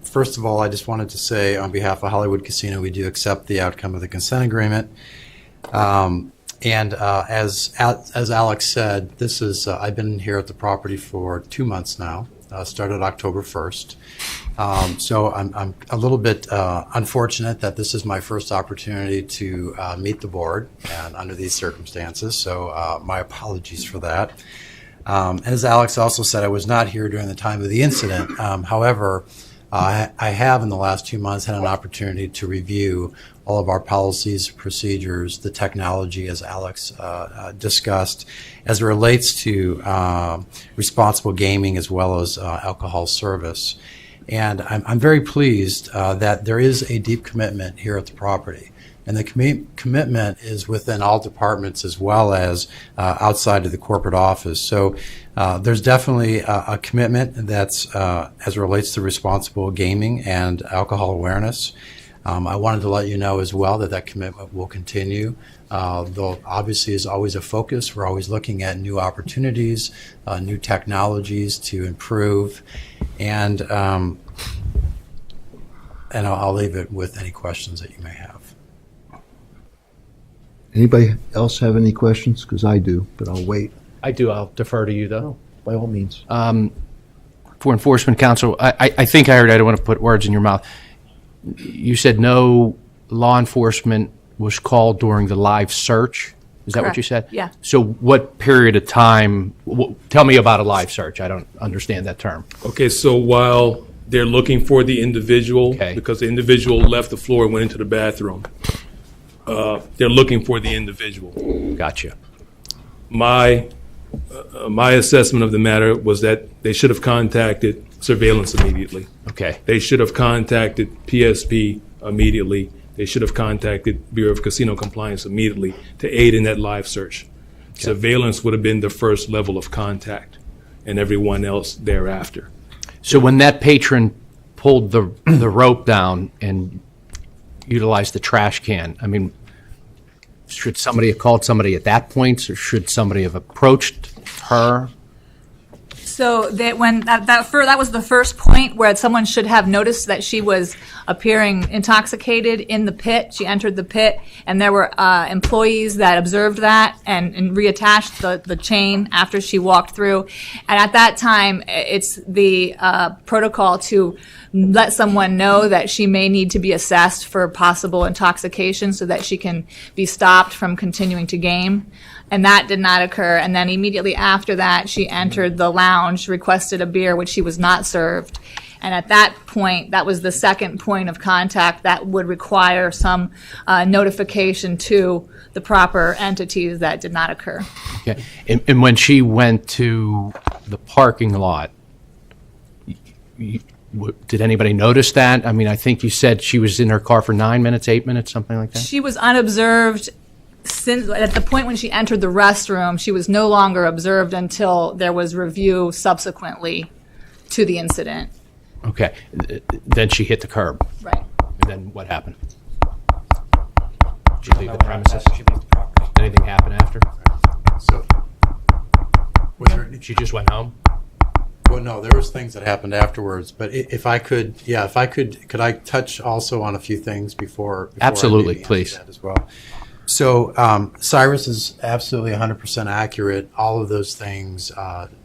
First of all, I just wanted to say on behalf of Hollywood Casino, we do accept the outcome of the consent agreement. As Alex said, this is I've been here at the property for 2 months now. Started October 1st. So I'm a little bit unfortunate that this is my first opportunity to meet the board and under these circumstances. So my apologies for that. As Alex also said, I was not here during the time of the incident. However, I have in the last 2 months had an opportunity to review all of our policies, procedures, the technology, as Alex discussed, as it relates to responsible gaming as well as alcohol service. And I'm very pleased that there is a deep commitment here at the property And the commitment is within all departments as well as outside of the corporate office. So there's definitely a commitment that's as it relates to responsible gaming and alcohol awareness. I wanted to let you know as well that that commitment will continue. Though obviously is always a focus. We're always looking at new opportunities, new technologies to improve, and I'll leave it with any questions that you may have. Anybody else have any questions? Because I do, but I'll wait. I do. I'll defer to you, though. By all means. For Enforcement Council, I think I heard, I don't want to put words in your mouth. You said no law enforcement was called during the live search. Is that what Correct. you said? Yeah. So what period of time, tell me about a live search. I don't understand that term. Okay, so while they're looking for the individual, because the individual left the floor and went into the bathroom, they're looking for the individual. Gotcha. My assessment of the matter was that they should have contacted surveillance immediately. Okay. They should have contacted PSP immediately. They should have contacted Bureau of Casino Compliance immediately to aid in that live search. Okay. Surveillance would have been the first level of contact, and everyone else thereafter. So when that patron pulled the rope down and utilized the trash can, I mean, should somebody have called somebody at that point, or should somebody have approached her? So that when that was the first point where someone should have noticed that she was appearing intoxicated in the pit. She entered the pit, and there were employees that observed that and reattached the chain after she walked through. And at that time, it's the protocol to let someone know that she may need to be assessed for possible intoxication so that she can be stopped from continuing to game. And that did not occur. And then immediately after that, she entered the lounge, requested a beer, which she was not served. And at that point, that was the second point of contact that would require some notification to the proper entities. That did not occur. Okay. And when she went to the parking lot, did anybody notice that? I mean, I think you said she was in her car for 9 minutes, 8 minutes, something like that? She was unobserved. Since at the point when she entered the restroom, she was no longer observed until there was review subsequently to the incident. Okay. Then she hit the curb. Right. And then what happened? Did she leave the premises? Anything happen after? So, she just went home? Well, no, there was things that happened afterwards. But if I could, could I touch also on a few things before Absolutely, I maybe please. answer that as well? So Cyrus is absolutely 100% accurate. All of those things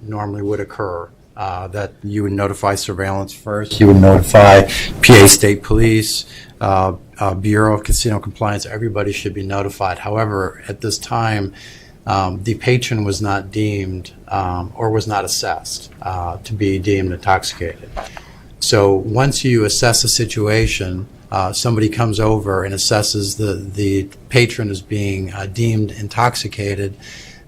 normally would occur. That you would notify surveillance first. You would notify PA State Police, Bureau of Casino Compliance. Everybody should be notified. However, at this time, the patron was not deemed or was not assessed to be deemed intoxicated. So once you assess a situation, somebody comes over and assesses the patron as being deemed intoxicated,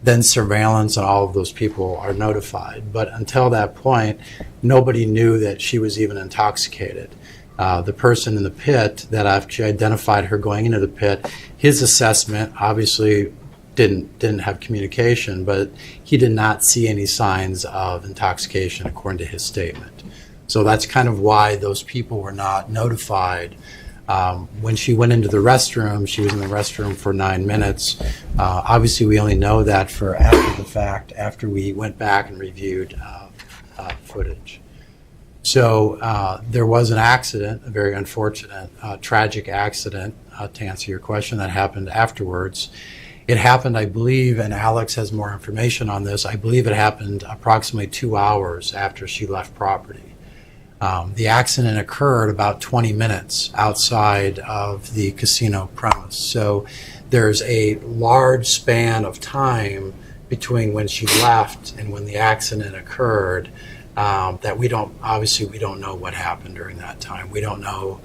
then surveillance and all of those people are notified. But until that point, nobody knew that she was even intoxicated. The person in the pit that actually identified her going into the pit, his assessment obviously didn't have communication, but he did not see any signs of intoxication according to his statement. So that's kind of why those people were not notified. When she went into the restroom, she was in the restroom for 9 minutes. Obviously, we only know that for after the fact, after we went back and reviewed footage. So there was an accident, a very unfortunate, tragic accident, to answer your question, that happened afterwards. It happened, I believe, and Alex has more information on this, I believe it happened approximately 2 hours after she left property. The accident occurred about 20 minutes outside of the casino premise. So there's a large span of time between when she left and when the accident occurred that we don't know what happened during that time. We don't know.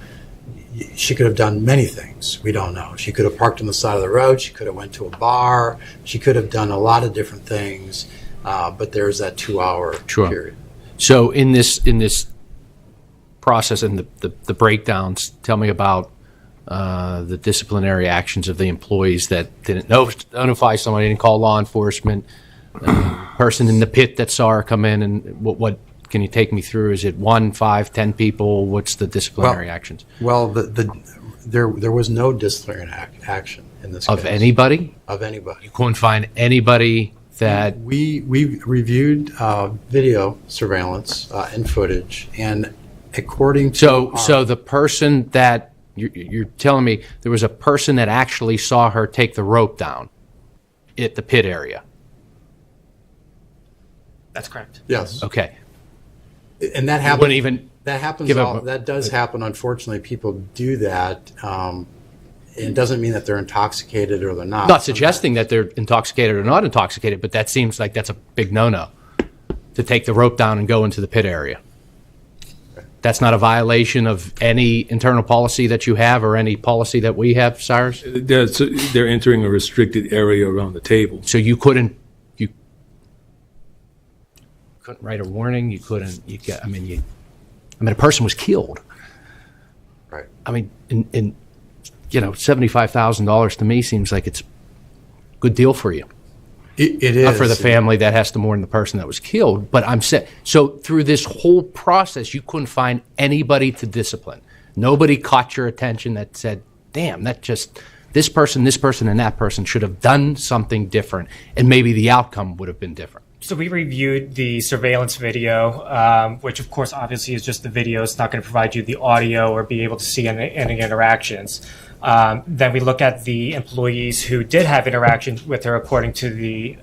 She could have done many things. We don't know. She could have parked on the side of the road. She could have went to a bar. She could have done a lot of different things, but there's that 2-hour period. So in this process and the breakdowns, tell me about the disciplinary actions of the employees that didn't notify somebody, didn't call law enforcement, person in the pit that saw her come in, and what can you take me through? Is it 1, 5, 10 people? What's the disciplinary actions? Well, there was no disciplinary action in this case. Of anybody? Of anybody. You couldn't find anybody that... We reviewed video surveillance and footage, and according to... So the person that... You're telling me there was a person that actually saw her take the rope down at the pit area? That's correct. Yes. Okay. And that happens. That does happen. Unfortunately, people do that. It doesn't mean that they're intoxicated or they're not. Not suggesting that they're intoxicated or not intoxicated, but that seems like that's a big no-no to take the rope down and go into the pit area. That's not a violation of any internal policy that you have or any policy that we have, Cyrus? They're entering a restricted area around the table. So you couldn't write a warning. A person was killed. Right. I mean, $75,000 to me seems like it's a good deal for you. It is. Not for the family that has to mourn the person that was killed, but I'm saying, so through this whole process, you couldn't find anybody to discipline. Nobody caught your attention that said, damn, this person, and that person should have done something different, and maybe the outcome would have been different. So we reviewed the surveillance video, which of course obviously is just the video. It's not going to provide you the audio or be able to see any interactions. Then we look at the employees who did have interactions with her according to the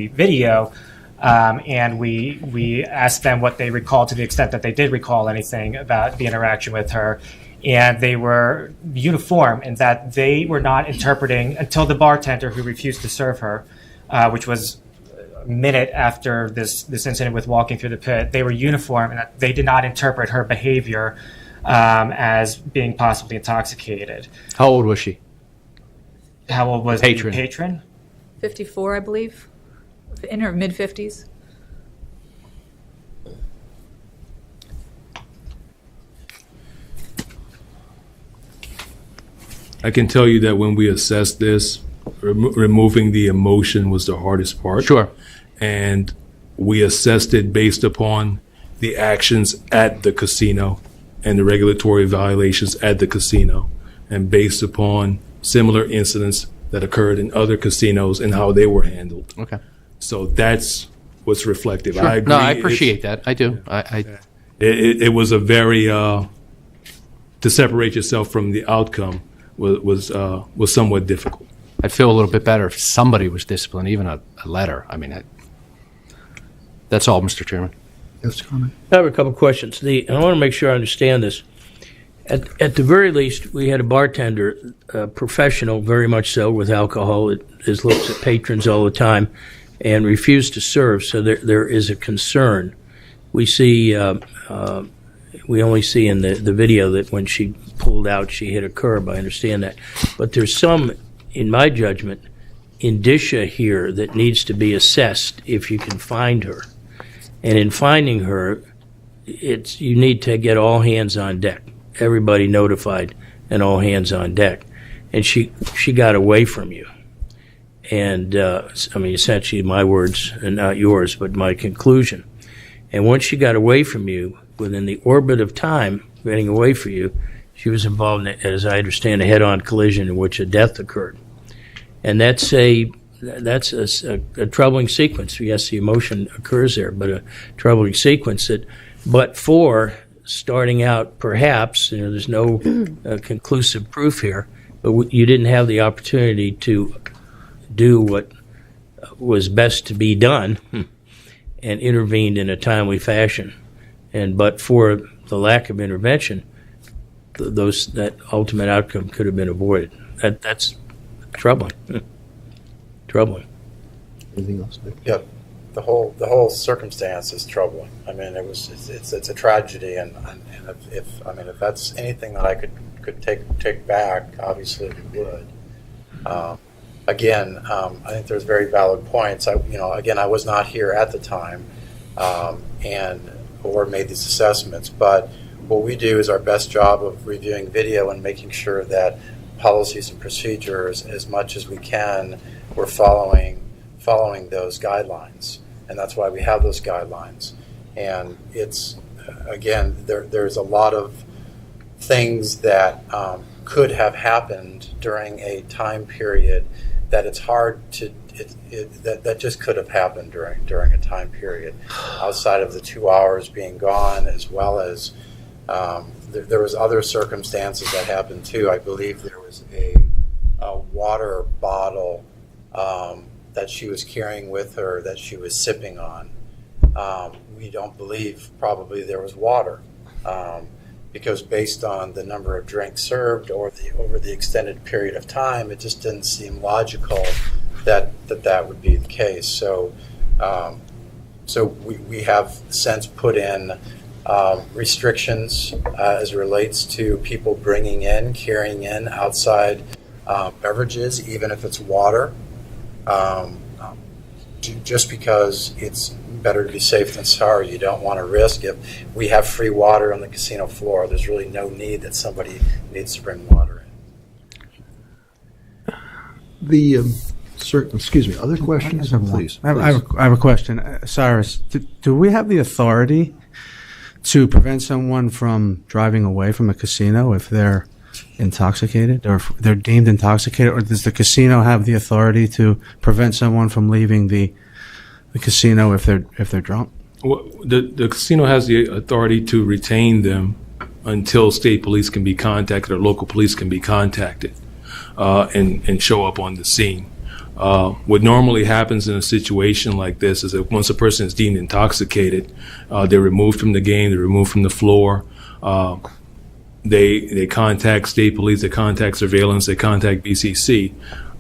video, and we asked them what they recalled to the extent that they did recall anything about the interaction with her. And they were uniform in that they were not interpreting until the bartender who refused to serve her, which was a minute after this incident with walking through the pit. They were uniform, and they did not interpret her behavior as being possibly intoxicated. How old was she? How old was Patron. the patron? 54, I believe, in her mid-50s. I can tell you that when we assessed this, removing the emotion was the hardest part. Sure. And we assessed it based upon the actions at the casino and the regulatory violations at the casino, and based upon similar incidents that occurred in other casinos and how they were handled. Okay. So that's what's reflective. Sure. I agree. No, I appreciate that. I do. It was a very to separate yourself from the outcome was somewhat difficult. I'd feel a little bit better if somebody was disciplined, even a letter. I mean, that's all, Mr. Chairman. Yes, comment. I have a couple of questions. I want to make sure I understand this. At the very least, we had a bartender, professional, very much so, with alcohol. His looks at patrons all the time, and refused to serve. So there is a concern. We see, we only see in the video that when she pulled out, she hit a curb. I understand that, but there's some, in my judgment, indicia here that needs to be assessed if you can find her. And in finding her, you need to get all hands on deck. Everybody notified and all hands on deck. And she got away from you. And, I mean, essentially my words and not yours, but my conclusion. And once she got away from you, within the orbit of time getting away from you, she was involved in, as I understand, a head-on collision in which a death occurred. And that's a troubling sequence. Yes, the emotion occurs there, but a troubling sequence that, but for starting out, perhaps, there's no conclusive proof here, but you didn't have the opportunity to do what was best to be done and intervened in a timely fashion. And but for the lack of intervention, that ultimate outcome could have been avoided. That's troubling. Troubling. Anything else, Nick? Yeah, the whole circumstance is troubling. I mean, it's a tragedy, and if that's anything that I could take back, obviously we would. Again, I think there's very valid points. I was not here at the time, or made these assessments, but what we do is our best job of reviewing video and making sure that policies and procedures, as much as we can, we're following those guidelines. And that's why we have those guidelines. And it's, again, there's a lot of things that could have happened during a time period that it's hard to, that just could have happened during a time period outside of the 2 hours being gone, as well as there was other circumstances that happened too. I believe there was a water bottle that she was carrying with her that she was sipping on. We don't believe probably there was water because based on the number of drinks served or over the extended period of time, it just didn't seem logical that would be the case. So we have since put in restrictions as it relates to people carrying in outside beverages, even if it's water, just because it's better to be safe than sorry. You don't want to risk it. We have free water on the casino floor. There's really no need that somebody needs to bring water in. Excuse me, other questions, please? I have a question. Cyrus, do we have the authority to prevent someone from driving away from a casino if they're intoxicated or if they're deemed intoxicated, or does the casino have the authority to prevent someone from leaving the casino if they're drunk? Well, the casino has the authority to retain them until state police can be contacted or local police can be contacted and show up on the scene. What normally happens in a situation like this is that once a person is deemed intoxicated, they're removed from the game, they're removed from the floor. They contact state police, they contact surveillance, they contact BCC.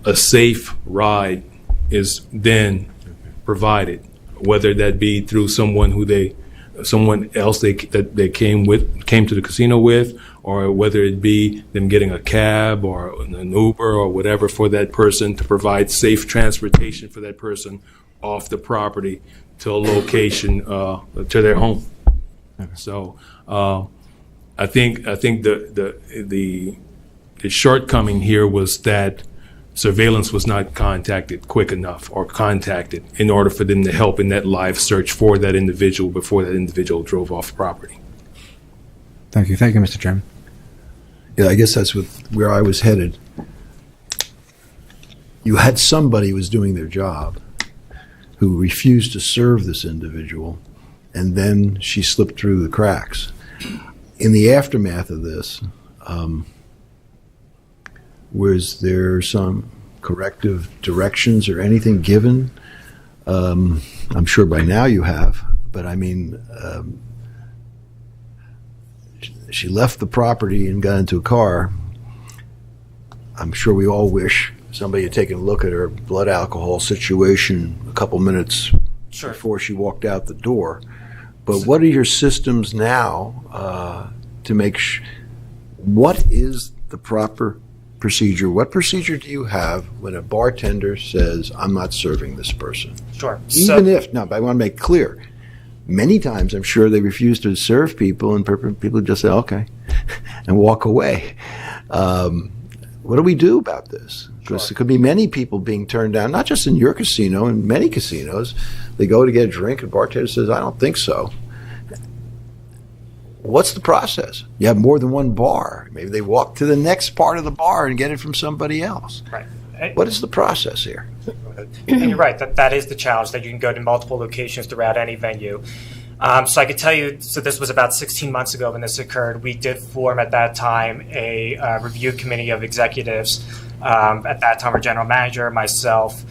A safe ride is then provided, whether that be through someone else that they came to the casino with, or whether it be them getting a cab or an Uber or whatever for that person to provide safe transportation for that person off the property to a location, to their home. Okay. So I think the shortcoming here was that surveillance was not contacted quick enough or contacted in order for them to help in that live search for that individual before that individual drove off property. Thank you, Mr. Chairman. Yeah, I guess that's where I was headed. You had somebody who was doing their job who refused to serve this individual, and then she slipped through the cracks. In the aftermath of this, was there some corrective directions or anything given? I'm sure by now you have, but I mean, she left the property and got into a car. I'm sure we all wish somebody had taken a look at her blood alcohol situation a couple minutes before she walked out the door. But what are your systems now to make what is the proper procedure? What procedure do you have when a bartender says, I'm not serving this person? Sure. But I want to make clear, many times I'm sure they refuse to serve people and people just say, okay, and walk away. What do we do about this? Because there could be many people being turned down, not just in your casino, in many casinos. They go to get a drink and the bartender says, I don't think so. What's the process? You have more than one bar. Maybe they walk to the next part of the bar and get it from somebody else. Right. What is the process here? And you're right, that is the challenge, that you can go to multiple locations throughout any venue. So I could tell you, so this was about 16 months ago when this occurred. We did form at that time a review committee of executives. At that time, our general manager, myself,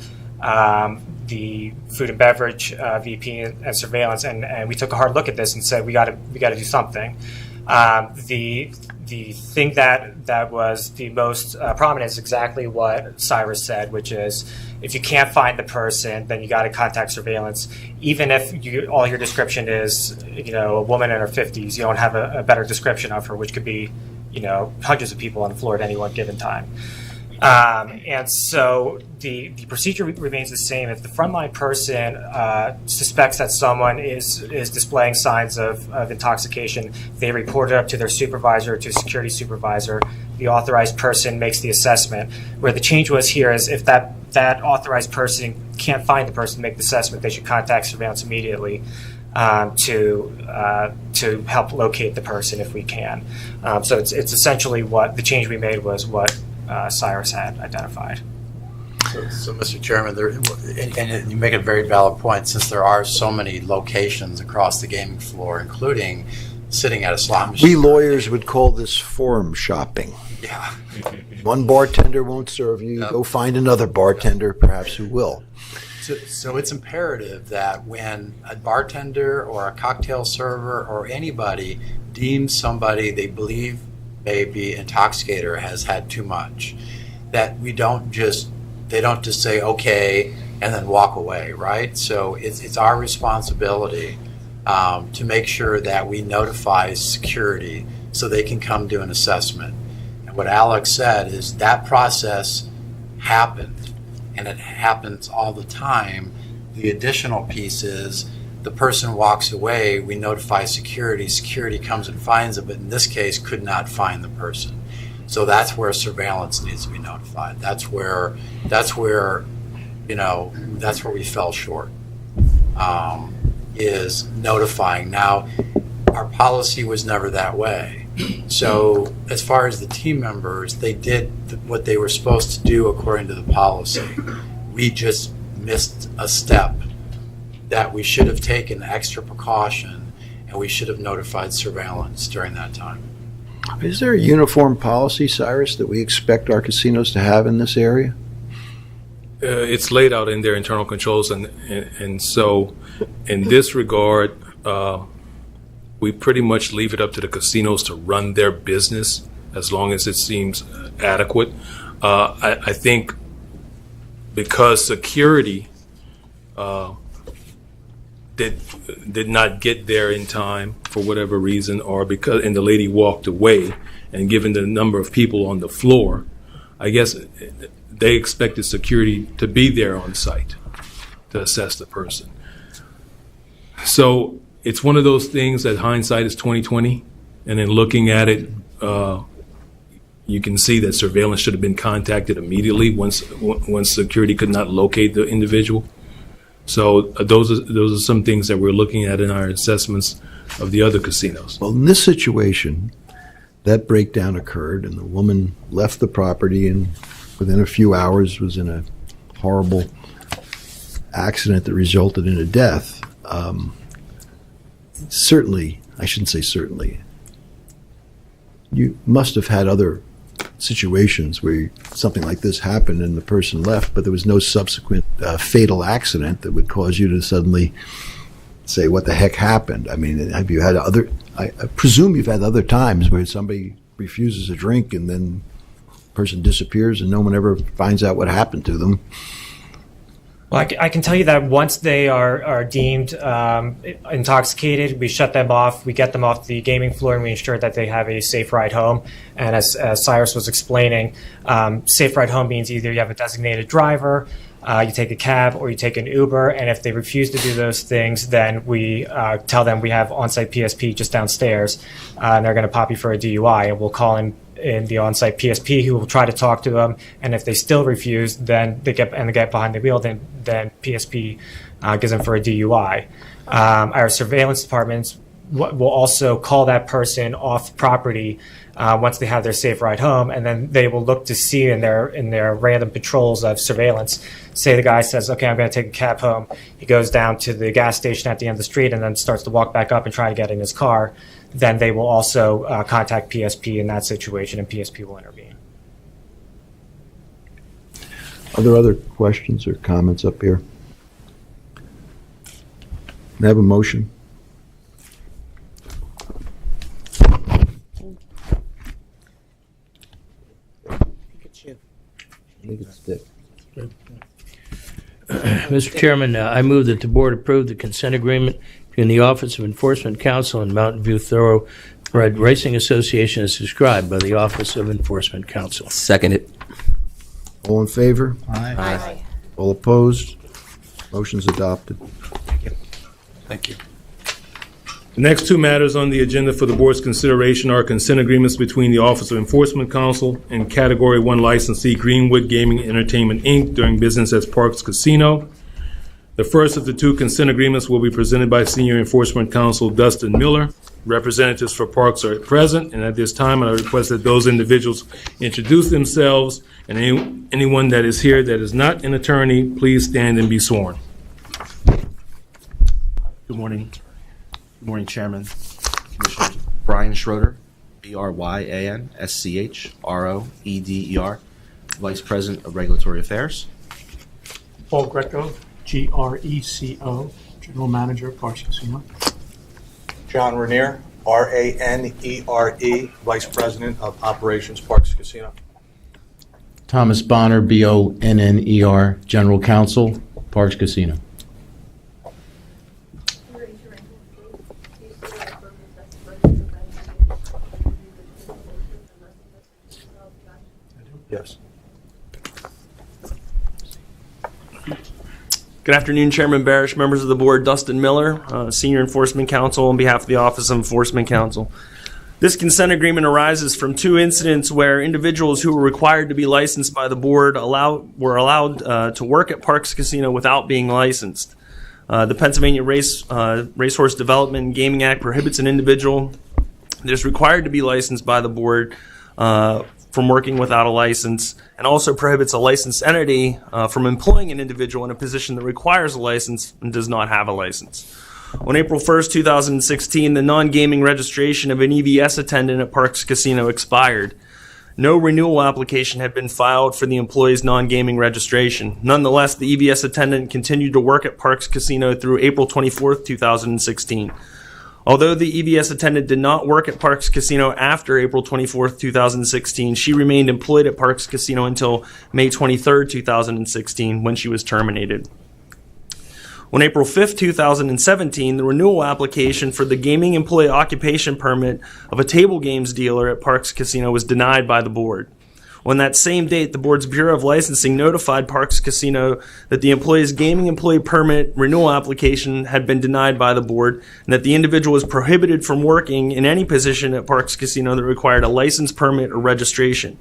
the food and beverage VP and surveillance, and we took a hard look at this and said we got to do something. The thing that was the most prominent is exactly what Cyrus said, which is if you can't find the person, then you got to contact surveillance. Even if all your description is a woman in her 50s, you don't have a better description of her, which could be hundreds of people on the floor at any one given time. And so the procedure remains the same. If the frontline person suspects that someone is displaying signs of intoxication, they report it up to their supervisor, to a security supervisor. The authorized person makes the assessment. Where the change was here is if that authorized person can't find the person to make the assessment, they should contact surveillance immediately to help locate the person if we can. So it's essentially what the change we made was what Cyrus had identified. So Mr. Chairman, and you make a very valid point, since there are so many locations across the gaming floor, including sitting at a slot machine. We lawyers would call this forum shopping. Yeah. One bartender won't serve you. Go find another bartender, perhaps, who will. So it's imperative that when a bartender or a cocktail server or anybody deems somebody they believe may be intoxicated or has had too much, that they don't just say okay and then walk away, right? So it's our responsibility to make sure that we notify security so they can come do an assessment. And what Alex said is that process happened, and it happens all the time. The additional piece is the person walks away, we notify security comes and finds them, but in this case could not find the person. So that's where surveillance needs to be notified. That's where we fell short, is notifying. Now, our policy was never that way. So as far as the team members, they did what they were supposed to do according to the policy. We just missed a step that we should have taken extra precaution, and we should have notified surveillance during that time. Is there a uniform policy, Cyrus, that we expect our casinos to have in this area? It's laid out in their internal controls, and so in this regard, we pretty much leave it up to the casinos to run their business as long as it seems adequate. I think because security did not get there in time for whatever reason, or and the lady walked away, and given the number of people on the floor, I guess they expected security to be there on site to assess the person. So it's one of those things that hindsight is 20/20, and in looking at it, you can see that surveillance should have been contacted immediately once security could not locate the individual. So those are some things that we're looking at in our assessments of the other casinos. Well, in this situation, that breakdown occurred, and the woman left the property, and within a few hours was in a horrible accident that resulted in a death. Certainly, I shouldn't say certainly, you must have had other situations where something like this happened and the person left, but there was no subsequent fatal accident that would cause you to suddenly say, what the heck happened? I mean, have you had I presume you've had other times where somebody refuses a drink and then the person disappears and no one ever finds out what happened to them. Well, I can tell you that once they are deemed intoxicated, we shut them off, we get them off the gaming floor, and we ensure that they have a safe ride home. And as Cyrus was explaining, safe ride home means either you have a designated driver, you take a cab, or you take an Uber. And if they refuse to do those things, then we tell them we have on-site PSP just downstairs, and they're going to pop you for a DUI, and we'll call in the on-site PSP, who will try to talk to them, and if they still refuse, then they get behind the wheel. Then PSP gives them for a DUI. Our surveillance departments will also call that person off property once they have their safe ride home, and then they will look to see in their random patrols of surveillance. Say the guy says, "Okay, I'm going to take a cab home." He goes down to the gas station at the end of the street and then starts to walk back up and try to get in his car. Then they will also contact PSP in that situation, and PSP will intervene. Are there other questions or comments up here? May I have a motion? I think it's Dick. Mr. Chairman, I move that the board approve the consent agreement between the Office of Enforcement Counsel and Mountain View Thoroughbred Racing Association as described by the Office of Enforcement Counsel. Second it. All in favor? Aye. All opposed? Motion's adopted. Thank you. The next two matters on the agenda for the board's consideration are consent agreements between the Office of Enforcement Counsel and Category 1 licensee Greenwood Gaming and Entertainment, Inc., doing business as Parks Casino. The first of the two consent agreements will be presented by Senior Enforcement Counsel Dustin Miller. Representatives for Parks are present, and at this time, I request that those individuals introduce themselves, and anyone that is here that is not an attorney, please stand and be sworn. Good morning. Good morning, Chairman. Commissioners. Brian Schroeder, BryanSchroeder, Vice President of Regulatory Affairs. Paul Greco, Greco, General Manager, Parks Casino. John Raniere, Ranere, Vice President of Operations, Parks Casino. Thomas Bonner, Bonner, General Counsel, Parks Casino. Yes. Good afternoon, Chairman Barish, members of the board. Dustin Miller, Senior Enforcement Counsel on behalf of the Office of Enforcement Counsel. This consent agreement arises from two incidents where individuals who were required to be licensed by the board were allowed to work at Parks Casino without being licensed. The Pennsylvania Racehorse Development and Gaming Act prohibits an individual that is required to be licensed by the board from working without a license, and also prohibits a licensed entity from employing an individual in a position that requires a license and does not have a license. On April 1st, 2016, the non-gaming registration of an EVS attendant at Parks Casino expired. No renewal application had been filed for the employee's non-gaming registration. Nonetheless, the EVS attendant continued to work at Parks Casino through April 24th, 2016. Although the EVS attendant did not work at Parks Casino after April 24th, 2016, she remained employed at Parks Casino until May 23rd, 2016, when she was terminated. On April 5th, 2017, the renewal application for the gaming employee occupation permit of a table games dealer at Parks Casino was denied by the board. On that same date, the board's Bureau of Licensing notified Parks Casino that the employee's gaming employee permit renewal application had been denied by the board, and that the individual was prohibited from working in any position at Parks Casino that required a license, permit, or registration.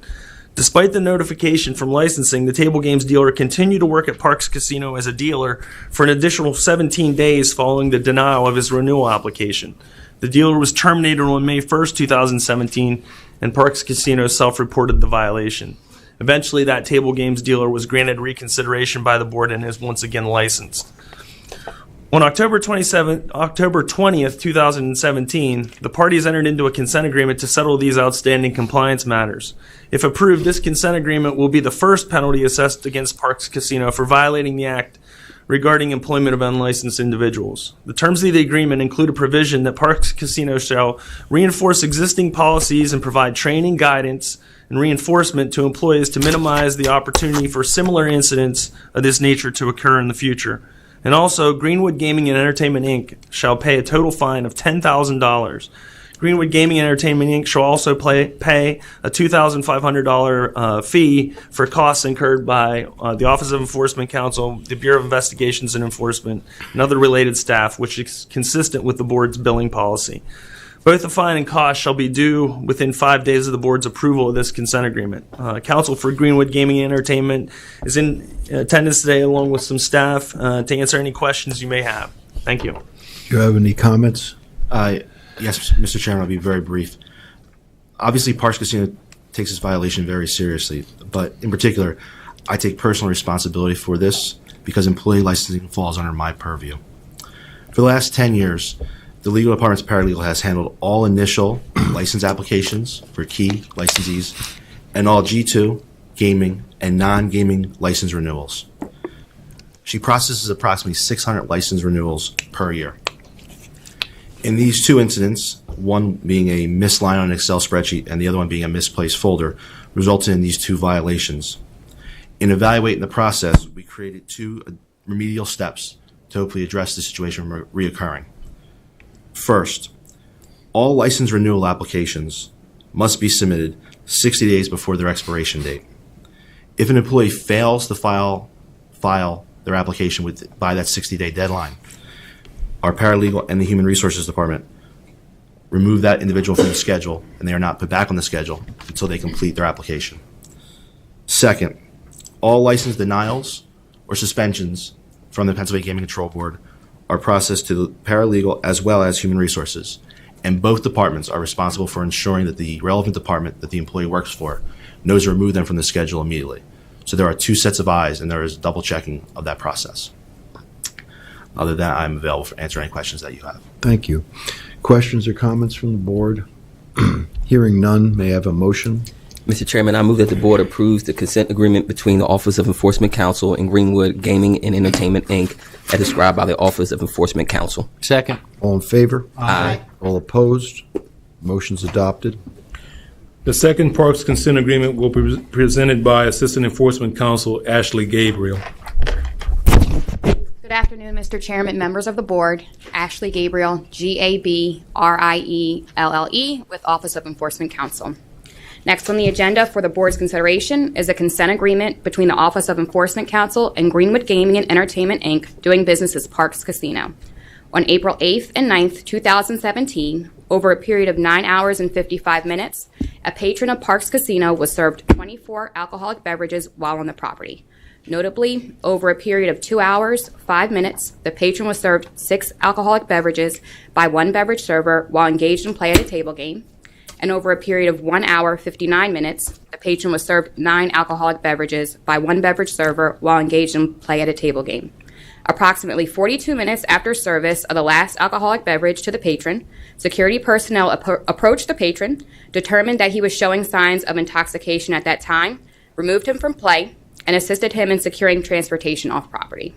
Despite the notification from licensing, the table games dealer continued to work at Parks Casino as a dealer for an additional 17 days following the denial of his renewal application. The dealer was terminated on May 1st, 2017, and Parks Casino self-reported the violation. Eventually, that table games dealer was granted reconsideration by the board and is once again licensed. On October 20th, 2017, the parties entered into a consent agreement to settle these outstanding compliance matters. If approved, this consent agreement will be the first penalty assessed against Parks Casino for violating the act regarding employment of unlicensed individuals. The terms of the agreement include a provision that Parks Casino shall reinforce existing policies and provide training, guidance, and reinforcement to employees to minimize the opportunity for similar incidents of this nature to occur in the future. And also, Greenwood Gaming and Entertainment, Inc. shall pay a total fine of $10,000. Greenwood Gaming and Entertainment, Inc. shall also pay a $2,500 fee for costs incurred by the Office of Enforcement Counsel, the Bureau of Investigations and Enforcement, and other related staff, which is consistent with the board's billing policy. Both the fine and cost shall be due within 5 days of the board's approval of this consent agreement. Counsel for Greenwood Gaming and Entertainment is in attendance today along with some staff to answer any questions you may have. Thank you. Do you have any comments? Yes, Mr. Chairman, I'll be very brief. Obviously, Parks Casino takes this violation very seriously, but in particular, I take personal responsibility for this because employee licensing falls under my purview. For the last 10 years, the legal department's paralegal has handled all initial license applications for key licensees and all G2, gaming, and non-gaming license renewals. She processes approximately 600 license renewals per year. In these two incidents, one being a missed line on an Excel spreadsheet and the other one being a misplaced folder, resulted in these two violations. In evaluating the process, we created two remedial steps to hopefully address the situation from reoccurring. First, all license renewal applications must be submitted 60 days before their expiration date. If an employee fails to file their application by that 60-day deadline, our paralegal and the Human Resources Department remove that individual from the schedule, and they are not put back on the schedule until they complete their application. Second, all license denials or suspensions from the Pennsylvania Gaming Control Board are processed to the paralegal as well as Human Resources, and both departments are responsible for ensuring that the relevant department that the employee works for knows to remove them from the schedule immediately. So there are two sets of eyes, and there is double checking of that process. Other than that, I'm available for answering any questions that you have. Thank you. Questions or comments from the board? Hearing none, may I have a motion? Mr. Chairman, I move that the board approves the consent agreement between the Office of Enforcement Counsel and Greenwood Gaming and Entertainment, Inc., as described by the Office of Enforcement Counsel. Second. All in favor? Aye. All opposed? Motion's adopted. The second Parks consent agreement will be presented by Assistant Enforcement Counsel Ashley Gabriel. Good afternoon, Mr. Chairman, members of the board. Ashley Gabriel, Gabrielle, with Office of Enforcement Counsel. Next on the agenda for the board's consideration is a consent agreement between the Office of Enforcement Counsel and Greenwood Gaming and Entertainment, Inc., doing business as Parks Casino. On April 8th and 9th, 2017, over a period of 9 hours and 55 minutes, a patron of Parks Casino was served 24 alcoholic beverages while on the property. Notably, over a period of 2 hours, 5 minutes, the patron was served 6 alcoholic beverages by one beverage server while engaged in play at a table game. And over a period of 1 hour, 59 minutes, the patron was served 9 alcoholic beverages by one beverage server while engaged in play at a table game. Approximately 42 minutes after service of the last alcoholic beverage to the patron, security personnel approached the patron, determined that he was showing signs of intoxication at that time, removed him from play, and assisted him in securing transportation off property.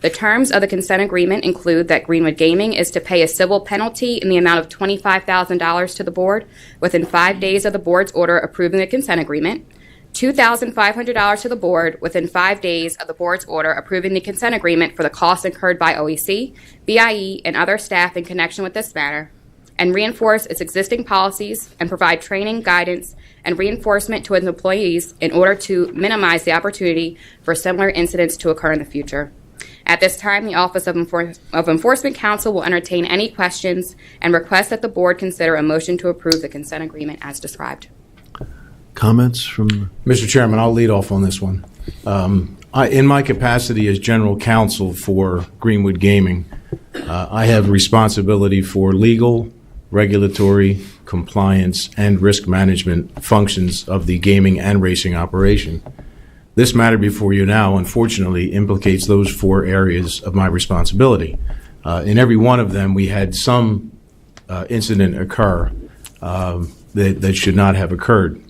The terms of the consent agreement include that Greenwood Gaming is to pay a civil penalty in the amount of $25,000 to the board within 5 days of the board's order approving the consent agreement, $2,500 to the board within 5 days of the board's order approving the consent agreement for the costs incurred by OEC, BIE, and other staff in connection with this matter, and reinforce its existing policies and provide training, guidance, and reinforcement to its employees in order to minimize the opportunity for similar incidents to occur in the future. At this time, the Office of Enforcement Counsel will entertain any questions and request that the board consider a motion to approve the consent agreement as described. Comments from... Mr. Chairman, I'll lead off on this one. In my capacity as general counsel for Greenwood Gaming, I have responsibility for legal, regulatory, compliance, and risk management functions of the gaming and racing operation. This matter before you now, unfortunately, implicates those 4 areas of my responsibility. In every one of them, we had some incident occur that should not have occurred.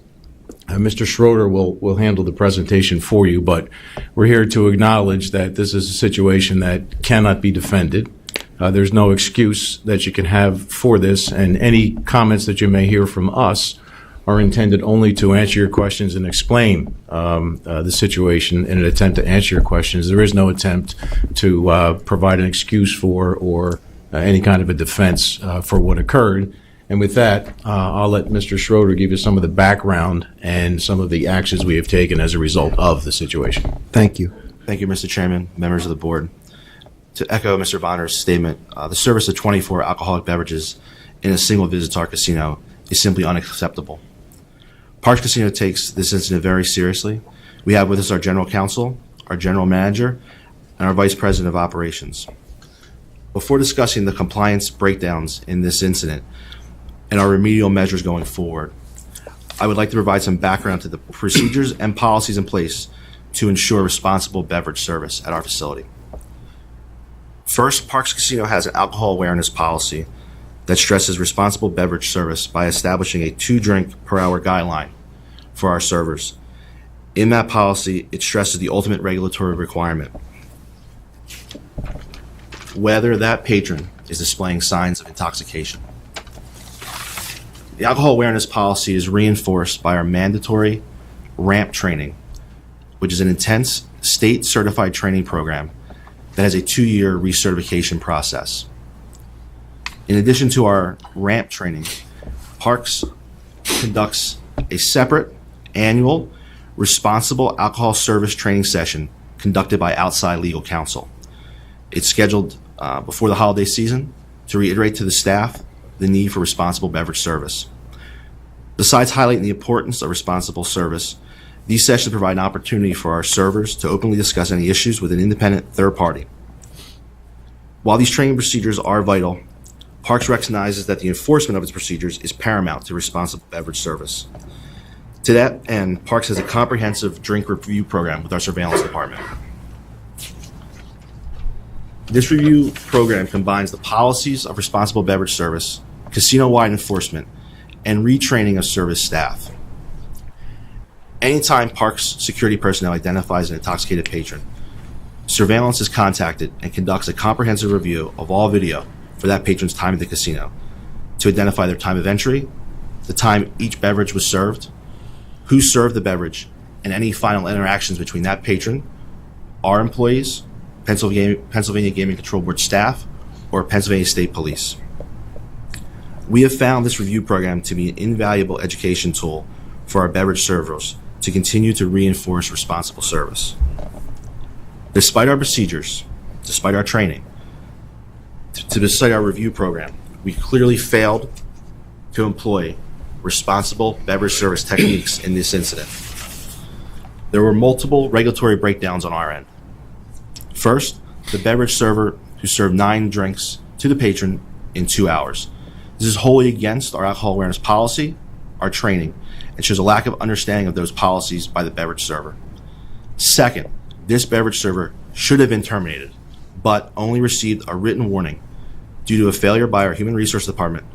Mr. Schroeder will handle the presentation for you, but we're here to acknowledge that this is a situation that cannot be defended. There's no excuse that you can have for this, and any comments that you may hear from us are intended only to answer your questions and explain the situation in an attempt to answer your questions. There is no attempt to provide an excuse for or any kind of a defense for what occurred. And with that, I'll let Mr. Schroeder give you some of the background and some of the actions we have taken as a result of the situation. Thank you. Thank you, Mr. Chairman, members of the board. To echo Mr. Bonner's statement, the service of 24 alcoholic beverages in a single visit to our casino is simply unacceptable. Parks Casino takes this incident very seriously. We have with us our general counsel, our general manager, and our vice president of operations. Before discussing the compliance breakdowns in this incident and our remedial measures going forward, I would like to provide some background to the procedures and policies in place to ensure responsible beverage service at our facility. First, Parks Casino has an alcohol awareness policy that stresses responsible beverage service by establishing a 2-drink per hour guideline for our servers. In that policy, it stresses the ultimate regulatory requirement. Whether that patron is displaying signs of intoxication. The alcohol awareness policy is reinforced by our mandatory RAMP training, which is an intense state-certified training program that has a 2-year recertification process. In addition to our RAMP training, Parks conducts a separate annual responsible alcohol service training session conducted by outside legal counsel. It's scheduled before the holiday season to reiterate to the staff the need for responsible beverage service. Besides highlighting the importance of responsible service, these sessions provide an opportunity for our servers to openly discuss any issues with an independent third party. While these training procedures are vital, Parks recognizes that the enforcement of its procedures is paramount to responsible beverage service. To that end, Parks has a comprehensive drink review program with our surveillance department. This review program combines the policies of responsible beverage service, casino-wide enforcement, and retraining of service staff. Anytime Parks security personnel identifies an intoxicated patron, surveillance is contacted and conducts a comprehensive review of all video for that patron's time at the casino to identify their time of entry, the time each beverage was served, who served the beverage, and any final interactions between that patron, our employees, Pennsylvania Gaming Control Board staff, or Pennsylvania State Police. We have found this review program to be an invaluable education tool for our beverage servers to continue to reinforce responsible service. Despite our procedures, despite our training, despite our review program, we clearly failed to employ responsible beverage service techniques in this incident. There were multiple regulatory breakdowns on our end. First, the beverage server who served 9 drinks to the patron in 2 hours. This is wholly against our alcohol awareness policy, our training, and shows a lack of understanding of those policies by the beverage server. Second, this beverage server should have been terminated, but only received a written warning due to a failure by our Human Resource Department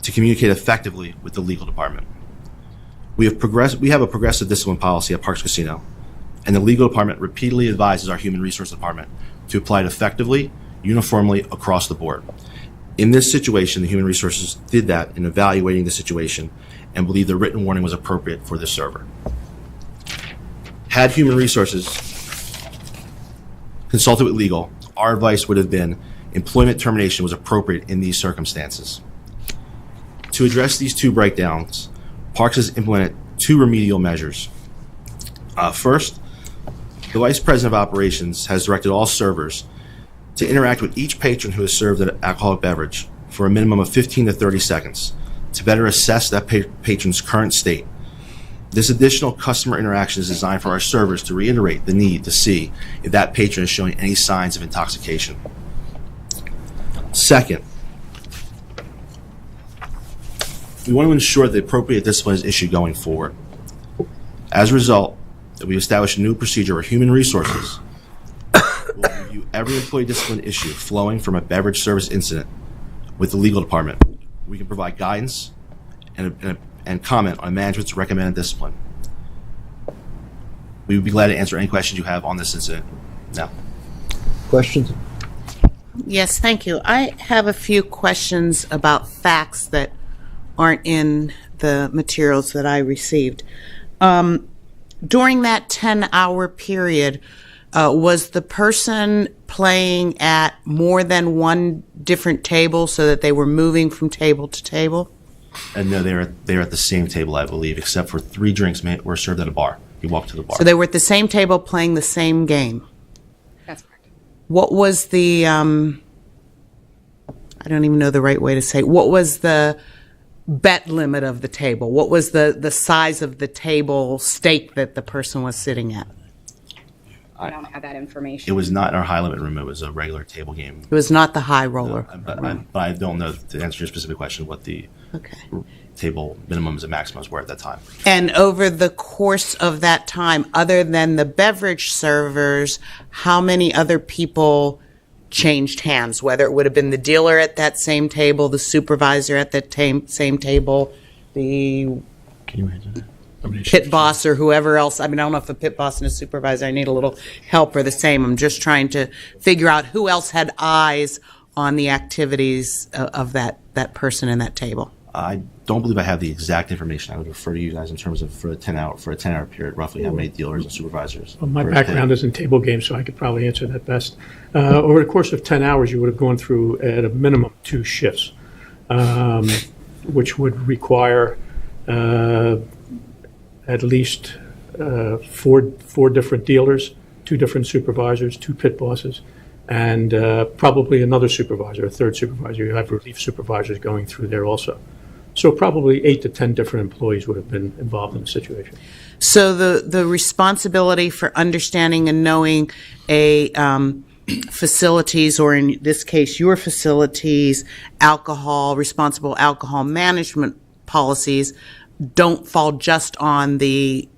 to communicate effectively with the legal department. We have a progressive discipline policy at Parks Casino, and the legal department repeatedly advises our Human Resource Department to apply it effectively, uniformly across the board. In this situation, the Human Resources did that in evaluating the situation and believed the written warning was appropriate for this server. Had Human Resources consulted with legal, our advice would have been employment termination was appropriate in these circumstances. To address these 2 breakdowns, Parks has implemented 2 remedial measures. First, the Vice President of Operations has directed all servers to interact with each patron who has served an alcoholic beverage for a minimum of 15 to 30 seconds to better assess that patron's current state. This additional customer interaction is designed for our servers to reiterate the need to see if that patron is showing any signs of intoxication. Second, we want to ensure that the appropriate discipline is issued going forward. As a result, we established a new procedure where Human Resources will review every employee discipline issue flowing from a beverage service incident with the legal department. We can provide guidance and comment on management's recommended discipline. We would be glad to answer any questions you have on this incident now. Questions? Yes, thank you. I have a few questions about facts that aren't in the materials that I received. During that 10-hour period, was the person playing at more than one different table so that they were moving from table to table? And no, they were at the same table, I believe, except for 3 drinks were served at a bar. You walked to the bar. So they were at the same table playing the same game? That's correct. What was the, I don't even know the right way to say, what was the bet limit of the table? What was the size of the table stake that the person was sitting at? I don't have that information. It was not in our high limit room. It was a regular table game. It was not the high roller. But I don't know, to answer your specific question, what the table minimums and maximums were at that time. And over the course of that time, other than the beverage servers, how many other people changed hands? Whether it would have been the dealer at that same table, the supervisor at that same table, the pit boss or whoever else. I mean, I don't know if the pit boss and a supervisor, I need a little help, are the same. I'm just trying to figure out who else had eyes on the activities of that person in that table. I don't believe I have the exact information. I would refer to you guys in terms of for a 10-hour period, roughly how many dealers and supervisors. Well, my background is in table games, so I could probably answer that best. Over the course of 10 hours, you would have gone through at a minimum 2 shifts, which would require at least four different dealers, 2 different supervisors, 2 pit bosses, and probably another supervisor, a third supervisor. You have relief supervisors going through there also. So probably 8 to 10 different employees would have been involved in the situation. So the responsibility for understanding and knowing a facilities, or in this case, your facilities, responsible alcohol management policies don't fall just on the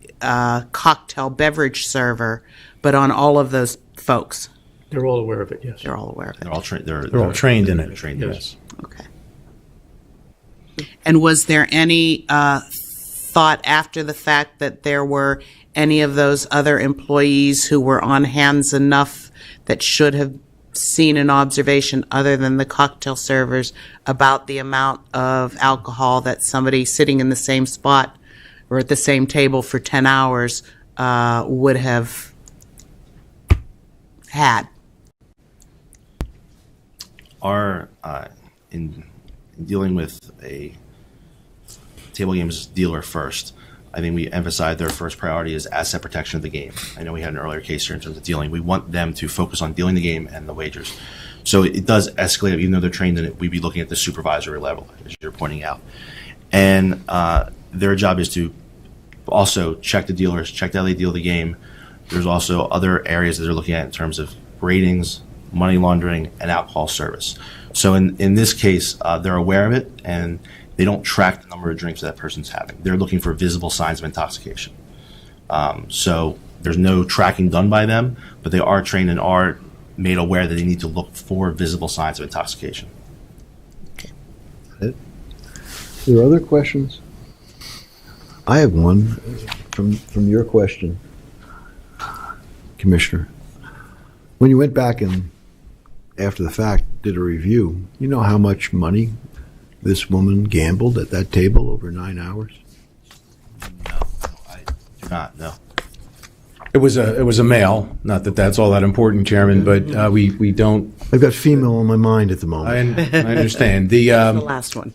cocktail beverage server, but on all of those folks. They're all aware of it, yes. They're all aware of it. They're all trained. They're all trained in it. Trained Yes. Okay. And was there any thought after the fact that there were any of those other employees who were on hands enough that should have seen an observation other than the cocktail servers about the amount of alcohol that somebody sitting in the same spot or at the same table for 10 hours would have had? Our in dealing with a table games dealer first, I think we emphasize their first priority is asset protection of the game. I know we had an earlier case here in terms of dealing. We want them to focus on dealing the game and the wagers. So it does escalate, even though they're trained in it, we'd be looking at the supervisory level, as you're pointing out. And their job is to also check the dealers, check how they deal the game. There's also other areas that they're looking at in terms of ratings, money laundering, and alcohol service. So in this case, they're aware of it, and they don't track the number of drinks that person's having. They're looking for visible signs of intoxication. So there's no tracking done by them, but they are trained and are made aware that they need to look for visible signs of intoxication. Are there other questions? I have one from your question, Commissioner. When you went back and after the fact did a review, you know how much money this woman gambled at that table over 9 hours? No, I do not, no. It was a male. Not that that's all that important, Chairman, but we don't. I've got female on my mind at the moment. I understand. The last one.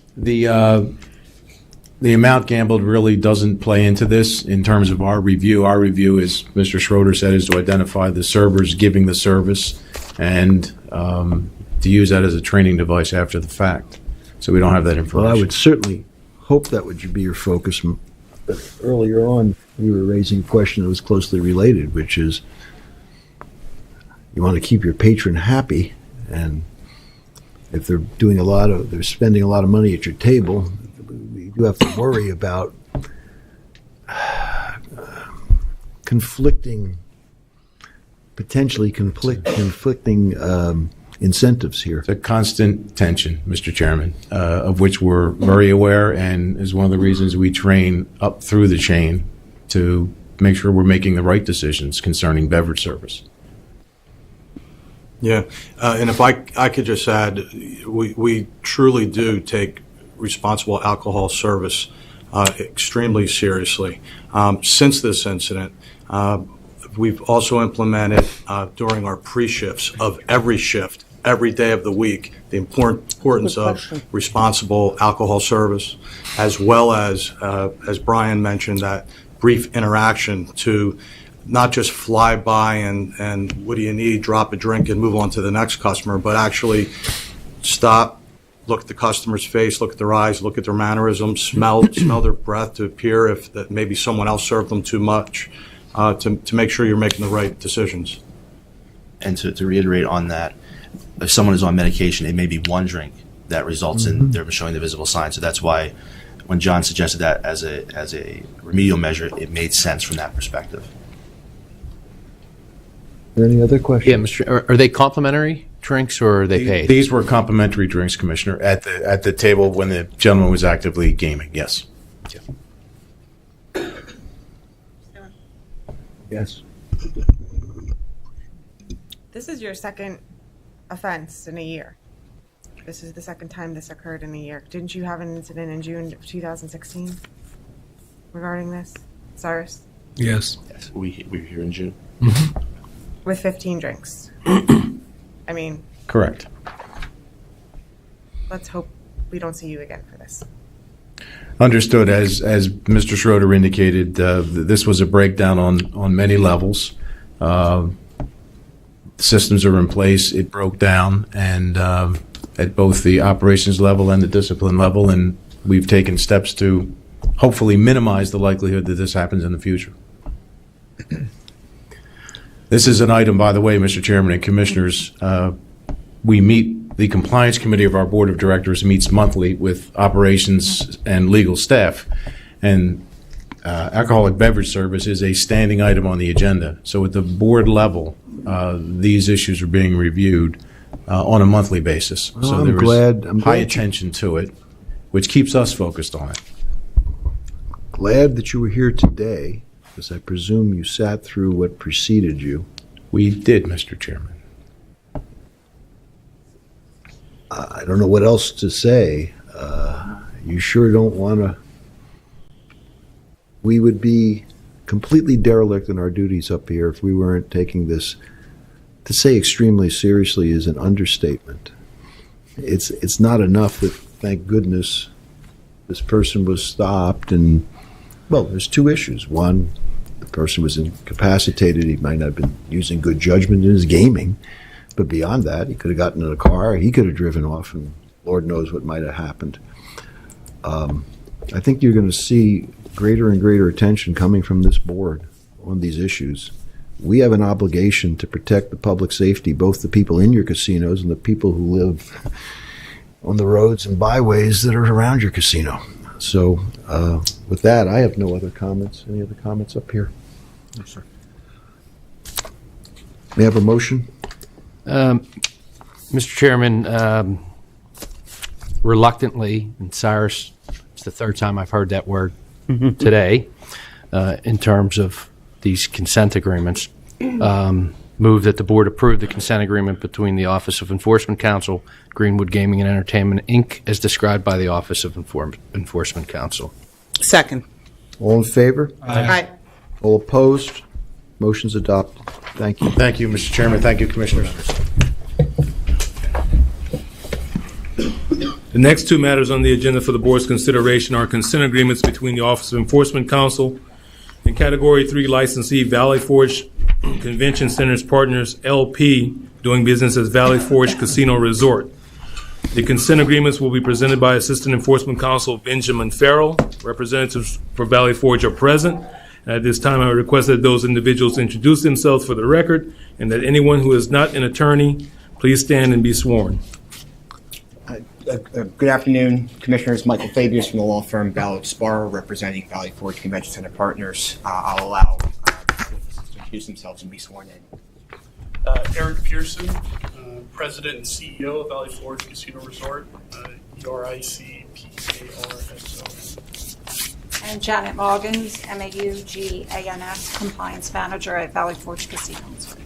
The amount gambled really doesn't play into this in terms of our review. Our review, as Mr. Schroeder said, is to identify the servers giving the service and to use that as a training device after the fact. So we don't have that information. Well, I would certainly hope that would be your focus. But earlier on, you were raising a question that was closely related, which is you want to keep your patron happy, and if they're they're spending a lot of money at your table, you have to worry about potentially conflicting incentives here. It's a constant tension, Mr. Chairman, of which we're very aware, and is one of the reasons we train up through the chain to make sure we're making the right decisions concerning beverage service. Yeah, and if I could just add, we truly do take responsible alcohol service extremely seriously. Since this incident, we've also implemented during our pre-shifts of every shift, every day of the week, the importance of responsible alcohol service, as well as Brian mentioned, that brief interaction to not just fly by and what do you need, drop a drink and move on to the next customer, but actually stop, look at the customer's face, look at their eyes, look at their mannerisms, smell their breath to appear if that maybe someone else served them too much, to make sure you're making the right decisions. And to reiterate on that, if someone is on medication, it may be one drink that results in them showing the visible signs. So that's why when John suggested that as a remedial measure, it made sense from that perspective. Are there any other questions? Yeah, Mr. Are they complimentary drinks or are they paid? These were complimentary drinks, Commissioner, at the table when the gentleman was actively gaming. Yes. Yes. This is your second offense in a year. This is the second time this occurred in a year. Didn't you have an incident in June of 2016 regarding this, Cyrus? Yes. We were here in June. With 15 drinks. I mean, Correct. let's hope we don't see you again for this. Understood. As Mr. Schroeder indicated, this was a breakdown on many levels. Systems are in place. It broke down, and at both the operations level and the discipline level, and we've taken steps to hopefully minimize the likelihood that this happens in the future. This is an item, by the way, Mr. Chairman and Commissioners, we meet, the Compliance Committee of our Board of Directors meets monthly with operations and legal staff, and alcoholic beverage service is a standing item on the agenda. So at the board level, these issues are being reviewed on a monthly basis. Well, so I'm there is glad high attention to it, which keeps us focused on it. Glad that you were here today, because I presume you sat through what preceded you. We did, Mr. Chairman. I don't know what else to say. You sure don't want to. We would be completely derelict in our duties up here if we weren't taking this, to say extremely seriously is an understatement. It's not enough that, thank goodness, this person was stopped, and, well, there's two issues. One, the person was incapacitated. He might not have been using good judgment in his gaming. But beyond that, he could have gotten in a car, he could have driven off, and Lord knows what might have happened. I think you're going to see greater and greater attention coming from this board on these issues. We have an obligation to protect the public safety, both the people in your casinos and the people who live on the roads and byways that are around your casino. So with that, I have no other comments. Any other comments up here? No, sir. May I have a motion? Mr. Chairman, reluctantly, and Cyrus, it's the third time I've heard that word today, in terms of these consent agreements, move that the board approve the consent agreement between the Office of Enforcement Counsel, Greenwood Gaming and Entertainment, Inc., as described by the Office of Enforcement Counsel. Second. All in favor? Aye. All opposed? Motion's adopted. Thank you. Thank you, Mr. Chairman. Thank you, Commissioners. The next two matters on the agenda for the board's consideration are consent agreements between the Office of Enforcement Counsel and Category 3 licensee Valley Forge Convention Centers Partners, LP, doing business as Valley Forge Casino Resort. The consent agreements will be presented by Assistant Enforcement Counsel Benjamin Farrell. Representatives for Valley Forge are present. And at this time, I request that those individuals introduce themselves for the record, and that anyone who is not an attorney, please stand and be sworn. Good afternoon, Commissioners. Michael Fabius from the law firm Ballard Sparrow, representing Valley Forge Convention Center Partners. I'll allow witnesses to introduce themselves and be sworn in. Eric Pearson, President and CEO of Valley Forge Casino Resort, ERICPARSON. And Janet Moggins, MAUGANS, Compliance Manager at Valley Forge Casino Resort.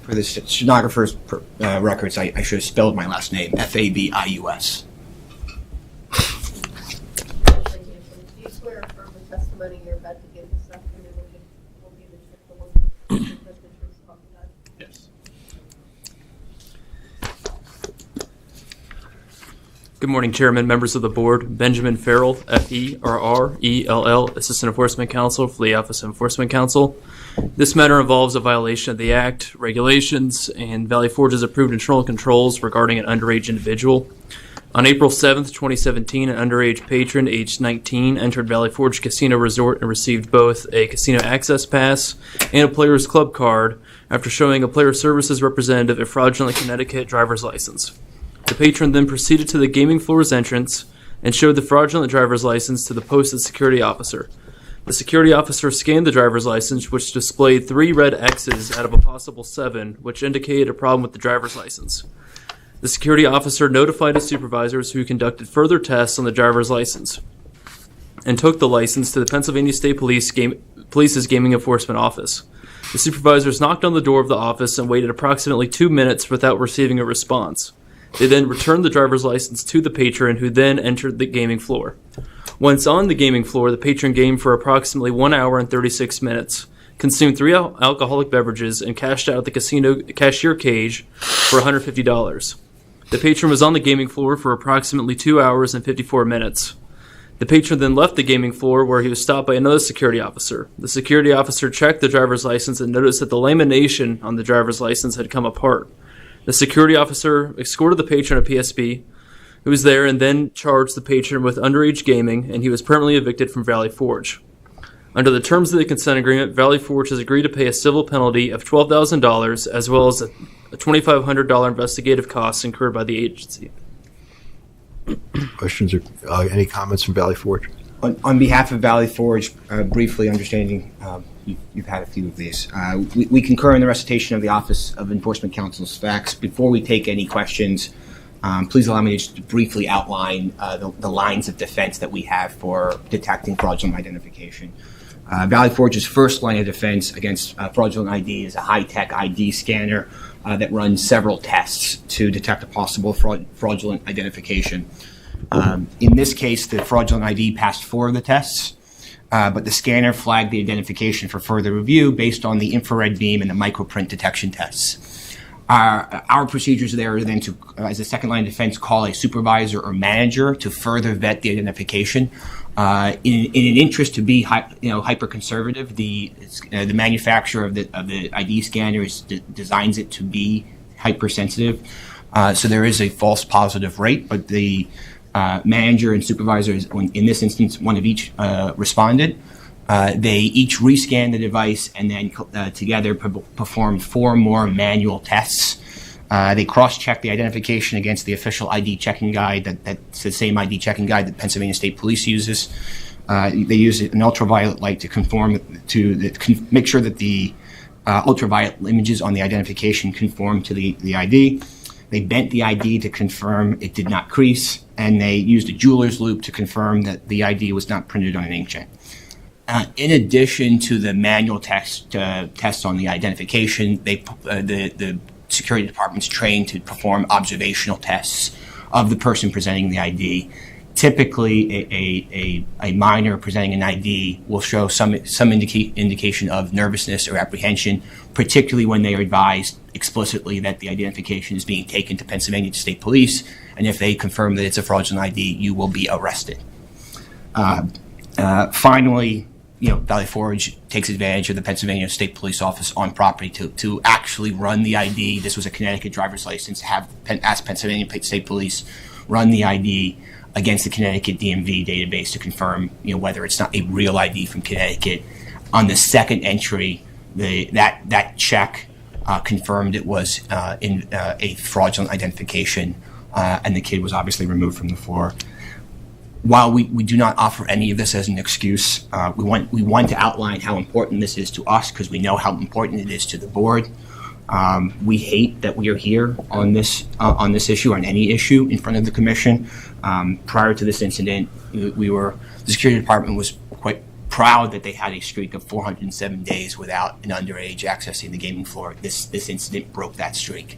For the stenographer's records, I should have spelled my last name, Fabius. Do you swear affirm the testimony you're about to give this afternoon will be the truth, Yes. Good morning, Chairman, members of the board. Benjamin Farrell, F-E-R-R-E-L-L, Assistant Enforcement Counsel for the Office of Enforcement Counsel. This matter involves a violation of the Act, regulations, and Valley Forge's approved internal controls regarding an underage individual. On April 7th, 2017, an underage patron aged 19 entered Valley Forge Casino Resort and received both a casino access pass and a player's club card after showing a player services representative a fraudulent Connecticut driver's license. The patron then proceeded to the gaming floor's entrance and showed the fraudulent driver's license to the posted security officer. The security officer scanned the driver's license, which displayed 3 red X's out of a possible 7, which indicated a problem with the driver's license. The security officer notified his supervisors, who conducted further tests on the driver's license and took the license to the Pennsylvania State Police's Gaming Enforcement Office. The supervisors knocked on the door of the office and waited approximately 2 minutes without receiving a response. They then returned the driver's license to the patron, who then entered the gaming floor. Once on the gaming floor, the patron gamed for approximately 1 hour and 36 minutes, consumed 3 alcoholic beverages, and cashed out the casino cashier cage for $150. The patron was on the gaming floor for approximately 2 hours and 54 minutes. The patron then left the gaming floor where he was stopped by another security officer. The security officer checked the driver's license and noticed that the lamination on the driver's license had come apart. The security officer escorted the patron to PSP, who was there, and then charged the patron with underage gaming, and he was permanently evicted from Valley Forge. Under the terms of the consent agreement, Valley Forge has agreed to pay a civil penalty of $12,000 as well as a $2,500 investigative costs incurred by the agency. Questions or any comments from Valley Forge? On behalf of Valley Forge, briefly understanding you've had a few of these, we concur in the recitation of the Office of Enforcement Counsel's facts. Before we take any questions, please allow me to just briefly outline the lines of defense that we have for detecting fraudulent identification. Valley Forge's first line of defense against fraudulent ID is a high-tech ID scanner that runs several tests to detect a possible fraudulent identification. In this case, the fraudulent ID passed 4 of the tests, but the scanner flagged the identification for further review based on the infrared beam and the microprint detection tests. Our procedures there are then to, as a second line of defense, call a supervisor or manager to further vet the identification. In an interest to be hyper conservative, the manufacturer of the ID scanner designs it to be hypersensitive, so there is a false positive rate. But the manager and supervisor, in this instance, one of each responded. They each rescanned the device and then together performed 4 more manual tests. They cross-checked the identification against the official ID checking guide. That's the same ID checking guide that Pennsylvania State Police uses. They use an ultraviolet light to make sure that the ultraviolet images on the identification conform to the ID. They bent the ID to confirm it did not crease, and they used a jeweler's loop to confirm that the ID was not printed on an inkjet. In addition to the manual tests on the identification, the security department's trained to perform observational tests of the person presenting the ID. Typically, a minor presenting an ID will show some indication of nervousness or apprehension, particularly when they are advised explicitly that the identification is being taken to Pennsylvania State Police, and if they confirm that it's a fraudulent ID, you will be arrested. Finally, Valley Forge takes advantage of the Pennsylvania State Police Office on property to actually run the ID. This was a Connecticut driver's license. Ask Pennsylvania State Police run the ID against the Connecticut DMV database to confirm, whether it's not a real ID from Connecticut. On the second entry, that check confirmed it was a fraudulent identification, and the kid was obviously removed from the floor. While we do not offer any of this as an excuse, we want to outline how important this is to us because we know how important it is to the board. We hate that we are here on this issue, on any issue in front of the commission. Prior to this incident, the security department was quite proud that they had a streak of 407 days without an underage accessing the gaming floor. This incident broke that streak.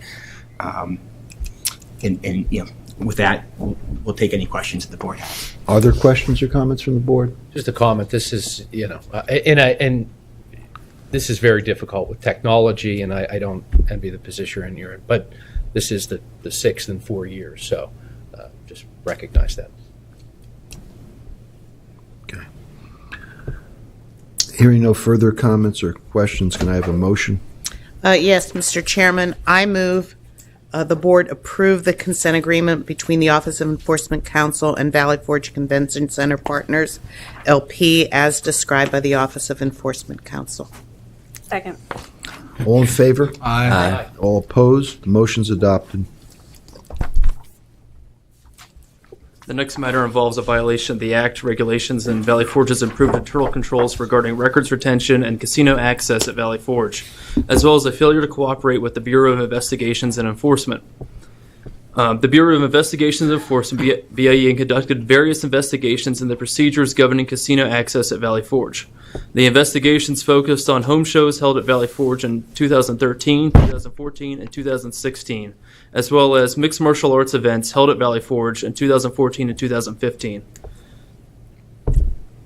With that, we'll take any questions that the board has. Are there questions or comments from the board? Just a comment. This is, and this is very difficult with technology, and I don't envy the position you're in, but this is the 6th in 4 years, so just recognize that. Okay. Hearing no further comments or questions, can I have a motion? Yes, Mr. Chairman, I move the board approve the consent agreement between the Office of Enforcement Counsel and Valley Forge Convention Center Partners, LP, as described by the Office of Enforcement Counsel. Second. All in favor? Aye. All opposed? The motion's adopted. The next matter involves a violation of the Act, regulations, and Valley Forge's improved internal controls regarding records retention and casino access at Valley Forge, as well as a failure to cooperate with the Bureau of Investigations and Enforcement. The Bureau of Investigations and Enforcement, BIE, conducted various investigations into the procedures governing casino access at Valley Forge. The investigations focused on home shows held at Valley Forge in 2013, 2014, and 2016, as well as mixed martial arts events held at Valley Forge in 2014 and 2015.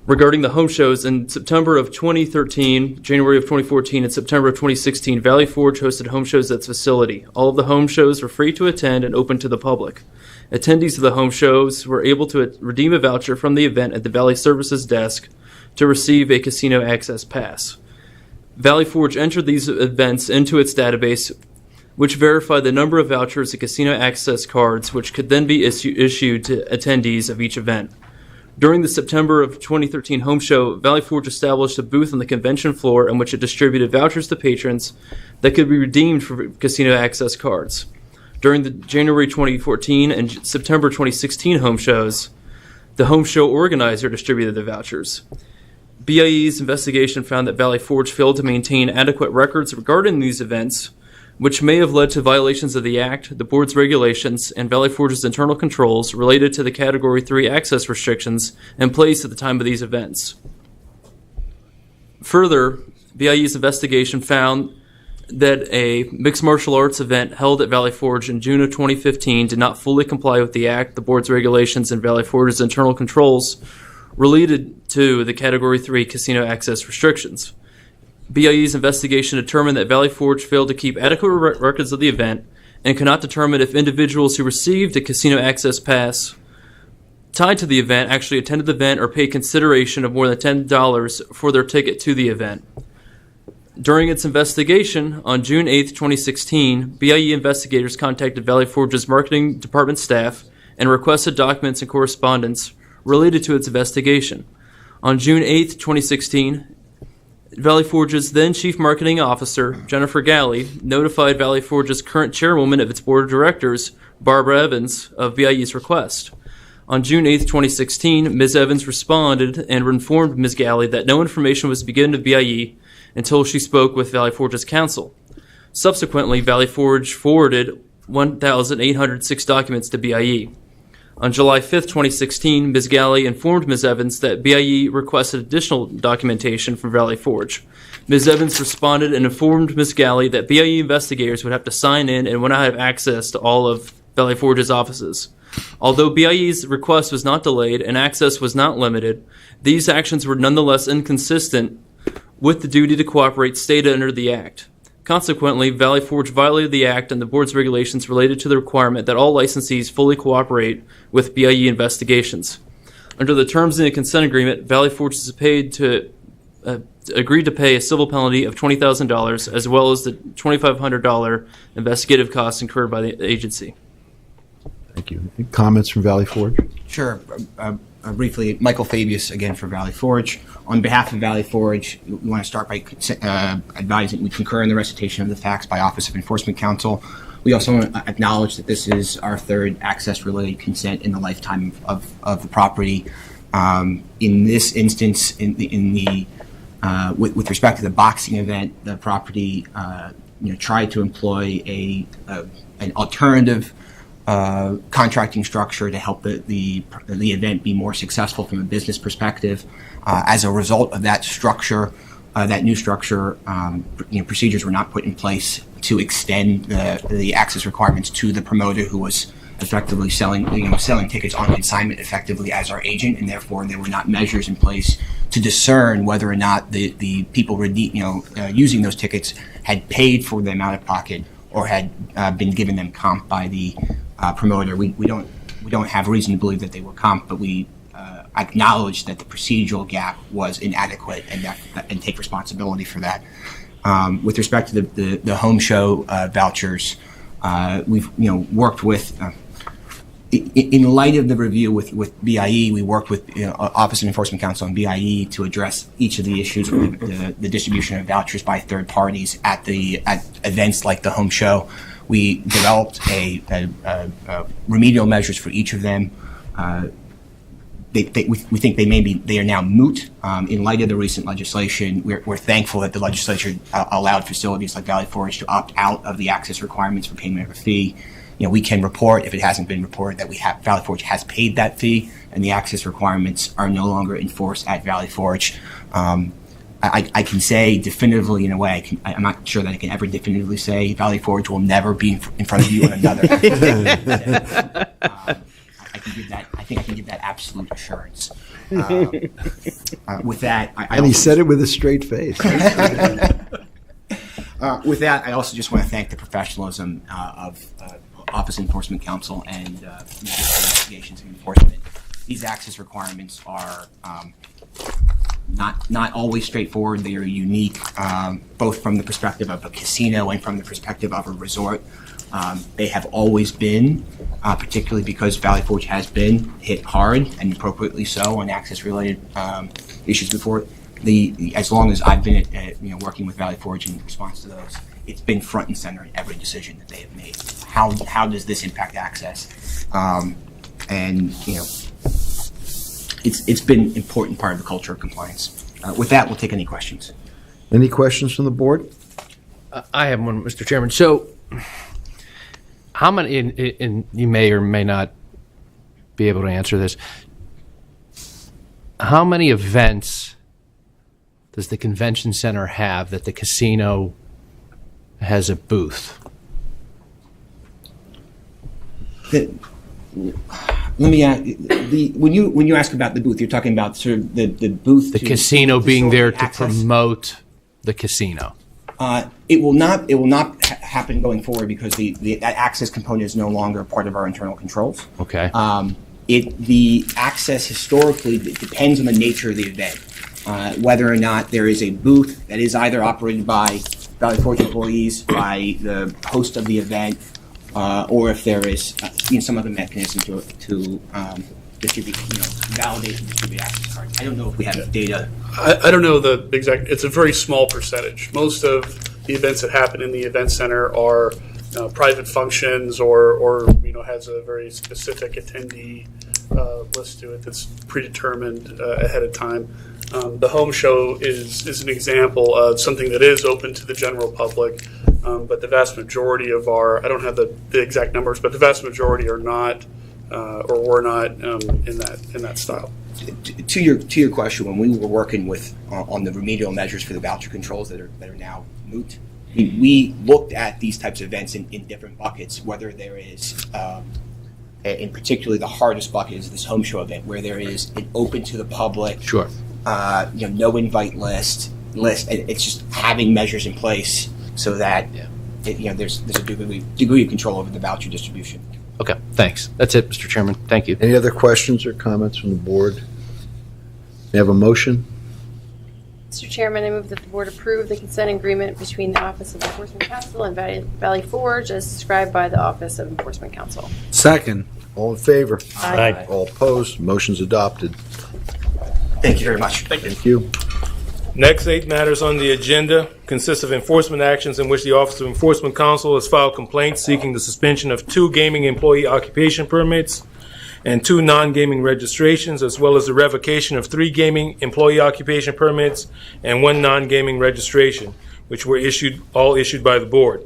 regarding the home shows in September of 2013, January of 2014, and September of 2016, Valley Forge hosted home shows at its facility. All of the home shows were free to attend and open to the public. Attendees of the home shows were able to redeem a voucher from the event at the Valley Services desk to receive a casino access pass. Valley Forge entered these events into its database, which verified the number of vouchers and casino access cards, which could then be issued to attendees of each event. During the September of 2013 home show, Valley Forge established a booth on the convention floor in which it distributed vouchers to patrons that could be redeemed for casino access cards. During the January 2014 and September 2016 home shows, the home show organizer distributed the vouchers. BIE's investigation found that Valley Forge failed to maintain adequate records regarding these events, which may have led to violations of the Act, the Board's regulations, and Valley Forge's internal controls related to the Category 3 access restrictions in place at the time of these events. Further, BIE's investigation found that a mixed martial arts event held at Valley Forge in June of 2015 did not fully comply with the Act, the Board's regulations, and Valley Forge's internal controls related to the Category 3 casino access restrictions. BIE's investigation determined that Valley Forge failed to keep adequate records of the event and cannot determine if individuals who received a casino access pass tied to the event actually attended the event or paid consideration of more than $10 for their ticket to the event. During its investigation, on June 8, 2016, BIE investigators contacted Valley Forge's marketing department staff and requested documents and correspondence related to its investigation. On June 8, 2016, Valley Forge's then Chief Marketing Officer, Jennifer Galley, notified Valley Forge's current chairwoman of its board of directors, Barbara Evans, of BIE's request. On June 8, 2016, Ms. Evans responded and informed Ms. Galley that no information was given to BIE until she spoke with Valley Forge's counsel. Subsequently, Valley Forge forwarded 1,806 documents to BIE. On July 5, 2016, Ms. Galley informed Ms. Evans that BIE requested additional documentation from Valley Forge. Ms. Evans responded and informed Ms. Galley that BIE investigators would have to sign in and would not have access to all of Valley Forge's offices. Although BIE's request was not delayed and access was not limited, these actions were nonetheless inconsistent with the duty to cooperate stated under the Act. Consequently, Valley Forge violated the Act and the Board's regulations related to the requirement that all licensees fully cooperate with BIE investigations. Under the terms in the consent agreement, Valley Forge is agreed to pay a civil penalty of $20,000 as well as the $2,500 investigative costs incurred by the agency. Thank you. Any comments from Valley Forge? Sure. Briefly, Michael Fabius again for Valley Forge. On behalf of Valley Forge, we want to start by advising we concur in the recitation of the facts by Office of Enforcement Counsel. We also want to acknowledge that this is our third access-related consent in the lifetime of the property. In this instance, with respect to the boxing event, the property tried to employ an alternative contracting structure to help the event be more successful from a business perspective. As a result of that structure, that new structure, procedures were not put in place to extend the access requirements to the promoter who was effectively selling tickets on consignment effectively as our agent, and therefore there were not measures in place to discern whether or not the people using those tickets had paid for them out of pocket or had been given them comp by the promoter. We don't have reason to believe that they were comp, but we acknowledge that the procedural gap was inadequate and take responsibility for that. With respect to the home show vouchers, we've worked with. In light of the review with BIE, we worked with Office of Enforcement Counsel and BIE to address each of the issues with the distribution of vouchers by third parties at events like the home show. We developed remedial measures for each of them. We think they are now moot. In light of the recent legislation, we're thankful that the legislature allowed facilities like Valley Forge to opt out of the access requirements for payment of a fee. We can report, if it hasn't been reported, that Valley Forge has paid that fee, and the access requirements are no longer enforced at Valley Forge. I can say definitively, in a way, I'm not sure that I can ever definitively say Valley Forge will never be in front of you on another. I can give that absolute assurance. With that, And he said it with a straight face. With that, I also just want to thank the professionalism of Office of Enforcement Counsel and Investigations and Enforcement. These access requirements are not always straightforward. They are unique, both from the perspective of a casino and from the perspective of a resort. They have always been, particularly because Valley Forge has been hit hard and appropriately so on access-related issues before. As long as I've been working with Valley Forge in response to those, it's been front and center in every decision that they have made. How does this impact access? It's been an important part of the culture of compliance. With that, we'll take any questions. Any questions from the board? I have one, Mr. Chairman. So, how many, and you may or may not be able to answer this, how many events does the convention center have that the casino has a booth? Let me ask, when you ask about the booth, you're talking about sort of the booth. The casino being there to promote the casino. It will not happen going forward because that access component is no longer part of our internal controls. Okay. The access historically depends on the nature of the event, whether or not there is a booth that is either operated by Valley Forge employees, by the host of the event, or if there is some other mechanism to distribute, validate and distribute access cards. I don't know if we have data. I don't know the exact. It's a very small percentage. Most of the events that happen in the event center are private functions, or has a very specific attendee list to it that's predetermined ahead of time. The home show is an example of something that is open to the general public, but the vast majority of I don't have the exact numbers, but the vast majority are not or were not in that style. To your question, when we were working with on the remedial measures for the voucher controls that are now moot, we looked at these types of events in different buckets, whether there is, in particularly the hardest bucket is this home show event, where there is an open to the public, sure, no invite list. It's just having measures in place so that there's a degree of control over the voucher distribution. Okay, thanks. That's it, Mr. Chairman. Thank you. Any other questions or comments from the board? May I have a motion? Mr. Chairman, I move that the board approve the consent agreement between the Office of Enforcement Counsel and Valley Forge as described by the Office of Enforcement Counsel. Second. All in favor? Aye. All opposed? Motion's adopted. Thank you very much. Thank you. Next 8 matters on the agenda consist of enforcement actions in which the Office of Enforcement Counsel has filed complaints seeking the suspension of 2 gaming employee occupation permits and 2 non-gaming registrations, as well as the revocation of 3 gaming employee occupation permits and 1 non-gaming registration, which were all issued by the board.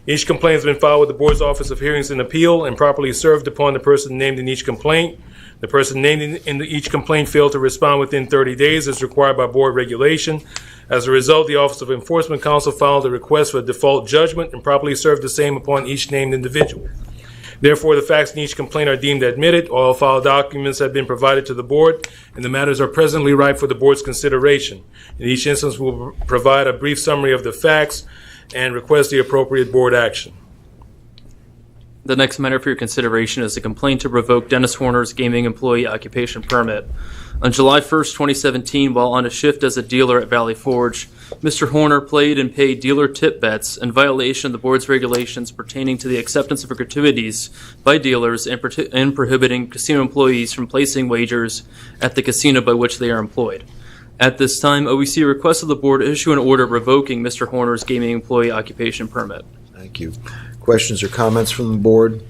Each complaint has been filed with the board's Office of Hearings and Appeal and properly served upon the person named in each complaint. The person named in each complaint failed to respond within 30 days as required by board regulation. As a result, the Office of Enforcement Counsel filed a request for a default judgment and properly served the same upon each named individual. Therefore, the facts in each complaint are deemed admitted. All filed documents have been provided to the board, and the matters are presently ripe for the board's consideration. In each instance, we'll provide a brief summary of the facts and request the appropriate board action. The next matter for your consideration is a complaint to revoke Dennis Horner's gaming employee occupation permit. On July 1st, 2017, while on a shift as a dealer at Valley Forge, Mr. Horner played and paid dealer tip bets in violation of the board's regulations pertaining to the acceptance of gratuities by dealers and prohibiting casino employees from placing wagers at the casino by which they are employed. At this time, OEC requested the board issue an order revoking Mr. Horner's gaming employee occupation permit. Thank you. Questions or comments from the board?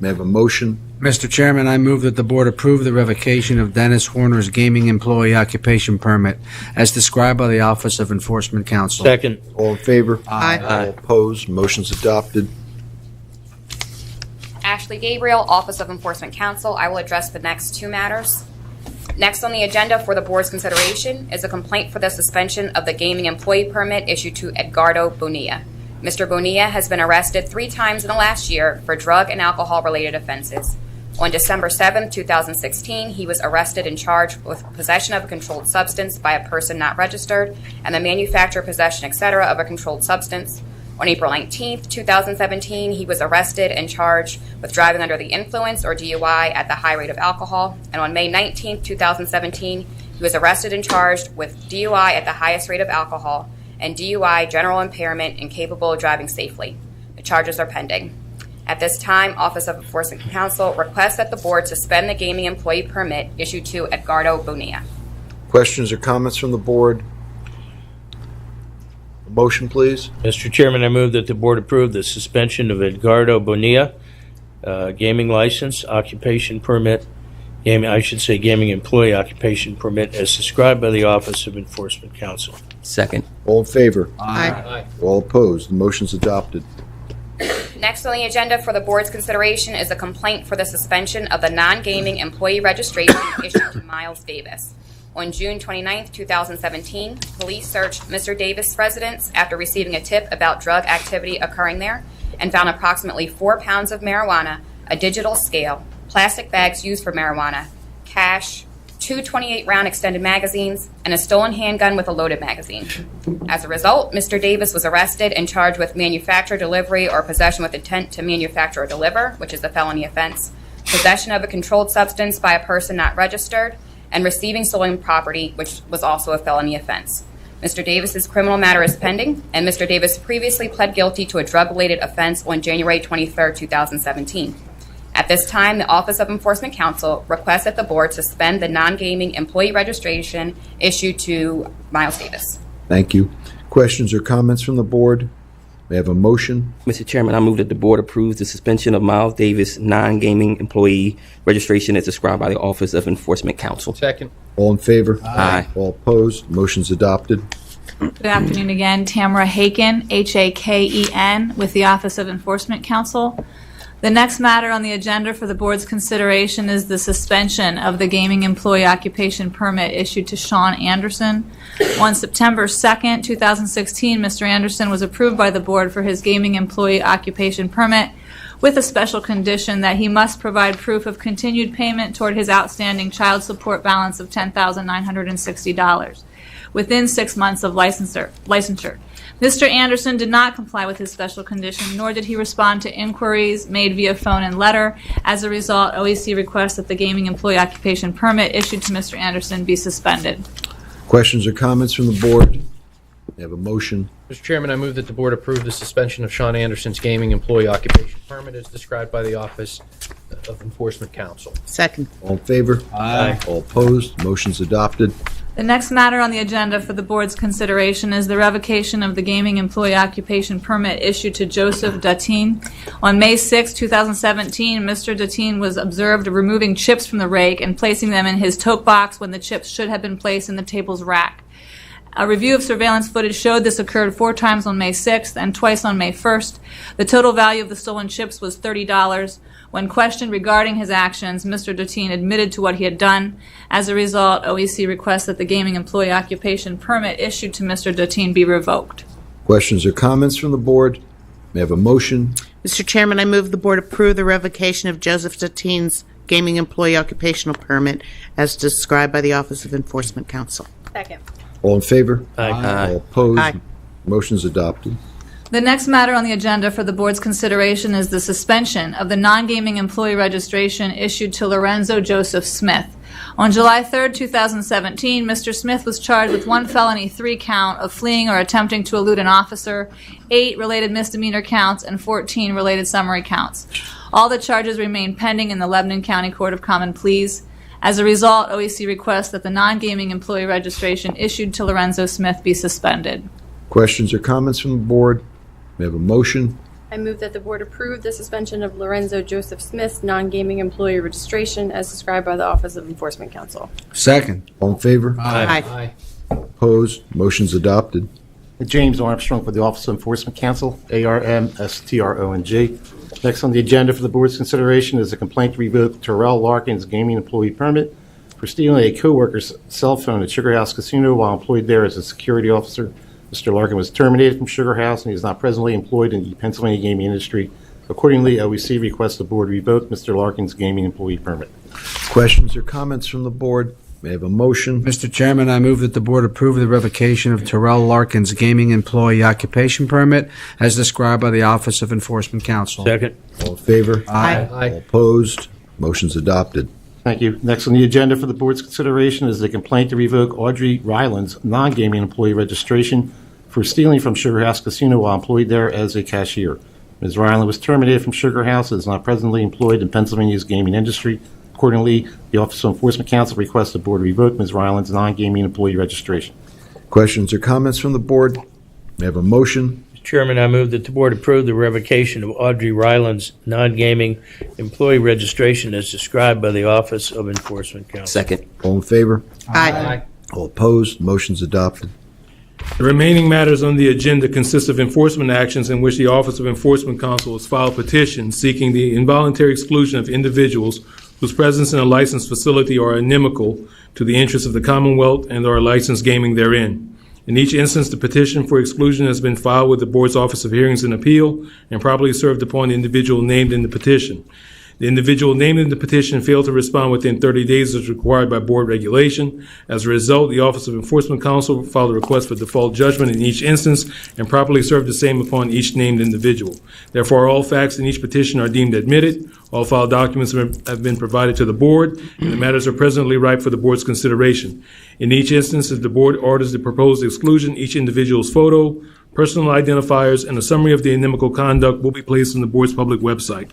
May I have a motion? Mr. Chairman, I move that the board approve the revocation of Dennis Horner's gaming employee occupation permit as described by the Office of Enforcement Counsel. Second. All in favor? Aye. All opposed? Motion's adopted. Ashley Gabriel, Office of Enforcement Counsel. I will address the next 2 matters. Next on the agenda for the board's consideration is a complaint for the suspension of the gaming employee permit issued to Edgardo Bonilla. Mr. Bonilla has been arrested 3 times in the last year for drug and alcohol-related offenses. On December 7, 2016, he was arrested and charged with possession of a controlled substance by a person not registered and the manufacture, possession, etc. of a controlled substance. On April 19, 2017, he was arrested and charged with driving under the influence or DUI at the high rate of alcohol. And on May 19, 2017, he was arrested and charged with DUI at the highest rate of alcohol and DUI, general impairment, incapable of driving safely. The charges are pending. At this time, Office of Enforcement Counsel requests that the board suspend the gaming employee permit issued to Edgardo Bonilla. Questions or comments from the board? A motion, please. Mr. Chairman, I move that the board approve the suspension of Edgardo Bonilla, gaming license, occupation permit, gaming employee occupation permit as described by the Office of Enforcement Counsel. Second. All in favor? Aye. All opposed? The motion's adopted. Next on the agenda for the board's consideration is a complaint for the suspension of the non-gaming employee registration issued to Miles Davis. On June 29, 2017, police searched Mr. Davis' residence after receiving a tip about drug activity occurring there and found approximately 4 pounds of marijuana, a digital scale, plastic bags used for marijuana, cash, 2 28-round extended magazines, and a stolen handgun with a loaded magazine. As a result, Mr. Davis was arrested and charged with manufacture, delivery, or possession with intent to manufacture or deliver, which is a felony offense, possession of a controlled substance by a person not registered, and receiving stolen property, which was also a felony offense. Mr. Davis's criminal matter is pending, and Mr. Davis previously pled guilty to a drug-related offense on January 23, 2017. At this time, the Office of Enforcement Counsel requests that the board suspend the non-gaming employee registration issued to Miles Davis. Thank you. Questions or comments from the board? May I have a motion? Mr. Chairman, I move that the board approves the suspension of Miles Davis non-gaming employee registration as described by the Office of Enforcement Counsel. Second. All in favor? Aye. All opposed? Motion's adopted. Good afternoon again. Tamara Haken, Haken, with the Office of Enforcement Counsel. The next matter on the agenda for the board's consideration is the suspension of the gaming employee occupation permit issued to Sean Anderson. On September 2nd, 2016, Mr. Anderson was approved by the board for his gaming employee occupation permit with a special condition that he must provide proof of continued payment toward his outstanding child support balance of $10,960 within 6 months of licensure. Mr. Anderson did not comply with his special condition, nor did he respond to inquiries made via phone and letter. As a result, OEC requests that the gaming employee occupation permit issued to Mr. Anderson be suspended. Questions or comments from the board? May I have a motion? Mr. Chairman, I move that the board approve the suspension of Sean Anderson's gaming employee occupation permit as described by the Office of Enforcement Counsel. Second. All in favor? Aye. All opposed? Motion's adopted. The next matter on the agenda for the board's consideration is the revocation of the gaming employee occupation permit issued to Joseph Datine. On May 6, 2017, Mr. Datine was observed removing chips from the rake and placing them in his tote box when the chips should have been placed in the table's rack. A review of surveillance footage showed this occurred 4 times on May 6th and twice on May 1st. The total value of the stolen chips was $30. When questioned regarding his actions, Mr. Datine admitted to what he had done. As a result, OEC requests that the gaming employee occupation permit issued to Mr. Datine be revoked. Questions or comments from the board? May I have a motion? Mr. Chairman, I move the board approve the revocation of Joseph Datine's gaming employee occupational permit as described by the Office of Enforcement Counsel. Second. All in favor? Aye. All opposed? Aye. Motion's adopted. The next matter on the agenda for the board's consideration is the suspension of the non-gaming employee registration issued to Lorenzo Joseph Smith. On July 3, 2017, Mr. Smith was charged with 1 felony 3 count of fleeing or attempting to elude an officer, 8 related misdemeanor counts, and 14 related summary counts. All the charges remain pending in the Lebanon County Court of Common Pleas. As a result, OEC requests that the non-gaming employee registration issued to Lorenzo Smith be suspended. Questions or comments from the board? May I have a motion? I move that the board approve the suspension of Lorenzo Joseph Smith's non-gaming employee registration as described by the Office of Enforcement Counsel. Second. All in favor? Aye. Opposed? Motion's adopted. James Armstrong for the Office of Enforcement Counsel, ARMSTRONG. Next on the agenda for the board's consideration is a complaint to revoke Terrell Larkin's gaming employee permit for stealing a co-worker's cell phone at Sugar House Casino while employed there as a security officer. Mr. Larkin was terminated from Sugar House and he is not presently employed in the Pennsylvania gaming industry Accordingly, OEC requests the board revoke Mr. Larkin's gaming employee permit. Questions or comments from the board? May I have a motion? Mr. Chairman, I move that the board approve the revocation of Terrell Larkin's gaming employee occupation permit as described by the Office of Enforcement Counsel. Second. All in favor? Aye. All opposed? Motion's adopted. Thank you. Next on the agenda for the board's consideration is a complaint to revoke Audrey Ryland's non-gaming employee registration for stealing from Sugar House Casino while employed there as a cashier. Ms. Ryland was terminated from Sugar House and is not presently employed in Pennsylvania's gaming industry. Accordingly, the Office of Enforcement Counsel requests the board revoke Ms. Ryland's non-gaming employee registration. Questions or comments from the board? May I have a motion? Mr. Chairman, I move that the board approve the revocation of Audrey Ryland's non-gaming employee registration as described by the Office of Enforcement Counsel. Second. All in favor? Aye. All opposed? Motion's adopted. The remaining matters on the agenda consist of enforcement actions in which the Office of Enforcement Counsel has filed petitions seeking the involuntary exclusion of individuals whose presence in a licensed facility are inimical to the interests of the Commonwealth and are licensed gaming therein. In each instance, the petition for exclusion has been filed with the Board's Office of Hearings and Appeal and properly served upon the individual named in the petition. The individual named in the petition failed to respond within 30 days as required by board regulation. As a result, the Office of Enforcement Counsel filed a request for default judgment in each instance and properly served the same upon each named individual. Therefore, all facts in each petition are deemed admitted, all filed documents have been provided to the board, and the matters are presently ripe for the board's consideration. In each instance, as the board orders the proposed exclusion, each individual's photo, personal identifiers, and a summary of the inimical conduct will be placed on the board's public website.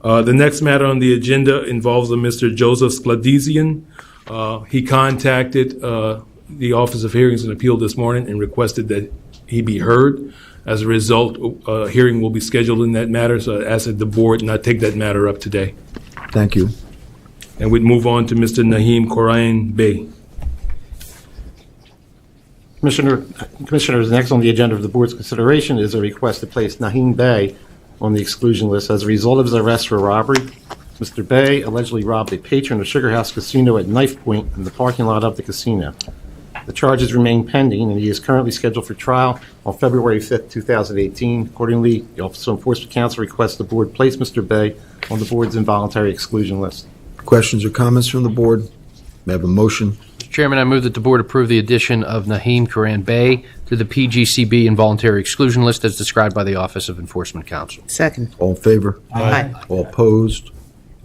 The next matter on the agenda involves a Mr. Joseph Skladesian. He contacted the Office of Hearings and Appeal this morning and requested that he be heard. As a result, a hearing will be scheduled in that matter, so I ask that the board not take that matter up today. Thank you. And we'd move on to Mr. Naheem Korain Bey. Commissioners, next on the agenda of the board's consideration is a request to place Naheem Bey on the exclusion list as a result of his arrest for robbery. Mr. Bey allegedly robbed a patron of Sugar House Casino at knife point in the parking lot of the casino. The charges remain pending, and he is currently scheduled for trial on February 5th, 2018. Accordingly, the Office of Enforcement Counsel requests the board place Mr. Bey on the board's involuntary exclusion list. Questions or comments from the board? May I have a motion? Mr. Chairman, I move that the board approve the addition of Naheem Koran Bey to the PGCB involuntary exclusion list as described by the Office of Enforcement Counsel. Second. All in favor? Aye. All opposed?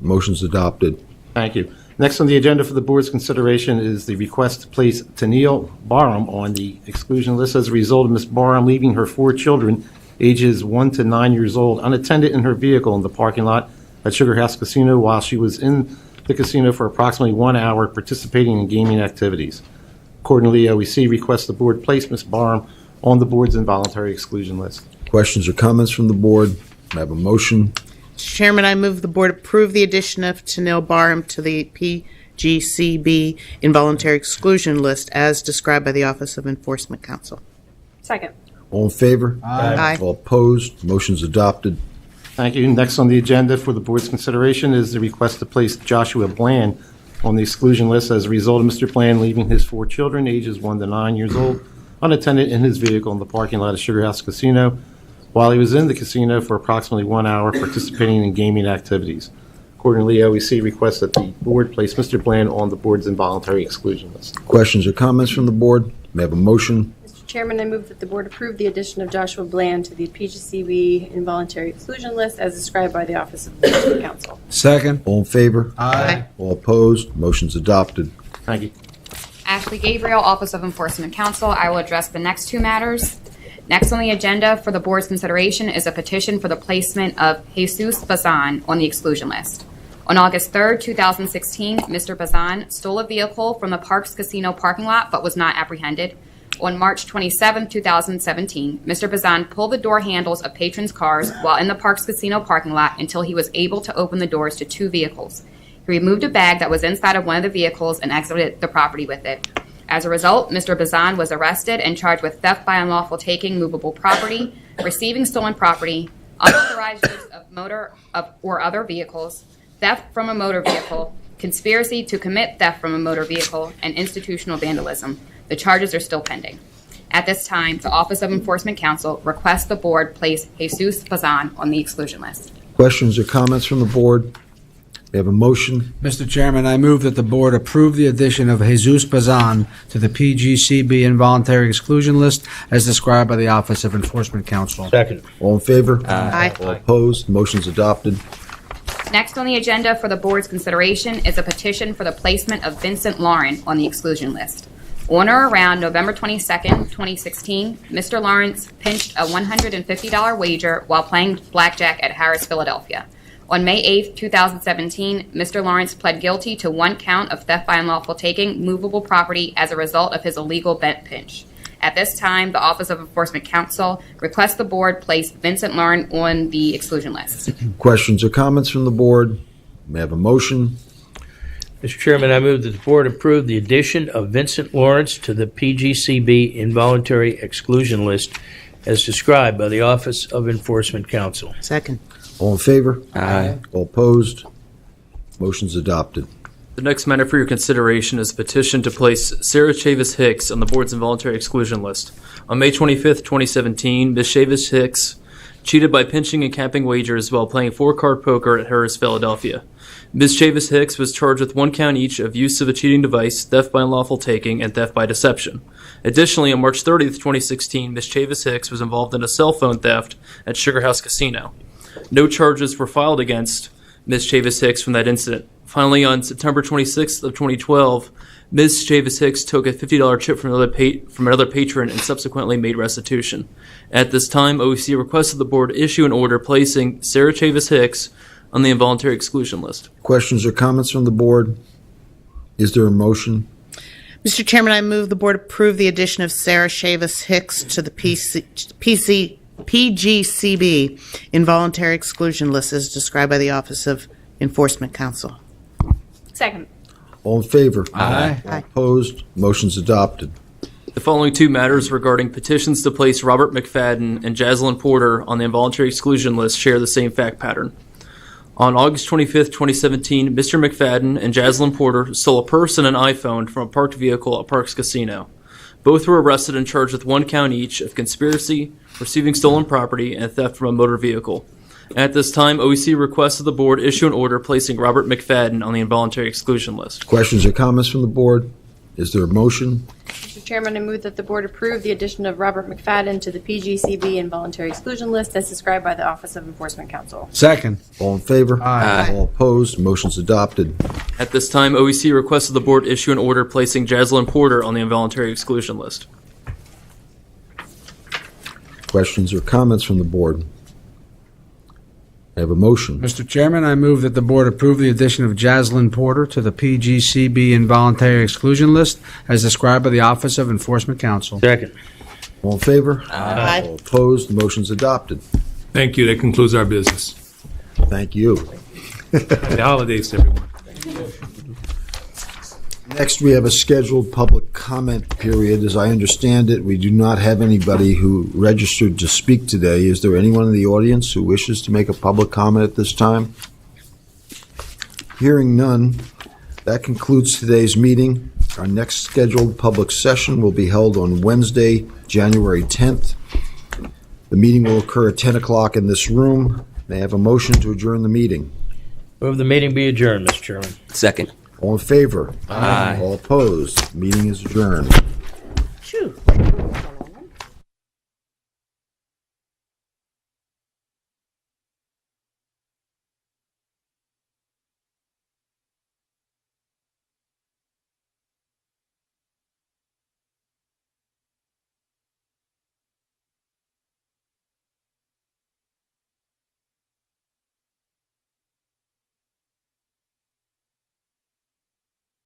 Motion's adopted. Thank you. Next on the agenda for the board's consideration is the request to place Tennille Barham on the exclusion list as a result of Ms. Barham leaving her 4 children, ages 1 to 9 years old, unattended in her vehicle in the parking lot at Sugar House Casino while she was in the casino for approximately 1 hour participating in gaming activities. Accordingly, OEC requests the board place Ms. Barham on the board's involuntary exclusion list. Questions or comments from the board? May I have a motion? Mr. Chairman, I move the board approve the addition of Tennille Barham to the PGCB involuntary exclusion list as described by the Office of Enforcement Counsel. Second. All in favor? Aye. All opposed? Motion's adopted. Thank you. Next on the agenda for the board's consideration is the request to place Joshua Bland on the exclusion list as a result of Mr. Bland leaving his 4 children, ages 1 to 9 years old, unattended in his vehicle in the parking lot of Sugar House Casino while he was in the casino for approximately 1 hour participating in gaming activities. Accordingly, OEC requests that the board place Mr. Bland on the board's involuntary exclusion list. Questions or comments from the board? May I have a motion? Mr. Chairman, I move that the board approve the addition of Joshua Bland to the PGCB involuntary exclusion list as described by the Office of Enforcement Counsel. Second. All in favor? Aye. All opposed? Motion's adopted. Thank you. Ashley Gabriel, Office of Enforcement Counsel. I will address the next 2 matters. Next on the agenda for the board's consideration is a petition for the placement of Jesus Bazan on the exclusion list. On August 3rd, 2016, Mr. Bazan stole a vehicle from the Parks Casino parking lot but was not apprehended. On March 27, 2017, Mr. Bazan pulled the door handles of patrons' cars while in the Parks Casino parking lot until he was able to open the doors to 2 vehicles. He removed a bag that was inside of one of the vehicles and exited the property with it. As a result, Mr. Bazan was arrested and charged with theft by unlawful taking movable property, receiving stolen property, unauthorized use of motor or other vehicles, theft from a motor vehicle, conspiracy to commit theft from a motor vehicle, and institutional vandalism. The charges are still pending. At this time, the Office of Enforcement Counsel requests the board place Jesus Bazan on the exclusion list. Questions or comments from the board? We have a motion. Mr. Chairman, I move that the board approve the addition of Jesus Bazan to the PGCB involuntary exclusion list as described by the Office of Enforcement Counsel. Second. All in favor? Aye. All opposed? Motion's adopted. Next on the agenda for the board's consideration is a petition for the placement of Vincent Lauren on the exclusion list. On or around November 22nd, 2016, Mr. Lawrence pinched a $150 wager while playing blackjack at Harris, Philadelphia. On May 8th, 2017, Mr. Lawrence pled guilty to 1 count of theft by unlawful taking movable property as a result of his illegal bet pinch. At this time, the Office of Enforcement Counsel requests the board place Vincent Lauren on the exclusion list. Questions or comments from the board? May I have a motion? Mr. Chairman, I move that the board approve the addition of Vincent Lawrence to the PGCB involuntary exclusion list as described by the Office of Enforcement Counsel. Second. All in favor? Aye. All opposed? Motion's adopted. The next matter for your consideration is a petition to place Sarah Chavis Hicks on the board's involuntary exclusion list. On May 25th, 2017, Ms. Chavis Hicks cheated by pinching and capping wagers while playing 4-card poker at Harris, Philadelphia. Ms. Chavis Hicks was charged with 1 count each of use of a cheating device, theft by unlawful taking, and theft by deception. Additionally, on March 30th, 2016, Ms. Chavis Hicks was involved in a cell phone theft at Sugar House Casino. No charges were filed against Ms. Chavis Hicks from that incident. Finally, on September 26th of 2012, Ms. Chavis Hicks took a $50 chip from another patron and subsequently made restitution. At this time, OEC requested the board issue an order placing Sarah Chavis Hicks on the involuntary exclusion list. Questions or comments from the board? Is there a motion? Mr. Chairman, I move the board approve the addition of Sarah Chavis Hicks to the PGCB involuntary exclusion list as described by the Office of Enforcement Counsel. Second. All in favor? Aye. All opposed? Motion's adopted. The following 2 matters regarding petitions to place Robert McFadden and Jaslyn Porter on the involuntary exclusion list share the same fact pattern. On August 25th, 2017, Mr. McFadden and Jaslyn Porter stole a purse and an iPhone from a parked vehicle at Parks Casino. Both were arrested and charged with 1 count each of conspiracy, receiving stolen property, and theft from a motor vehicle. At this time, OEC requested the board issue an order placing Robert McFadden on the involuntary exclusion list. Questions or comments from the board? Is there a motion? Mr. Chairman, I move that the board approve the addition of Robert McFadden to the PGCB involuntary exclusion list as described by the Office of Enforcement Counsel. Second. All in favor? Aye. All opposed? Motion's adopted. At this time, OEC requested the board issue an order placing Jaslyn Porter on the involuntary exclusion list. Questions or comments from the board? I have a motion. Mr. Chairman, I move that the board approve the addition of Jaslyn Porter to the PGCB involuntary exclusion list as described by the Office of Enforcement Counsel. Second. All in favor? Aye. All opposed? The motion's adopted. Thank you. That concludes our business. Thank you. Happy holidays to everyone. Next, we have a scheduled public comment period. As I understand it, we do not have anybody who registered to speak today. Is there anyone in the audience who wishes to make a public comment at this time? Hearing none, that concludes today's meeting. Our next scheduled public session will be held on Wednesday, January 10th. The meeting will occur at 10 o'clock in this room. May I have a motion to adjourn the meeting? Move the meeting be adjourned, Mr. Chairman. Second. All in favor? Aye. All opposed? Meeting is adjourned. Phew.